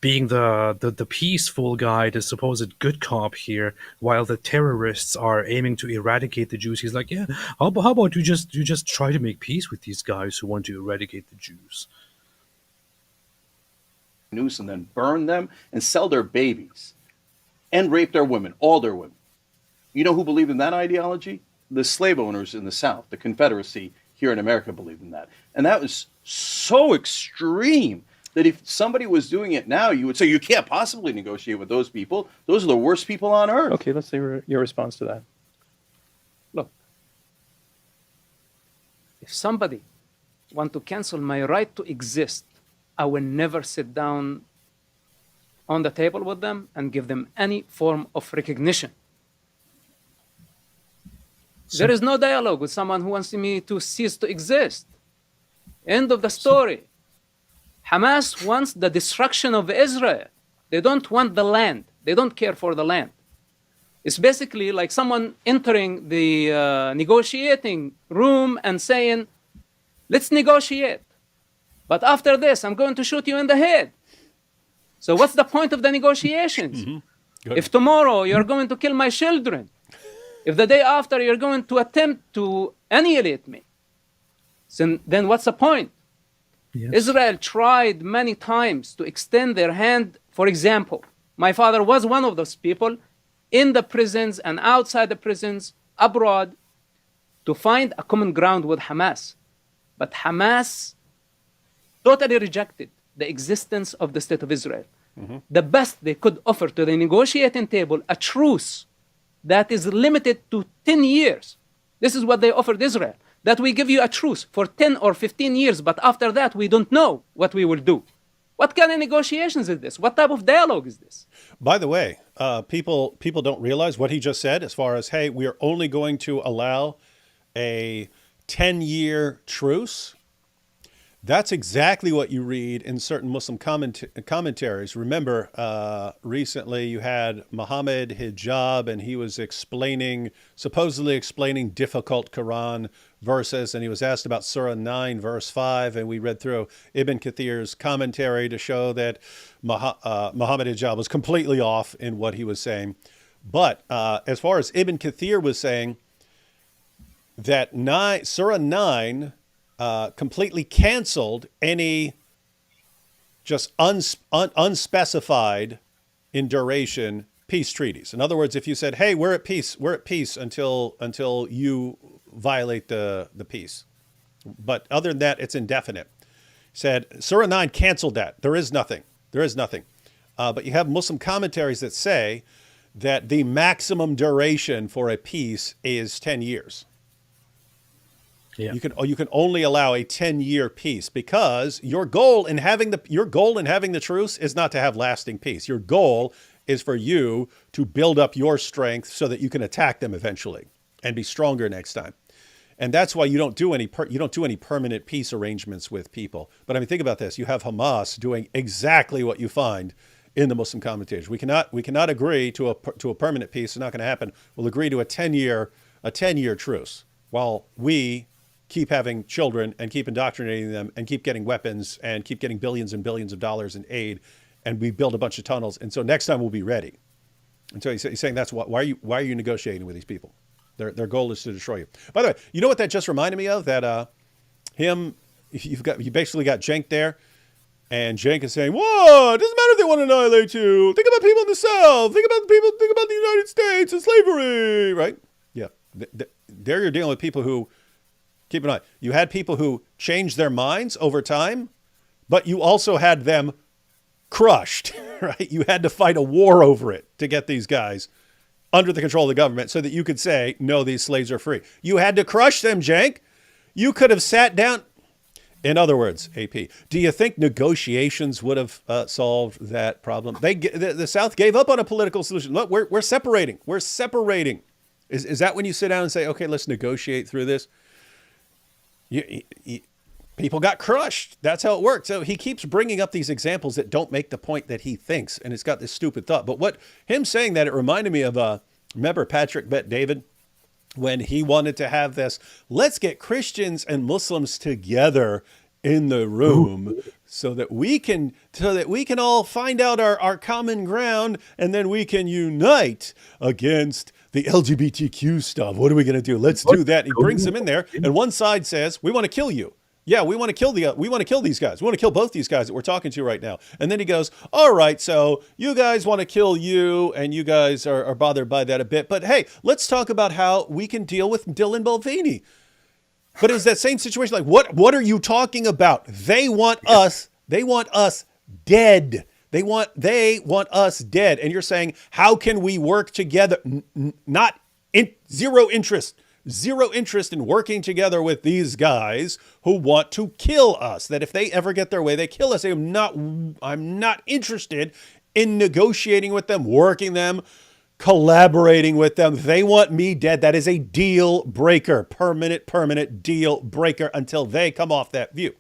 being the peaceful guy, the supposed good cop here, while the terrorists are aiming to eradicate the Jews. He's like, yeah, how about you just try to make peace with these guys who want to eradicate the Jews? News and then burn them and sell their babies and rape their women, all their women. You know who believed in that ideology? The slave owners in the South, the Confederacy here in America believed in that. And that was so extreme that if somebody was doing it now, you would say, you can't possibly negotiate with those people. Those are the worst people on earth. Okay, let's see your response to that. Look, if somebody want to cancel my right to exist, I will never sit down on the table with them and give them any form of recognition. There is no dialogue with someone who wants me to cease to exist. End of the story. Hamas wants the destruction of Israel. They don't want the land. They don't care for the land. It's basically like someone entering the negotiating room and saying, let's negotiate. But after this, I'm going to shoot you in the head. So what's the point of the negotiations? If tomorrow you're going to kill my children, if the day after you're going to attempt to annihilate me, then what's the point? Yes. Israel tried many times to extend their hand. For example, my father was one of those people in the prisons and outside the prisons, abroad, to find a common ground with Hamas. But Hamas totally rejected the existence of the State of Israel. The best they could offer to the negotiating table, a truce that is limited to 10 years. This is what they offered Israel. That we give you a truce for 10 or 15 years, but after that, we don't know what we will do. What kind of negotiations is this? What type of dialogue is this? By the way, people don't realize what he just said as far as, hey, we are only going to allow a 10-year truce. That's exactly what you read in certain Muslim commentaries. Remember, recently you had Muhammad hijab, and he was supposedly explaining difficult Quran verses, and he was asked about Surah 9, verse 5, and we read through Ibn Kathir's commentary to show that Muhammad hijab was completely off in what he was saying. But as far as Ibn Kathir was saying, that Surah 9 completely canceled any just unspecified in duration peace treaties. In other words, if you said, "Hey, we're at peace until you violate the peace," but other than that, it's indefinite. Said Surah 9 canceled that. There is nothing. But you have Muslim commentaries that say that the maximum duration for a peace is 10 years. Yeah. You can only allow a 10-year peace, because your goal in having the truce is not to have lasting peace. Your goal is for you to build up your strength so that you can attack them eventually and be stronger next time. And that's why you don't do any permanent peace arrangements with people. But I mean, think about this: you have Hamas doing exactly what you find in the Muslim commentators. We cannot agree to a permanent peace. It's not going to happen. We'll agree to a 10-year truce while we keep having children and keep indoctrinating them and keep getting weapons and keep getting billions and billions of dollars in aid, and we build a bunch of tunnels. And so next time we'll be ready. And so he's saying that's why are you negotiating with these people? Their goal is to destroy you. By the way, you know what that just reminded me of? That you basically got Cenk there, and Cenk is saying, "Whoa, it doesn't matter if they want to annihilate you. Think about people in the South. Think about the United States and slavery, right?" Yeah, there you're dealing with people who. Keep in mind, you had people who changed their minds over time, but you also had them crushed, right? You had to fight a war over it to get these guys under the control of the government so that you could say, no, these slaves are free. You had to crush them, Cenk. You could have sat down. In other words, AP, do you think negotiations would have solved that problem? The South gave up on a political solution. Look, we're separating. We're separating. Is that when you sit down and say, okay, let's negotiate through this? People got crushed. That's how it worked. So he keeps bringing up these examples that don't make the point that he thinks, and it's got this stupid thought. But him saying that, it reminded me of, remember Patrick Bet David, when he wanted to have this, let's get Christians and Muslims together in the room so that we can all find out our common ground, and then we can unite against the LGBTQ stuff. What are we going to do? Let's do that. He brings them in there, and one side says, "We want to kill you. Yeah, we want to kill these guys. We want to kill both these guys that we're talking to right now." And then he goes, "All right, so you guys want to kill you, and you guys are bothered by that a bit. But hey, let's talk about how we can deal with Dylan Mulvaney." But it was that same situation. Like, what are you talking about? They want us dead. They want us dead. And you're saying, how can we work together? Zero interest in working together with these guys who want to kill us. That if they ever get their way, they kill us. I'm not interested in negotiating with them, working them, collaborating with them. They want me dead. That is a deal breaker, permanent deal breaker until they come off that view.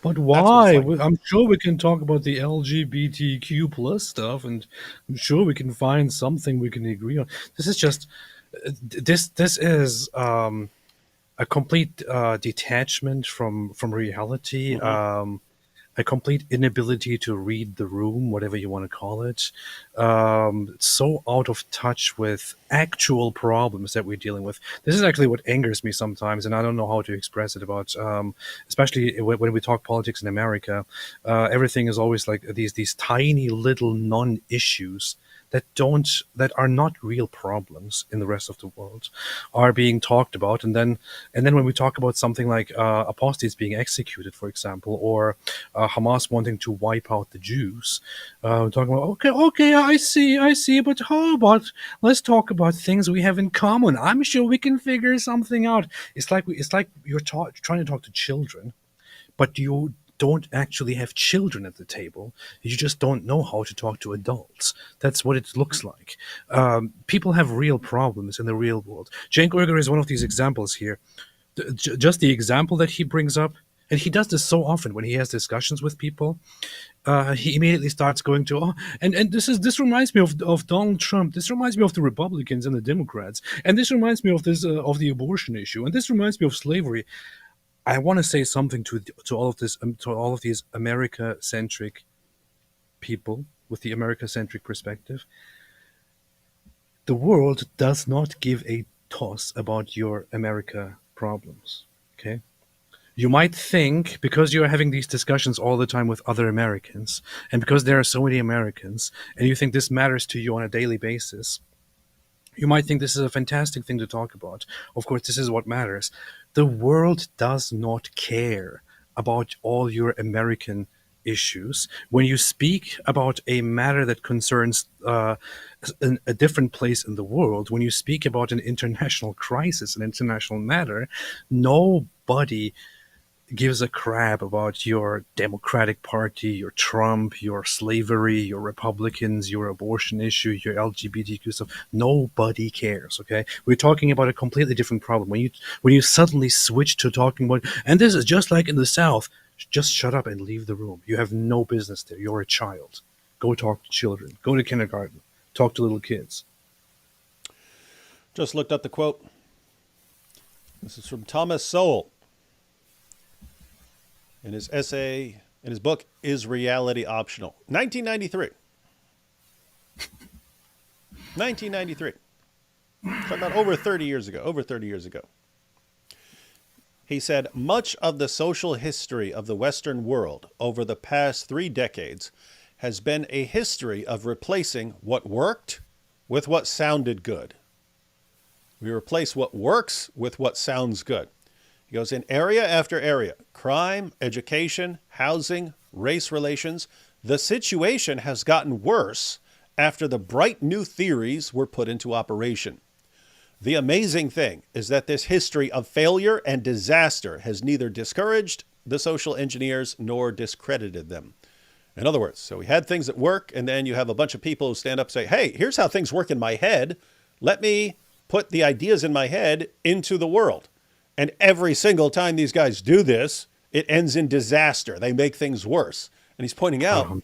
But why? I'm sure we can talk about the LGBTQ plus stuff, and I'm sure we can find something we can agree on. This is just this is a complete detachment from reality. Mm-hmm. A complete inability to read the room, whatever you want to call it. So out of touch with actual problems that we're dealing with. This is actually what angers me sometimes, and I don't know how to express it about, especially when we talk politics in America. Everything is always like these tiny little non-issues that are not real problems in the rest of the world are being talked about, and then when we talk about something like apostates being executed, for example, or Hamas wanting to wipe out the Jews, we're talking about okay, I see, but how about let's talk about things we have in common. I'm sure we can figure something out. It's like you're trying to talk to children, but you don't actually have children at the table. You just don't know how to talk to adults. That's what it looks like. People have real problems in the real world. Cenk Uygur is one of these examples here. Just the example that he brings up And he does this so often when he has discussions with people. He immediately starts going to, and this reminds me of Donald Trump. This reminds me of the Republicans and the Democrats, and this reminds me of this of the abortion issue, and this reminds me of slavery. I want to say something to all of this to all of these America-centric people with the America-centric perspective. The world does not give a toss about your America problems. Okay. You might think, because you're having these discussions all the time with other Americans, and because there are so many Americans, and you think this matters to you on a daily basis, you might think this is a fantastic thing to talk about. Of course, this is what matters. The world does not care about all your American issues. When you speak about a matter that concerns a different place in the world, when you speak about an international crisis, an international matter, nobody gives a crap about your Democratic Party, your Trump, your slavery, your Republicans, your abortion issue, your LGBTQ stuff. Nobody cares, okay? We're talking about a completely different problem. When you suddenly switch to talking about, and this is just like in the South, just shut up and leave the room. You have no business there. You're a child. Go talk to children. Go to kindergarten. Talk to little kids. Just looked up the quote. This is from Thomas Sowell. In his essay, in his book, Is Reality Optional? 1993. 1993. Talking about over 30 years ago. He said, much of the social history of the Western world over the past 3 decades has been a history of replacing what worked with what sounded good. We replace what works with what sounds good. He goes, in area after area, crime, education, housing, race relations, the situation has gotten worse after the bright new theories were put into operation. The amazing thing is that this history of failure and disaster has neither discouraged the social engineers nor discredited them. In other words, so we had things that work, and then you have a bunch of people who stand up and say, hey, here's how things work in my head. Let me put the ideas in my head into the world. And every single time these guys do this, it ends in disaster. They make things worse. And he's pointing out,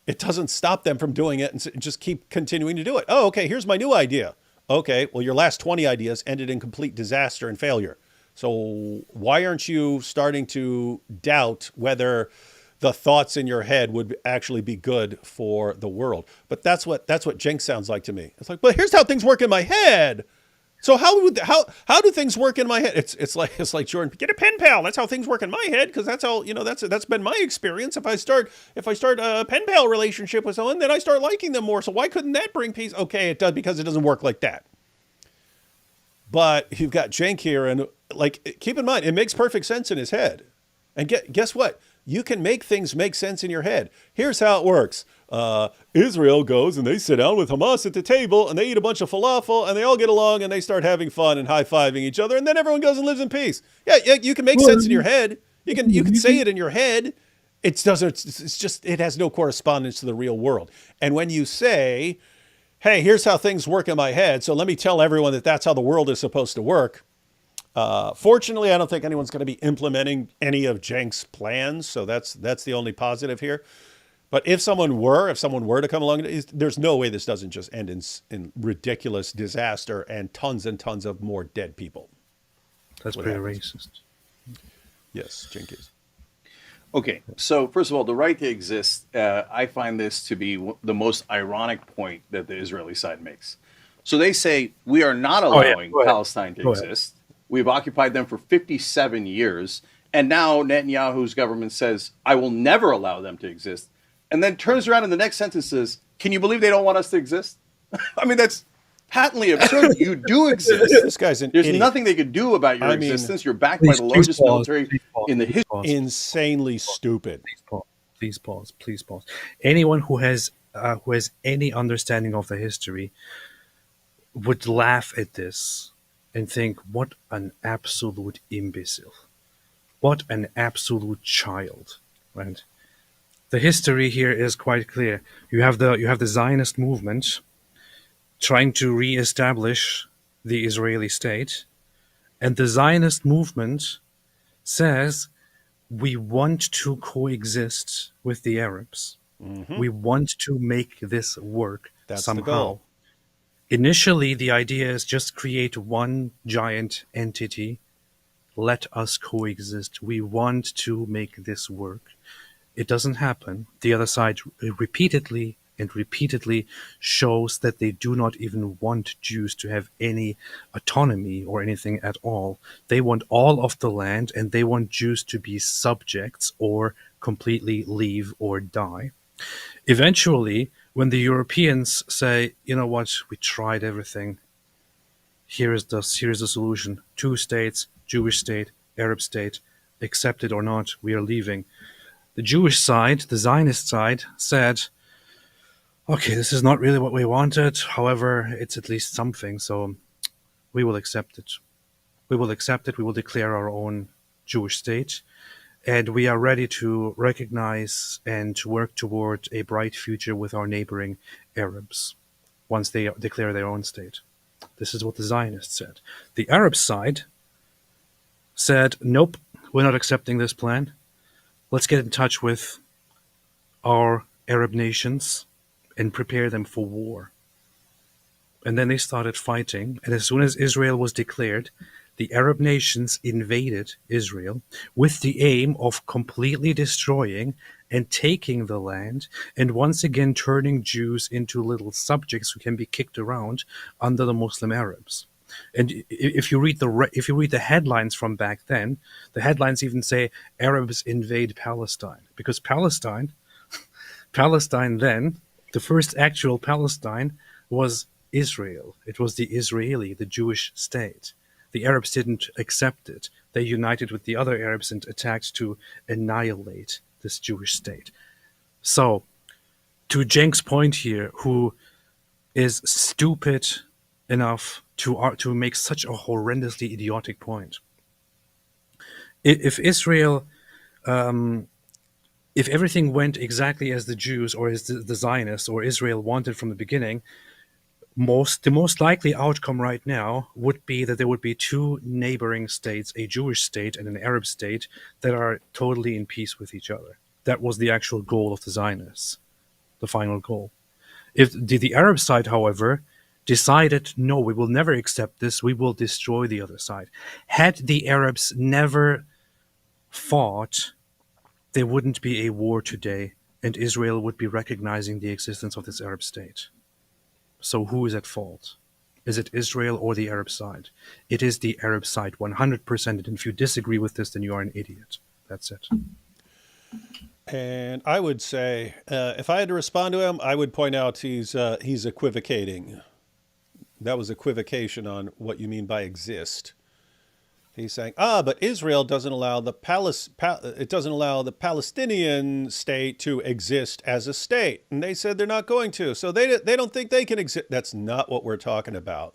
it doesn't stop them from doing it and just keep continuing to do it. Oh, okay, here's my new idea. Okay, well, your last 20 ideas ended in complete disaster and failure. So why aren't you starting to doubt whether the thoughts in your head would actually be good for the world? But that's what Cenk sounds like to me. It's like, but here's how things work in my head. So how do things work in my head? It's like Jordan, get a pen pal. That's how things work in my head, because that's how, that's been my experience. If I start a pen pal relationship with someone, then I start liking them more. So why couldn't that bring peace? Okay, it does, because it doesn't work like that. But you've got Cenk here, and keep in mind, it makes perfect sense in his head. And guess what? You can make things make sense in your head. Here's how it works. Israel goes and they sit down with Hamas at the table and they eat a bunch of falafel and they all get along and they start having fun and high-fiving each other, and then everyone goes and lives in peace. Yeah, you can make sense in your head. You can say it in your head. It has no correspondence to the real world. And when you say, hey, here's how things work in my head, so let me tell everyone that that's how the world is supposed to work. Fortunately, I don't think anyone's going to be implementing any of Cenk's plans, so that's the only positive here. But if someone were to come along, there's no way this doesn't just end in ridiculous disaster and tons of more dead people. That's pretty racist. Yes, Cenk is. Okay, so first of all, the right to exist, I find this to be the most ironic point that the Israeli side makes. So they say, we are not allowing Palestine to exist. We've occupied them for 57 years. And now Netanyahu's government says, I will never allow them to exist. And then turns around in the next sentence says, can you believe they don't want us to exist? I mean, that's patently absurd. You do exist. This guy's an There's idiot. Nothing they could do about your existence. You're backed by the largest military in the history. Insanely stupid. Please pause. Anyone who has any understanding of the history would laugh at this and think, what an absolute imbecile. What an absolute child. Right? The history here is quite clear. You have the Zionist movement trying to reestablish the Israeli state, and the Zionist movement says we want to coexist with the Arabs. We want to make this work That's somehow. the goal. Initially, the idea is just create one giant entity. Let us coexist. We want to make this work. It doesn't happen. The other side repeatedly and repeatedly shows that they do not even want Jews to have any autonomy or anything at all. They want all of the land, and they want Jews to be subjects or completely leave or die. Eventually, when the Europeans say, you know what, we tried everything, here's the solution: 2 states, Jewish state, Arab state, accept it or not, we are leaving. The Jewish side, the Zionist side, said, okay, this is not really what we wanted. However, it's at least something, so we will accept it. We will accept it. We will declare our own Jewish state. And we are ready to recognize and work toward a bright future with our neighboring Arabs once they declare their own state. This is what the Zionists said. The Arab side said, nope, we're not accepting this plan. Let's get in touch with our Arab nations and prepare them for war. And then they started fighting. And as soon as Israel was declared, the Arab nations invaded Israel with the aim of completely destroying and taking the land, and once again turning Jews into little subjects who can be kicked around under the Muslim Arabs. And if you read the headlines from back then, the headlines even say Arabs invade Palestine, because Palestine then, the first actual Palestine, was Israel. It was the Jewish state. The Arabs didn't accept it. They united with the other Arabs and attacked to annihilate this Jewish state. So, to Cenk's point here, who is stupid enough to make such a horrendously idiotic point. If Israel, if everything went exactly as the Jews or as the Zionists or Israel wanted from the beginning, the most likely outcome right now would be that there would be 2 neighboring states, a Jewish state and an Arab state, that are totally in peace with each other. That was the actual goal of the Zionists, the final goal. If the Arab side, however, decided, no, we will never accept this, we will destroy the other side. Had the Arabs never fought, there wouldn't be a war today, and Israel would be recognizing the existence of this Arab state. So who is at fault? Is it Israel or the Arab side? It is the Arab side, 100%. And if you disagree with this, then you are an idiot. That's it. And I would say, if I had to respond to him, I would point out he's equivocating. That was equivocation on what you mean by exist. He's saying, but Israel doesn't allow the Palestinian state to exist as a state, and they said they're not going to. So they don't think they can exist. That's not what we're talking about.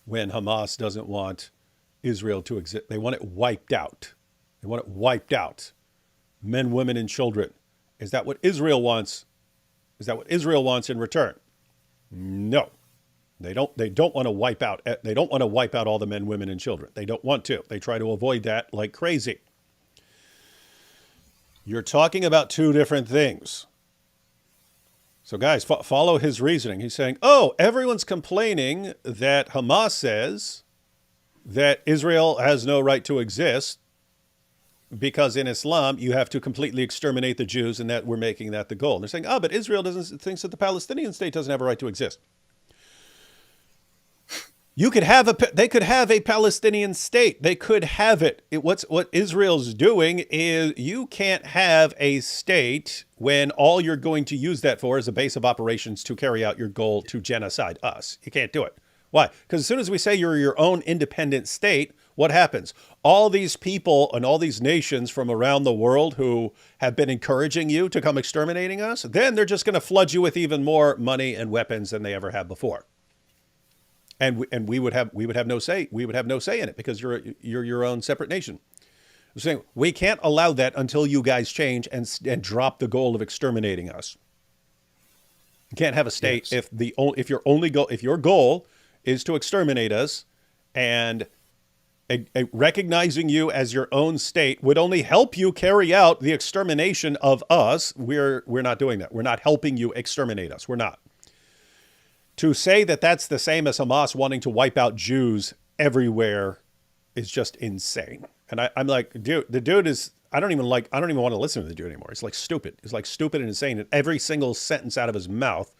When Hamas doesn't want Israel to exist, they want it wiped out. They want it wiped out. Men, women, and children. Is that what Israel wants? Is that what Israel wants in return? No. They don't want to wipe out. They don't want to wipe out all the men, women, and children. They don't want to. They try to avoid that like crazy. You're talking about 2 different things. So guys, follow his reasoning. He's saying, everyone's complaining that Hamas says that Israel has no right to exist because in Islam you have to completely exterminate the Jews, and that we're making that the goal. And they're saying, but Israel thinks that the Palestinian state doesn't have a right to exist. They could have a Palestinian state. They could have it. What Israel's doing is, you can't have a state when all you're going to use that for is a base of operations to carry out your goal to genocide us. You can't do it. Why? Because as soon as we say you're your own independent state, what happens? All these people and all these nations from around the world who have been encouraging you to come exterminating us, then they're just going to flood you with even more money and weapons than they ever have before. And we would have no say. We would have no say in it because you're your own separate nation. I'm saying we can't allow that until you guys change and drop the goal of exterminating us. You can't have a state if your goal is to exterminate us, and recognizing you as your own state would only help you carry out the extermination of us. We're not doing that. We're not helping you exterminate us. We're not. To say that that's the same as Hamas wanting to wipe out Jews everywhere is just insane. And I'm like, dude, the dude is, I don't even want to listen to the dude anymore. It's like stupid. It's like stupid and insane. And every single sentence out of his mouth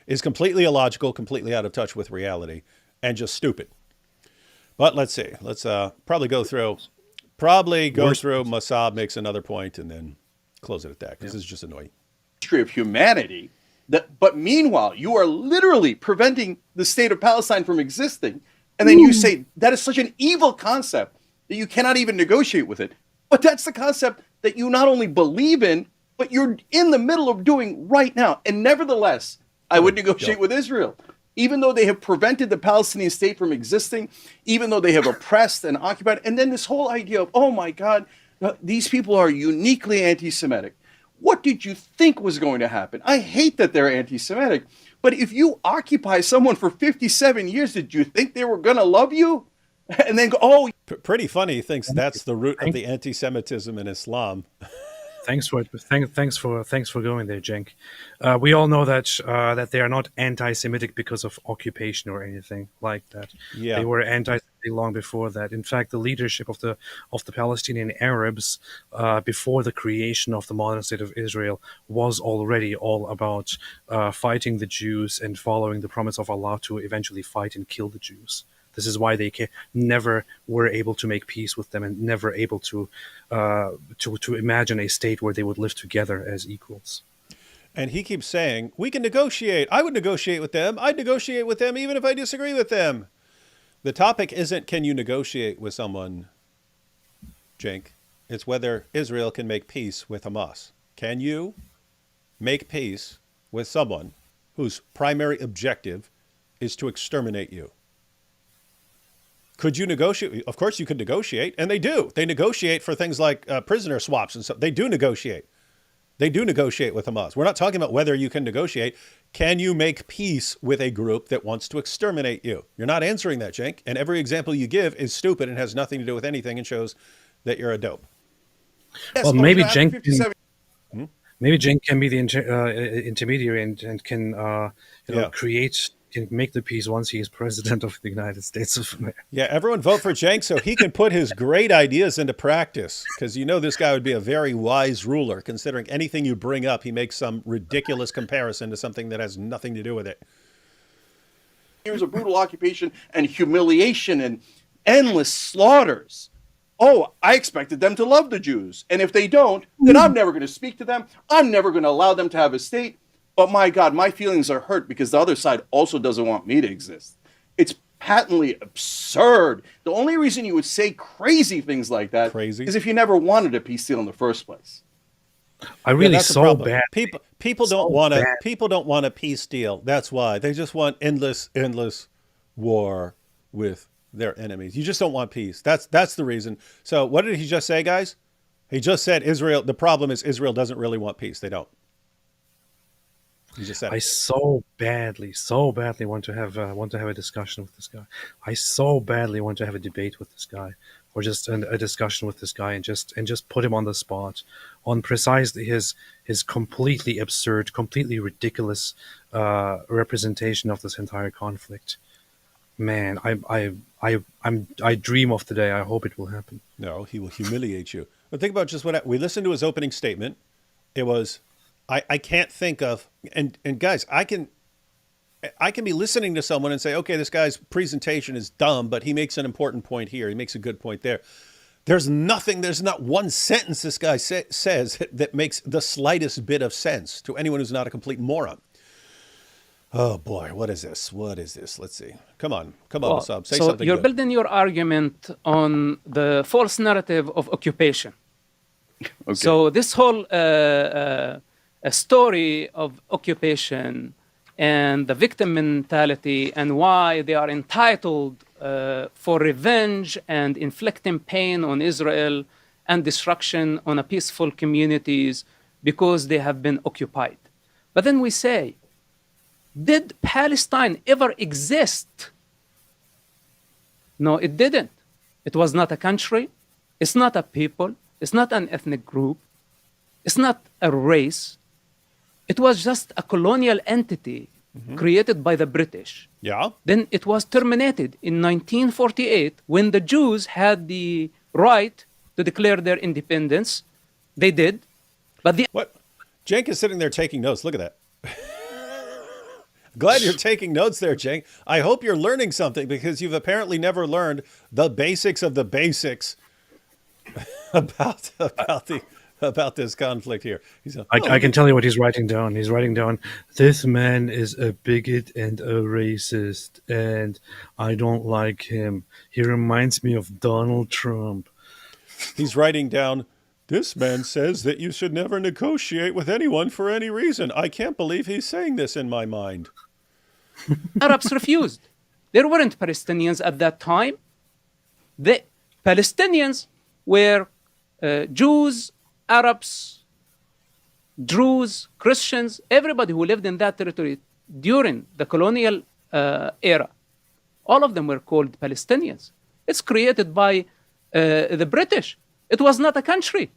is completely illogical, completely out of touch with reality, and just stupid. But let's see. Let's probably go through Mosab makes another point and then close it at that, because it's just annoying. History of humanity. But meanwhile, you are literally preventing the state of Palestine from existing. And then you say that is such an evil concept that you cannot even negotiate with it. But that's the concept that you not only believe in, but you're in the middle of doing right now. And nevertheless, I would negotiate with Israel. Even though they have prevented the Palestinian state from existing, even though they have oppressed and occupied. And then this whole idea of, oh my God, these people are uniquely anti-Semitic. What did you think was going to happen? I hate that they're anti-Semitic, but if you occupy someone for 57 years, did you think they were going to love you? And then go, oh. Pretty funny. He thinks that's the root of the anti-Semitism in Islam. Thanks for going there, Cenk. We all know that they are not anti-Semitic because of occupation or anything like that. Yeah. They were anti-Semitic long before that. In fact, the leadership of the Palestinian Arabs before the creation of the modern state of Israel was already all about fighting the Jews and following the promise of Allah to eventually fight and kill the Jews. This is why they never were able to make peace with them and never able to imagine a state where they would live together as equals. And he keeps saying, we can negotiate. I would negotiate with them. I'd negotiate with them even if I disagree with them. The topic isn't can you negotiate with someone, Cenk. It's whether Israel can make peace with Hamas. Can you make peace with someone whose primary objective is to exterminate you? Could you negotiate? Of course you could negotiate, and they do. They negotiate for things like prisoner swaps and stuff. They do negotiate. They do negotiate with Hamas. We're not talking about whether you can negotiate. Can you make peace with a group that wants to exterminate you? You're not answering that, Cenk. And every example you give is stupid and has nothing to do with anything and shows that you're a dope. Yes, well, maybe Cenk can be the intermediary and can can make the peace once he is president of the United States of America. Yeah, everyone vote for Cenk so he can put his great ideas into practice, because you know this guy would be a very wise ruler, considering anything you bring up, he makes some ridiculous comparison to something that has nothing to do with it. Years of brutal occupation and humiliation and endless slaughters. Oh, I expected them to love the Jews. And if they don't, then I'm never going to speak to them. I'm never going to allow them to have a state. But my God, my feelings are hurt because the other side also doesn't want me to exist. It's patently absurd. The only reason you would say crazy things like that is if you never wanted a peace deal in the first place. I really so bad. People don't want a peace deal. That's why they just want endless war with their enemies. You just don't want peace. That's the reason. So what did he just say, guys? He just said Israel. The problem is Israel doesn't really want peace. They don't. He just said I so badly want to have a discussion with this guy. I so badly want to have a debate with this guy, or just a discussion with this guy, and just put him on the spot on precisely his completely absurd, completely ridiculous representation of this entire conflict. Man, I dream of the day. I hope it will happen. No, he will humiliate you. But think about just what we listened to his opening statement. It was, I can't think of, and guys, I can be listening to someone and say, okay, this guy's presentation is dumb, but he makes an important point here. He makes a good point there. There's not one sentence this guy says that makes the slightest bit of sense to anyone who's not a complete moron. Oh boy, what is this? Let's see. Come on, Mosab, say something. So you're good. building your argument on the false narrative of occupation. Okay. So this whole story of occupation and the victim mentality and why they are entitled for revenge and inflicting pain on Israel and destruction on a peaceful communities because they have been occupied. But then we say, did Palestine ever exist? No, it didn't. It was not a country. It's not a people. It's not an ethnic group. It's not a race. It was just a colonial entity created by the British. Yeah. Then it was terminated in 1948 when the Jews had the right to declare their independence. They did. But the What? Cenk is sitting there taking notes. Look at that. Glad you're taking notes there, Cenk. I hope you're learning something because you've apparently never learned the basics of the basics about this conflict here. He's a, I can tell you what he's writing down. He's writing down, this man is a bigot and a racist, and I don't like him. He reminds me of Donald Trump. He's writing down, this man says that you should never negotiate with anyone for any reason. I can't believe he's saying this in my mind. Arabs refused. There weren't Palestinians at that time. The Palestinians were Jews, Arabs, Druze, Christians, everybody who lived in that territory during the colonial era. All of them were called Palestinians. It's created by the British. It was not a country.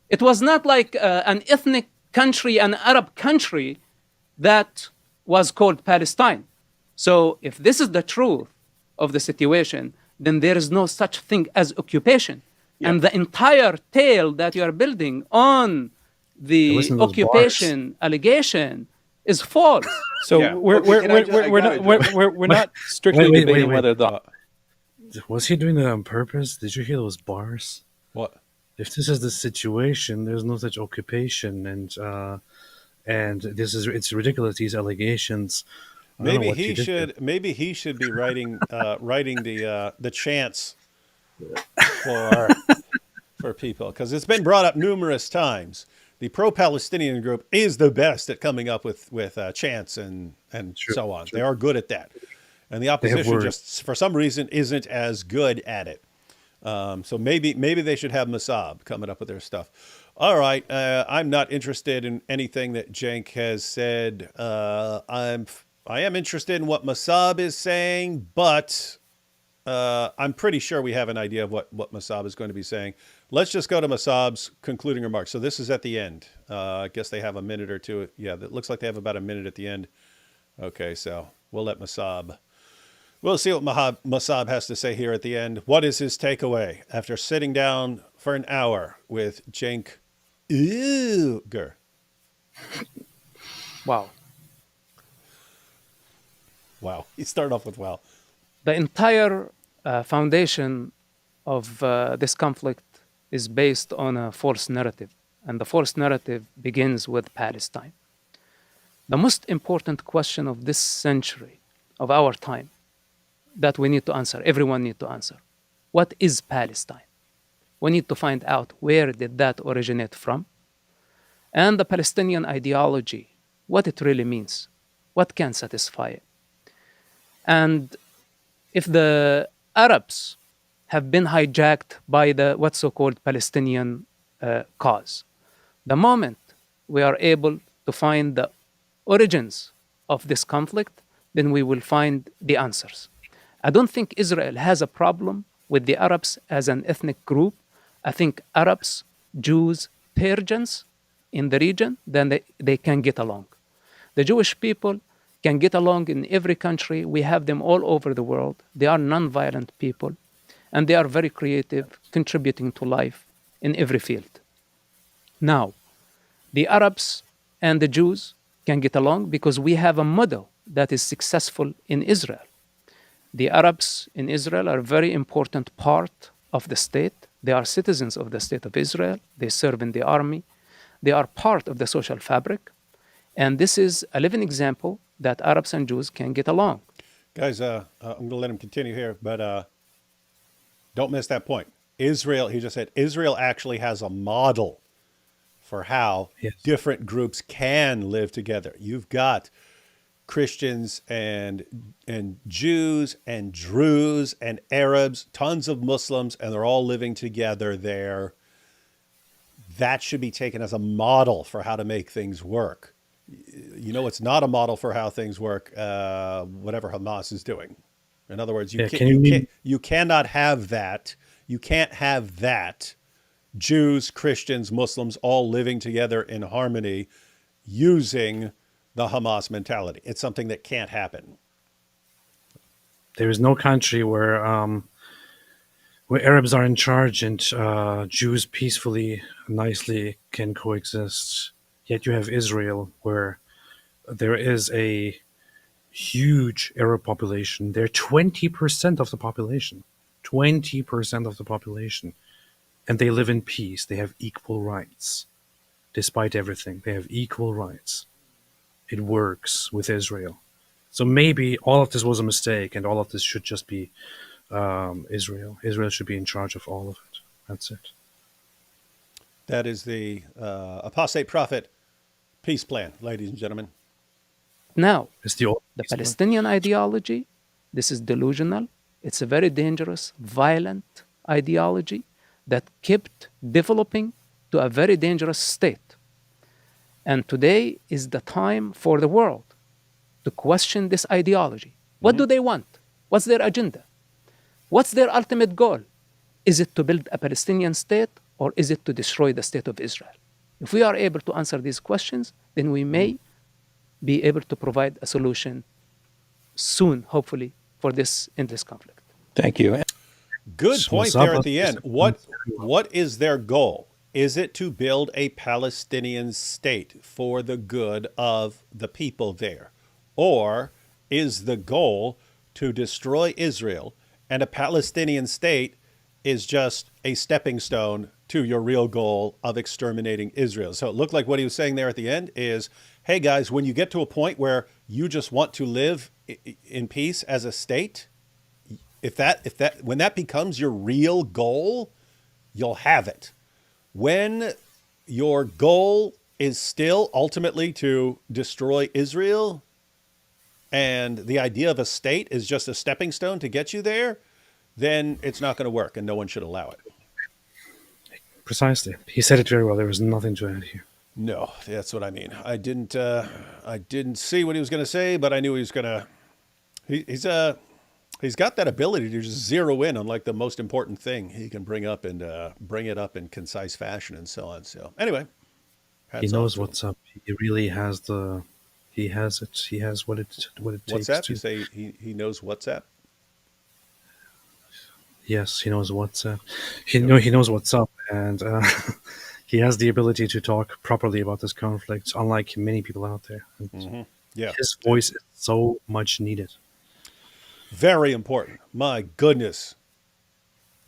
It was not like an ethnic country, an Arab country that was called Palestine. So if this is the truth of the situation, then there is no such thing as occupation. Yeah. And the entire tale that you are building on the occupation allegation is false. So we're not strictly debating whether the... Was he doing that on purpose? Did you hear those bars? What? If this is the situation, there's no such occupation, and it's ridiculous. These allegations. Maybe he should be writing the chants for people, because it's been brought up numerous times. The pro-Palestinian group is the best at coming up with chants and so on. Sure. They are good at that, and the opposition just for some reason isn't as good at it. So maybe they should have Mosab coming up with their stuff. All right, I'm not interested in anything that Cenk has said. I am interested in what Mosab is saying, but I'm pretty sure we have an idea of what Mosab is going to be saying. Let's just go to Mosab's concluding remarks. So this is at the end. I guess they have a minute or two. Yeah, it looks like they have about a minute at the end. Okay, so we'll let Mosab. We'll see what Mosab has to say here at the end. What is his takeaway after sitting down for an hour with Cenk Uygur? Wow. Wow. You start off with wow. The entire foundation of this conflict is based on a false narrative. And the false narrative begins with Palestine. The most important question of this century, of our time, that we need to answer, everyone needs to answer. What is Palestine? We need to find out where did that originate from, and the Palestinian ideology, what it really means, what can satisfy it. And if the Arabs have been hijacked by the what's so-called Palestinian cause, the moment we are able to find the origins of this conflict, then we will find the answers. I don't think Israel has a problem with the Arabs as an ethnic group. I think Arabs, Jews, Persians in the region, then they can get along. The Jewish people can get along in every country. We have them all over the world. They are non-violent people, and they are very creative, contributing to life in every field. Now, the Arabs and the Jews can get along because we have a model that is successful in Israel. The Arabs in Israel are a very important part of the state. They are citizens of the state of Israel. They serve in the army. They are part of the social fabric. And this is a living example that Arabs and Jews can get along. Guys, I'm going to let him continue here, but don't miss that point. Israel, he just said, Israel actually has a model for how different groups can live together. You've got Christians and Jews and Druze and Arabs, tons of Muslims, and they're all living together there. That should be taken as a model for how to make things work. You know, it's not a model for how things work, whatever Hamas is doing. In other words, you cannot have that You can't have that. Jews, Christians, Muslims all living together in harmony using the Hamas mentality. It's something that can't happen. There is no country where Arabs are in charge and Jews peacefully, nicely can coexist. Yet you have Israel, where there is a huge Arab population. They're 20% of the population. 20% of the population. And they live in peace. They have equal rights. Despite everything, they have equal rights. It works with Israel. So maybe all of this was a mistake, and all of this should just be Israel. Israel should be in charge of all of it. That's it. That is the apostate prophet peace plan, ladies and gentlemen. Now, It's the Palestinian ideology, this is delusional. It's a very dangerous, violent ideology that kept developing to a very dangerous state. And today is the time for the world to question this ideology. What do they want? What's their agenda? What's their ultimate goal? Is it to build a Palestinian state, or is it to destroy the state of Israel? If we are able to answer these questions, then we may be able to provide a solution soon, hopefully, for this endless conflict. Thank you. Good point there at the end. What is their goal? Is it to build a Palestinian state for the good of the people there? Or is the goal to destroy Israel, and a Palestinian state is just a stepping stone to your real goal of exterminating Israel? So it looked like what he was saying there at the end is, hey guys, when you get to a point where you just want to live in peace as a state, when that becomes your real goal, you'll have it. When your goal is still ultimately to destroy Israel, and the idea of a state is just a stepping stone to get you there, then it's not going to work, and no one should allow it. Precisely. He said it very well. There was nothing to add here. No, that's what I mean. I didn't see what he was going to say, but I knew he was going to. He's got that ability to just zero in on like the most important thing he can bring up and bring it up in concise fashion and so on. So anyway, he knows what's up. He really has the. He has it. He has what it takes. WhatsApp? You say he knows WhatsApp? Yes, he knows WhatsApp. He knows what's up, and he has the ability to talk properly about this conflict, unlike many people out there. Yeah, his voice is so much needed. Very important. My goodness,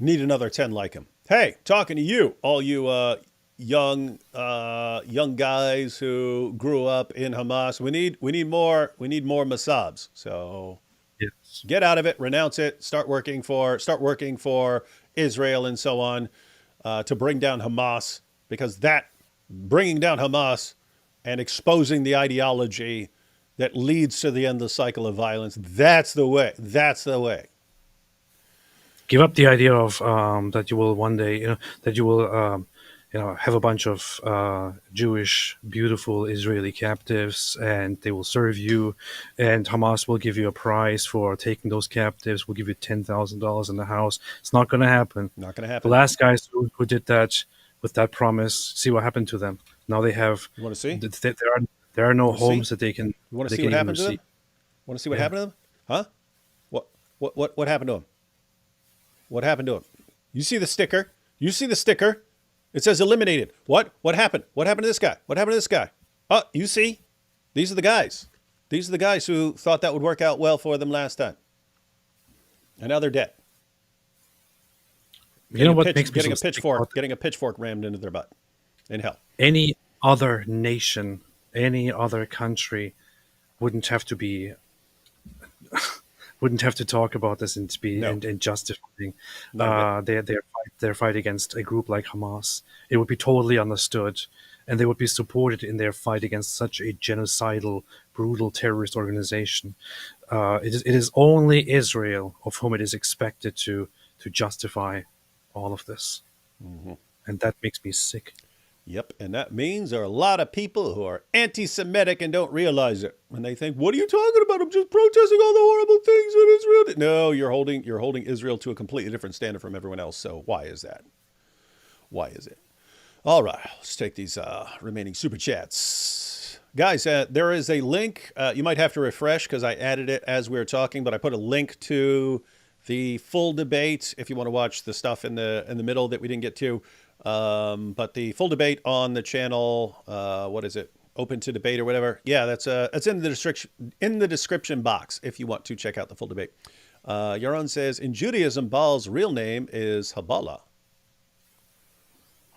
need another 10 like him. Hey, talking to you, all you young guys who grew up in Hamas. We need more Mosabs. So yes. Get out of it, renounce it, start working for Israel and so on, to bring down Hamas, because that bringing down Hamas and exposing the ideology that leads to the endless cycle of violence, that's the way. That's the way. Give up the idea of that you will one day, that you will have a bunch of Jewish, beautiful Israeli captives, and they will serve you, and Hamas will give you a prize for taking those captives. Will give you $10,000 in the house. It's not going to happen. Not going to happen. The last guys who did that with that promise, see what happened to them. Now they have. You want to see? There are no homes that they can. You want to see what happened to them? Want to see what happened to them? Huh? What happened to them? What happened to him? You see the sticker? It says eliminated. What happened? What happened to this guy? What happened to this guy? Oh, you see? These are the guys. These are the guys who thought that would work out well for them last time. And now they're dead. You know what makes me getting a pitchfork rammed into their butt in hell. Any other nation, any other country wouldn't have to talk about this and justifying their fight against a group like Hamas. It would be totally understood, and they would be supported in their fight against such a genocidal, brutal terrorist organization. It is only Israel of whom it is expected to justify all of this, and that makes me sick. Yep, and that means there are a lot of people who are anti-Semitic and don't realize it. And they think, "What are you talking about? I'm just protesting all the horrible things that Israel did." No, you're holding Israel to a completely different standard from everyone else. So why is that? Why is it? All right, let's take these remaining super chats, guys. There is a link. You might have to refresh because I added it as we were talking, but I put a link to the full debate if you want to watch the stuff in the middle that we didn't get to. But the full debate on the channel, what is it? Open to debate or whatever. Yeah, that's in the description box if you want to check out the full debate. Yaron says, in Judaism, Baal's real name is Haballah.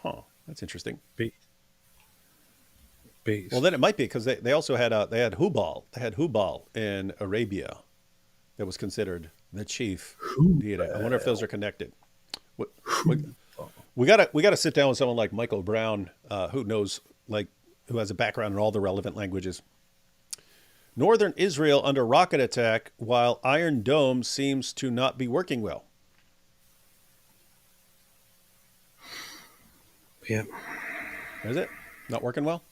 Huh, that's interesting. Well, then it might be because they also had Hubal. They had Hubal in Arabia that was considered the chief deity. I wonder if those are connected. We gotta sit down with someone like Michael Brown, who knows, who has a background in all the relevant languages. Northern Israel under rocket attack while Iron Dome seems to not be working well. Yeah. Is it not working well?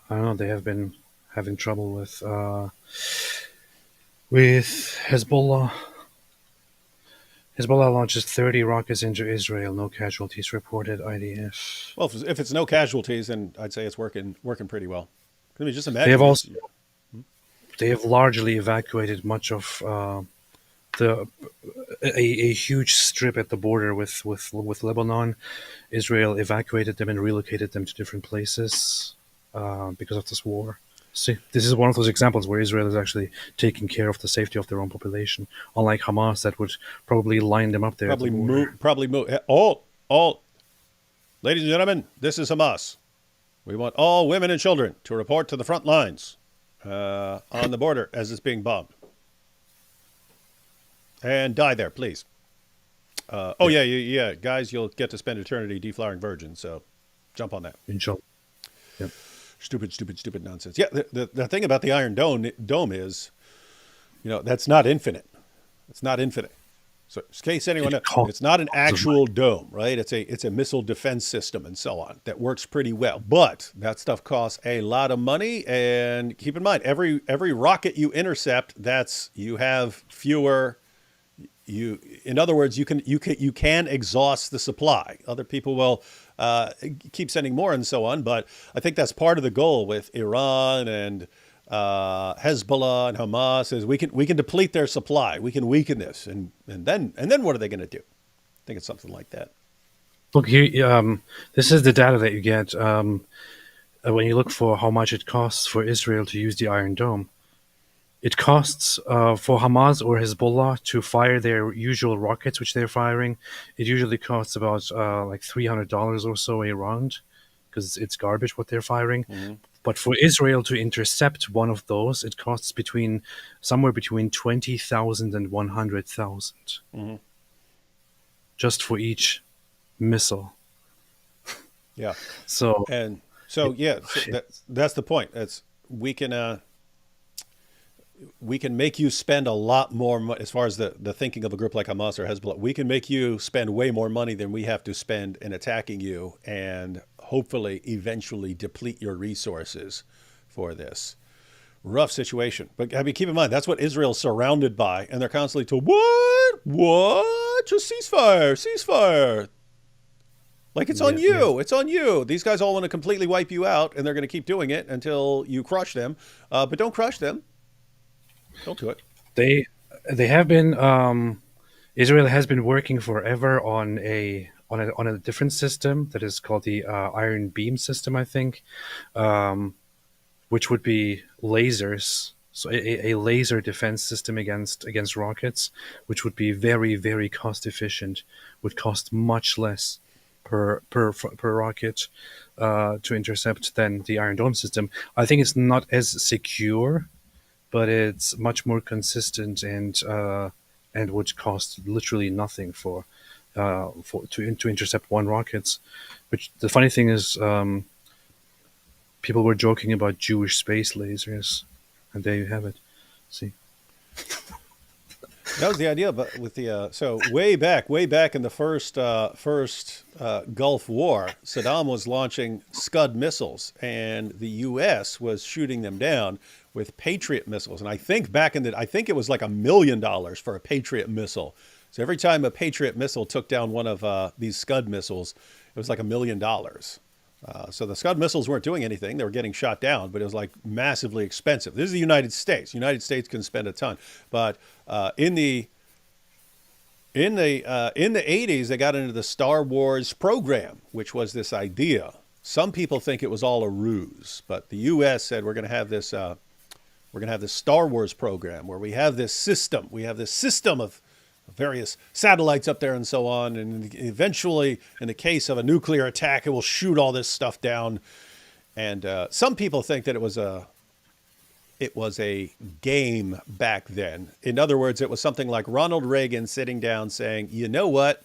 I don't know. They have been having trouble with Hezbollah. Hezbollah launches 30 rockets into Israel. No casualties reported. IDF. Well, if it's no casualties, then I'd say it's working pretty well. I mean, just imagine. They have largely evacuated much of a huge strip at the border with Lebanon. Israel evacuated them and relocated them to different places because of this war. See, this is one of those examples where Israel is actually taking care of the safety of their own population, unlike Hamas that would probably line them up there. Probably move. All, ladies and gentlemen, this is Hamas. We want all women and children to report to the front lines on the border as it's being bombed. And die there, please. Yeah, guys, you'll get to spend eternity deflowering virgins, so jump on that. Inshallah. Yep. Stupid nonsense. Yeah, the thing about the Iron Dome is, that's not infinite. It's not infinite. So, in case anyone knows, it's not an actual dome, right? It's a missile defense system and so on that works pretty well. But that stuff costs a lot of money, and keep in mind, every rocket you intercept, you have fewer. In other words, you can exhaust the supply. Other people will keep sending more and so on. But I think that's part of the goal with Iran and Hezbollah and Hamas is we can deplete their supply. We can weaken this, and then what are they going to do? I think it's something like that. Look here. This is the data that you get when you look for how much it costs for Israel to use the Iron Dome. It costs for Hamas or Hezbollah to fire their usual rockets, which they're firing. It usually costs about like $300 or so a round, because it's garbage what they're firing. Mm-hmm. But for Israel to intercept one of those, it costs somewhere between 20,000 and 100,000, mm-hmm. just for each missile. Yeah. So that's the point. We can make you spend a lot more money, as far as the thinking of a group like Hamas or Hezbollah. We can make you spend way more money than we have to spend in attacking you, and hopefully eventually deplete your resources for this. Rough situation. But I mean, keep in mind, that's what Israel's surrounded by, and they're constantly told, what? Just ceasefire. Like it's on you. Yeah. It's on you. These guys all want to completely wipe you out, and they're going to keep doing it until you crush them. But don't crush them. Don't do it. They have been. Israel has been working forever on a different system that is called the Iron Beam system, I think, which would be lasers. So a laser defense system against rockets, which would be very, very cost efficient, would cost much less per rocket to intercept than the Iron Dome system. I think it's not as secure, but it's much more consistent and would cost literally nothing to intercept one rocket. Which the funny thing is, people were joking about Jewish space lasers, and there you have it. See, That was the idea, but with the so way back in the first Gulf War, Saddam was launching Scud missiles, and the U.S. was shooting them down with Patriot missiles. And I think I think it was like $1 million for a Patriot missile. So every time a Patriot missile took down one of these Scud missiles, it was like $1 million. So the Scud missiles weren't doing anything; they were getting shot down, but it was like massively expensive. This is the United States. United States can spend a ton, but in the 80s, they got into the Star Wars program, which was this idea. Some people think it was all a ruse, but the U.S. said we're going to have this Star Wars program where we have this system of various satellites up there and so on, and eventually, in the case of a nuclear attack, it will shoot all this stuff down. And some people think that it was a game back then. In other words, it was something like Ronald Reagan sitting down saying, you know what?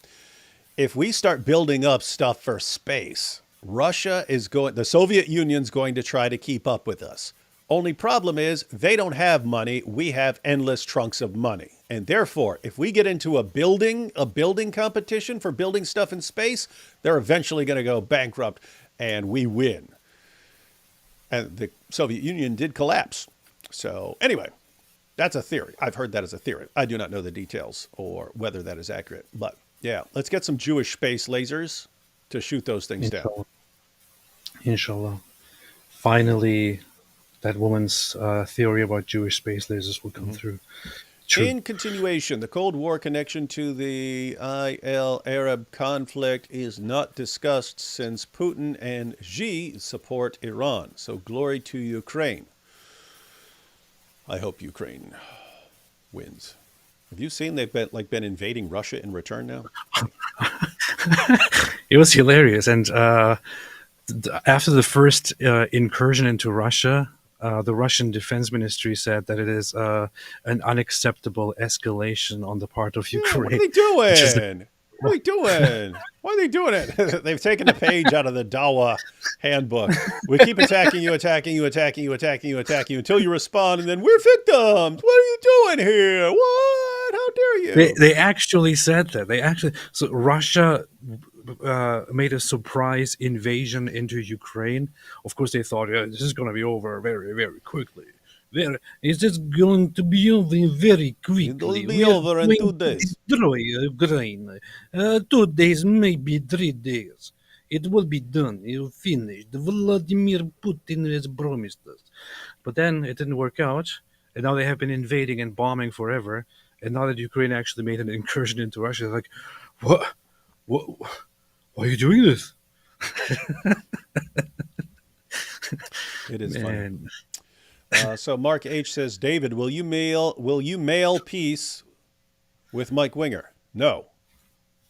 If we start building up stuff for space, the Soviet Union's going to try to keep up with us. Only problem is they don't have money. We have endless trunks of money. And therefore, if we get into a building competition for building stuff in space, they're eventually going to go bankrupt and we win. And the Soviet Union did collapse. So anyway, that's a theory. I've heard that as a theory. I do not know the details or whether that is accurate. But yeah, let's get some Jewish space lasers to shoot those things down. Inshallah. Finally, that woman's theory about Jewish space lasers will come through. True. In continuation, the Cold War connection to the IL-Arab conflict is not discussed since Putin and Xi support Iran. So glory to Ukraine. I hope Ukraine wins. Have you seen they've been invading Russia in return now? It was hilarious. And after the first incursion into Russia, the Russian Defense Ministry said that it is an unacceptable escalation on the part of Ukraine. What are they doing? What are they doing? Why are they doing it? They've taken a page out of the Dawa handbook. We keep attacking you until you respond, and then we're victims. What are you doing here? What? How dare you? They actually said that. So Russia made a surprise invasion into Ukraine. Of course, they thought this is going to be over very, very quickly. It's just going to be over very quickly. It will be over in 2 days. Destroy Ukraine. 2 days, maybe 3 days. It will be done. It will finish. Vladimir Putin has promised us. But then it didn't work out. And now they have been invading and bombing forever. And now that Ukraine actually made an incursion into Russia, they're like, what? Why are you doing this? It is funny. So Mark H says, David, will you mail peace with Mike Winger? No,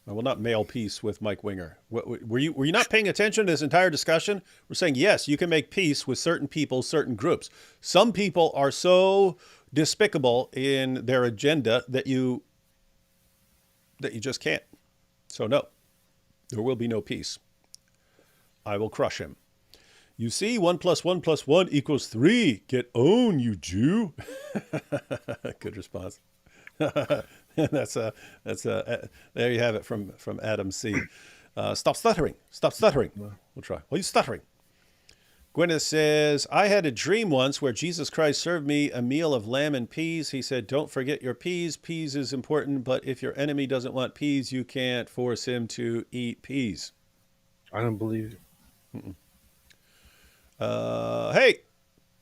I will not mail peace with Mike Winger. Were you not paying attention to this entire discussion? We're saying, yes, you can make peace with certain people, certain groups. Some people are so despicable in their agenda that you just can't. So no, there will be no peace. I will crush him. You see, 1 + 1 + 1 = 3. Get owned, you Jew. Good response. There you have it from Adam C. Stop stuttering. Stop stuttering. We'll try. Why are you stuttering? Gwyneth says, I had a dream once where Jesus Christ served me a meal of lamb and peas. He said, don't forget your peas. Peas is important, but if your enemy doesn't want peas, you can't force him to eat peas. I don't believe you. Mm-mm. Hey,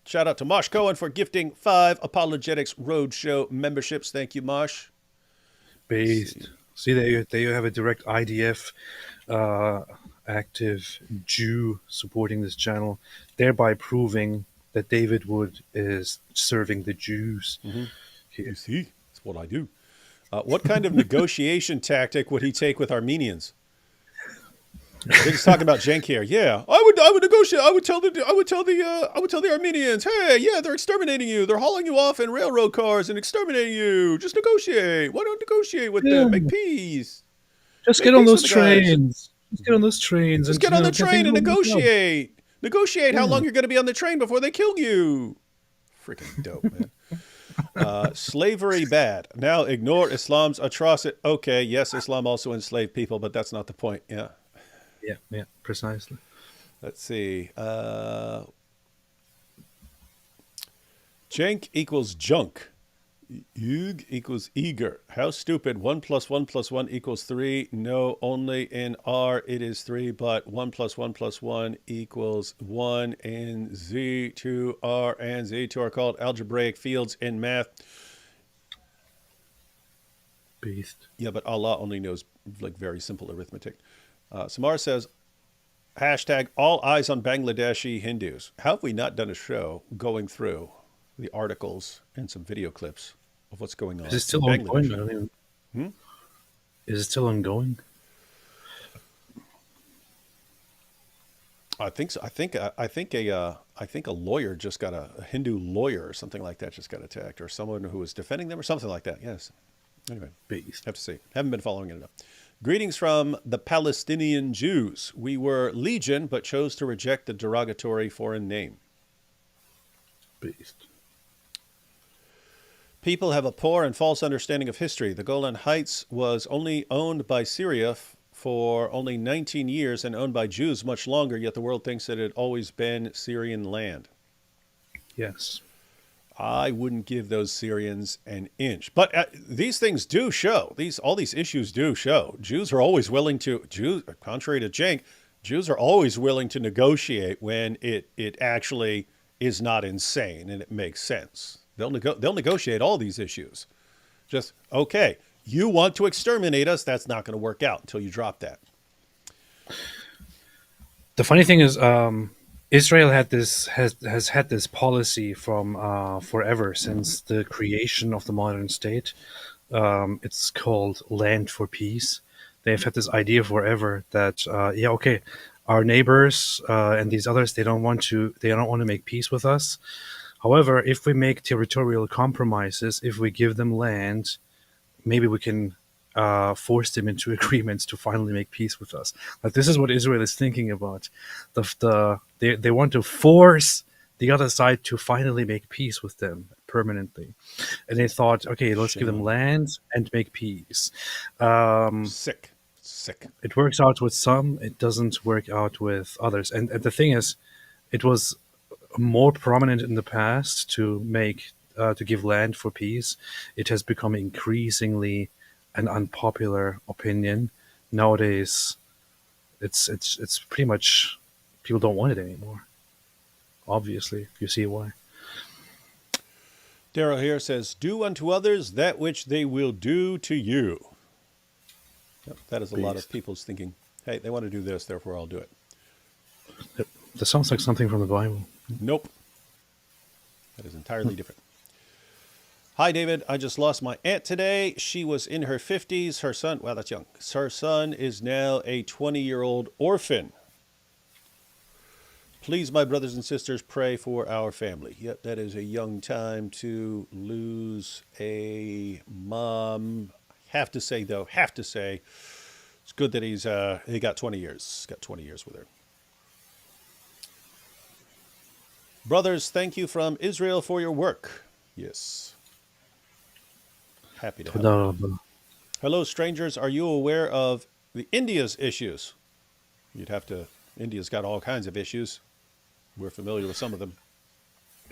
shout out to Mosh Cohen for gifting 5 Apologetics Roadshow memberships. Thank you, Mosh. Based. See, there you have a direct IDF active Jew supporting this channel, thereby proving that David Wood is serving the Jews. Mm-hmm. You see, that's what I do. What kind of negotiation tactic would he take with Armenians? He's talking about Cenk here. Yeah, I would negotiate. I would tell the Armenians, hey, yeah, they're exterminating you. They're hauling you off in railroad cars and exterminating you. Just negotiate. Why don't negotiate with them? Make peace. Just get on those trains. Just get on those trains. Just get on the train and negotiate. Negotiate how long you're going to be on the train before they kill you. Freaking dope, man. Slavery bad. Now ignore Islam's atrocity. Okay, yes, Islam also enslaved people, but that's not the point. Yeah. Yeah, precisely. Let's see. Cenk equals junk. Uygur equals eager. How stupid. 1 + 1 + 1 = 3. No, only in R it is 3, but 1 + 1 + 1 = 1 in Z2. R and Z2 are called algebraic fields in math. Beast. Yeah, but Allah only knows like very simple arithmetic. Samar says, hashtag all eyes on Bangladeshi Hindus. How have we not done a show going through the articles and some video clips of what's going on? Is it still ongoing? I don't even... Is it still ongoing? I think so. I think a lawyer just got a Hindu lawyer or something like that just got attacked, or someone who was defending them or something like that. Yes. Anyway, Beast. have to see. Haven't been following it enough. Greetings from the Palestinian Jews. We were legion, but chose to reject the derogatory foreign name. Beast. People have a poor and false understanding of history. The Golan Heights was only owned by Syria for only 19 years and owned by Jews much longer, yet the world thinks that it had always been Syrian land. Yes. I wouldn't give those Syrians an inch. But these things do show. All these issues do show. Jews are always willing to, contrary to Cenk, Jews are always willing to negotiate when it actually is not insane and it makes sense. They'll negotiate all these issues. Just, okay, you want to exterminate us, that's not going to work out until you drop that. The funny thing is, Israel has had this policy from forever, since the creation of the modern state. It's called land for peace. They've had this idea forever that our neighbors and these others, they don't want to make peace with us. However, if we make territorial compromises, if we give them land, maybe we can force them into agreements to finally make peace with us. Like, this is what Israel is thinking about. They want to force the other side to finally make peace with them permanently. And they thought, okay, let's give them land and make peace. Sick. It works out with some, it doesn't work out with others. And the thing is, it was more prominent in the past to give land for peace. It has become increasingly an unpopular opinion nowadays. It's pretty much, people don't want it anymore. Obviously, you see why. Daryl here says, do unto others that which they will do to you. Yep, that is a lot of people's thinking. Hey, they want to do this, therefore I'll do it. That sounds like something from the Bible. Nope. That is entirely different. Hi, David. I just lost my aunt today. She was in her 50s. Her son, wow, that's young. Her son is now a 20-year-old orphan. Please, my brothers and sisters, pray for our family. Yep, that is a young time to lose a mom. Have to say, it's good that he got 20 years. Got 20 years with her. Brothers, thank you from Israel for your work. Yes. Happy to help. Hello, strangers. Are you aware of the India's issues? India's got all kinds of issues. We're familiar with some of them.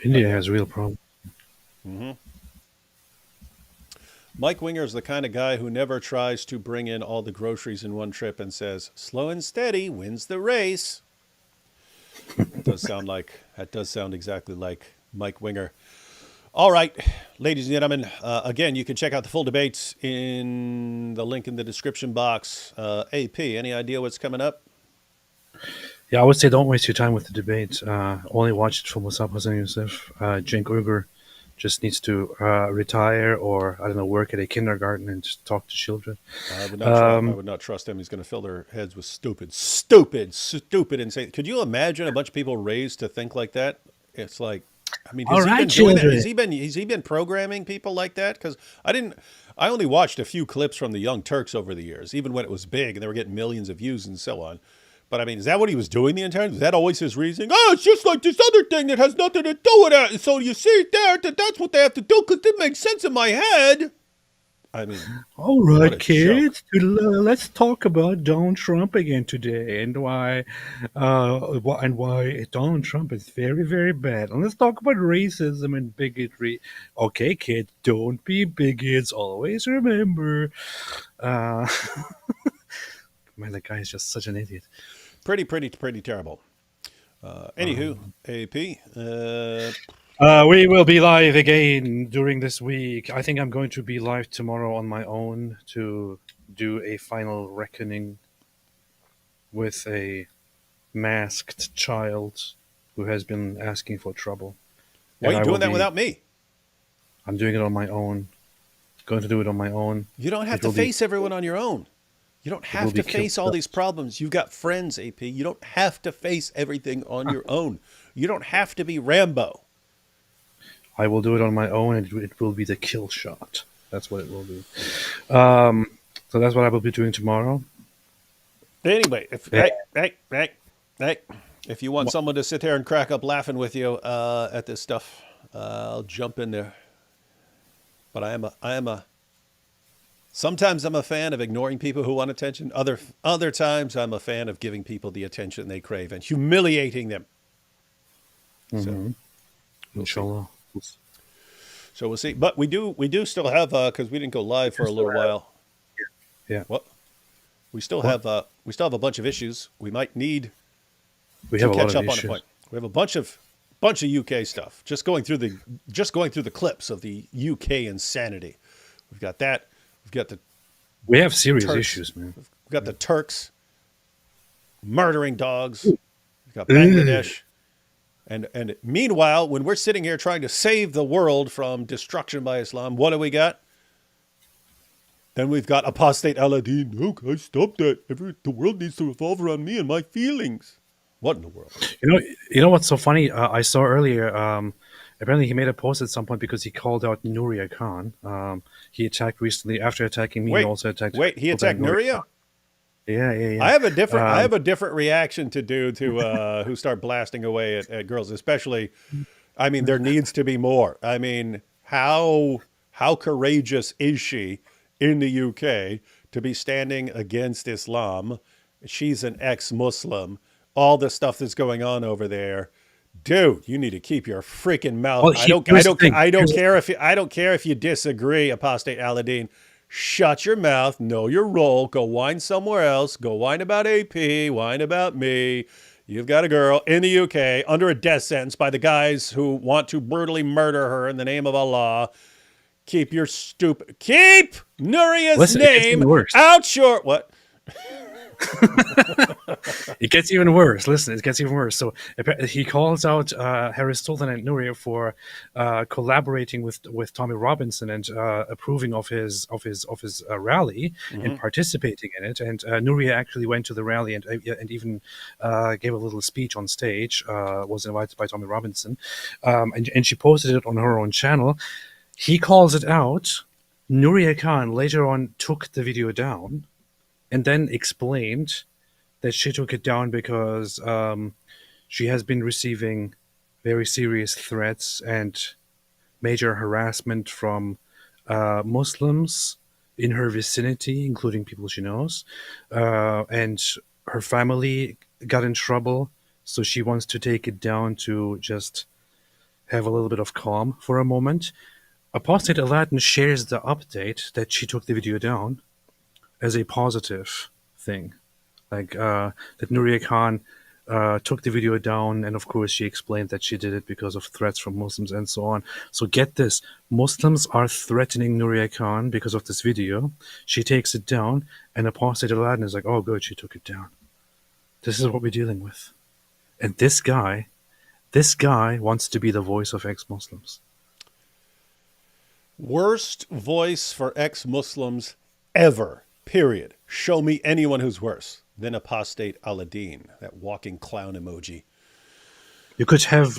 India has real problems. Mm-hmm. Mike Winger is the kind of guy who never tries to bring in all the groceries in one trip and says, slow and steady wins the race. That does sound exactly like Mike Winger. All right, ladies and gentlemen, again, you can check out the full debates in the link in the description box. AP, any idea what's coming up? Yeah, I would say don't waste your time with the debate. Only watch it for Mosab, Hassan, Yousef. Cenk Uygur just needs to retire or, I don't know, work at a kindergarten and just talk to children. I would not trust him. He's going to fill their heads with stupid insane. Could you imagine a bunch of people raised to think like that? It's like, I mean, has he been programming people like that? Because I only watched a few clips from the Young Turks over the years, even when it was big and they were getting millions of views and so on. But I mean, is that what he was doing the entire time? Was that always his reasoning? Oh, it's just like this other thing that has nothing to do with it. So you see there that that's what they have to do because it makes sense in my head. I mean, all right, kids, let's talk about Donald Trump again today and why Donald Trump is very, very bad. And let's talk about racism and bigotry. Okay, kids, don't be bigots. Always remember. Man, that guy is just such an idiot. Pretty terrible. Anywho, AP. We will be live again during this week. I think I'm going to be live tomorrow on my own to do a final reckoning with a masked child who has been asking for trouble. Why are you doing that without me? I'm doing it on my own. Going to do it on my own. You don't have to face everyone on your own. You don't have to face all these problems. You've got friends, AP. You don't have to face everything on your own. You don't have to be Rambo. I will do it on my own, and it will be the kill shot. That's what it will be. So that's what I will be doing tomorrow. Anyway, if you want someone to sit there and crack up laughing with you at this stuff, I'll jump in there. But sometimes I'm a fan of ignoring people who want attention. Other times I'm a fan of giving people the attention they crave and humiliating them. Mm-hmm. Inshallah. So we'll see. But we do still have because we didn't go live for a little while. Yeah. What? We still have a bunch of issues. We might need to catch up on a point. We have a bunch of UK stuff. Just going through the clips of the UK insanity. We've got that. We have serious Turks. Issues, man. We've got the Turks murdering dogs. We've got Bangladesh. And meanwhile, when we're sitting here trying to save the world from destruction by Islam, what do we got? Then we've got apostate Aladdin. No, guys, stop that. The world needs to revolve around me and my feelings. What in the world? You know what's so funny? I saw earlier. Apparently, he made a post at some point because he called out Nuria Khan. He attacked recently. After attacking me, he also attacked. Wait, he attacked Nuria? Yeah. I have a different reaction to dudes who start blasting away at girls, especially. I mean, there needs to be more. I mean, how courageous is she in the UK to be standing against Islam? She's an ex-Muslim. All the stuff that's going on over there, dude. You need to keep your freaking mouth. Well, I don't care if you disagree, apostate Aladdin. Shut your mouth, know your role, go whine somewhere else, go whine about AP, whine about me. You've got a girl in the UK under a death sentence by the guys who want to brutally murder her in the name of Allah. Keep Nuria's name out short. What? It gets even worse. Listen, it gets even worse. So he calls out Harris Sultan and Nuria for collaborating with Tommy Robinson and approving of his rally and participating in it. And Nuria actually went to the rally and even gave a little speech on stage. Was invited by Tommy Robinson, and she posted it on her own channel. He calls it out. Nuria Khan later on took the video down. And then explained that she took it down because she has been receiving very serious threats and major harassment from Muslims in her vicinity, including people she knows. And her family got in trouble, so she wants to take it down to just have a little bit of calm for a moment. Apostate Aladdin shares the update that she took the video down as a positive thing, like that Nuria Khan took the video down, and of course she explained that she did it because of threats from Muslims and so on. So get this, Muslims are threatening Nuria Khan because of this video. She takes it down, and Apostate Aladdin is like, oh good, she took it down. This is what we're dealing with. And this guy wants to be the voice of ex-Muslims. Worst voice for ex-Muslims ever. Period. Show me anyone who's worse than apostate Aladdin, that walking clown emoji. You could have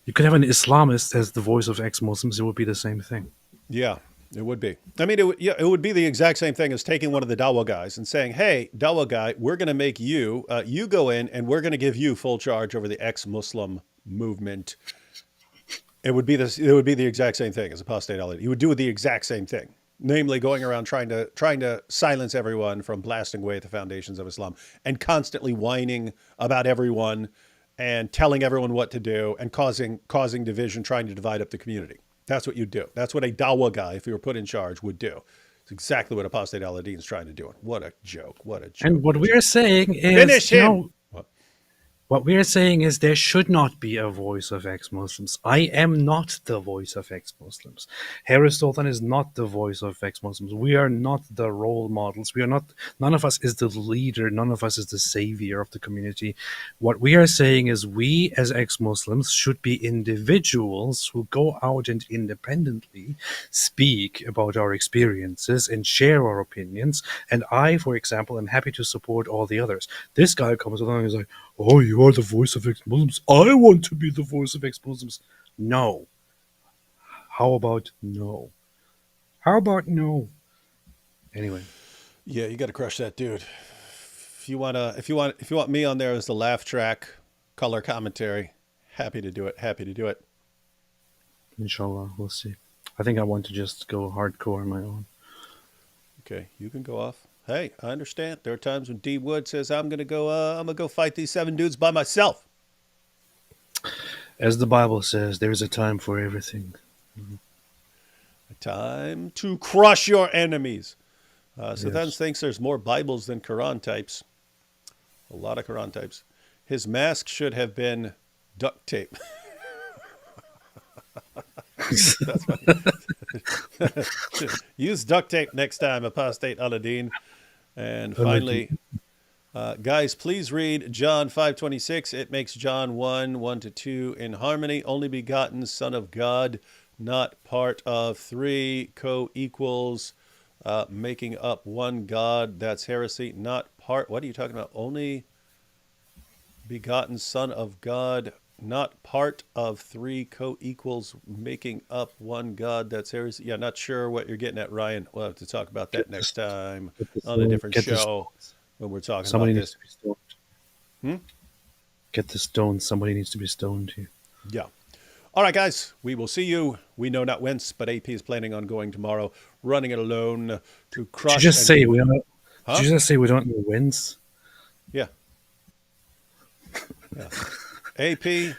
an Islamist as the voice of ex-Muslims. It would be the same thing. Yeah. It would be. I mean, it would be the exact same thing as taking one of the Dawa guys and saying, "Hey, Dawa guy, we're going to make you, you go in, and we're going to give you full charge over the ex-Muslim movement." It would be this. It would be the exact same thing as apostate Ali. You would do the exact same thing, namely going around trying to silence everyone from blasting away at the foundations of Islam and constantly whining about everyone and telling everyone what to do and causing division, trying to divide up the community. That's what you do. That's what a Dawa guy, if he were put in charge, would do. It's exactly what apostate Al-Adin is trying to do. What a joke. What a joke. And what we're saying is, finish him. What we're saying is there should not be a voice of ex-Muslims. I am not the voice of ex-Muslims. Harris Sultan is not the voice of ex-Muslims. We are not the role models. We are not. None of us is the leader. None of us is the savior of the community. What we are saying is we as ex-Muslims should be individuals who go out and independently speak about our experiences and share our opinions. And I, for example, am happy to support all the others. This guy comes along and is like, "Oh, you are the voice of ex-Muslims. I want to be the voice of ex-Muslims." No. How about no? How about no? Anyway. Yeah, you got to crush that dude. If you want me on there as the laugh track, color commentary, happy to do it. Happy to do it. Inshallah, we'll see. I think I want to just go hardcore on my own. Okay, you can go off. Hey, I understand. There are times when D Wood says, I'm gonna go fight these 7 dudes by myself. As the Bible says, there's a time for everything. A time to crush your enemies. So Yes. then thinks there's more Bibles than Quran types. A lot of Quran types. His mask should have been duct tape. That's funny. Use duct tape next time, apostate Al-Adin. And finally, guys, please read John 5:26. It makes John 1:1-2 in harmony. Only begotten Son of God, not part of 3 co-equals, making up one God. That's heresy. Not part. What are you talking about? Only begotten Son of God, not part of 3 co-equals, making up one God. That's heresy. Yeah, not sure what you're getting at, Ryan. We'll have to talk about that next time on a different show when we're talking Somebody about needs this. to be stoned. Get the stone. Somebody needs to be stoned here. Yeah. All right, guys, we will see you. We know not whence, but AP is planning on going tomorrow, running it alone to crush. Did you just say we don't? Huh? Did you just say we don't know whence? Yeah. Yeah. AP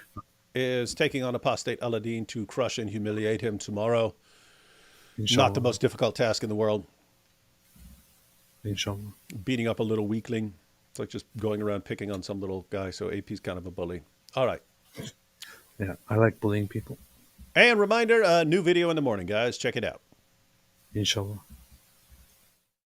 is taking on apostate Al-Adin to crush and humiliate him tomorrow. Inshallah. Not the most difficult task in the world. Inshallah. Beating up a little weakling. It's like just going around picking on some little guy. So AP's kind of a bully. All right. Yeah, I like bullying people. And reminder, new video in the morning, guys. Check it out. Inshallah.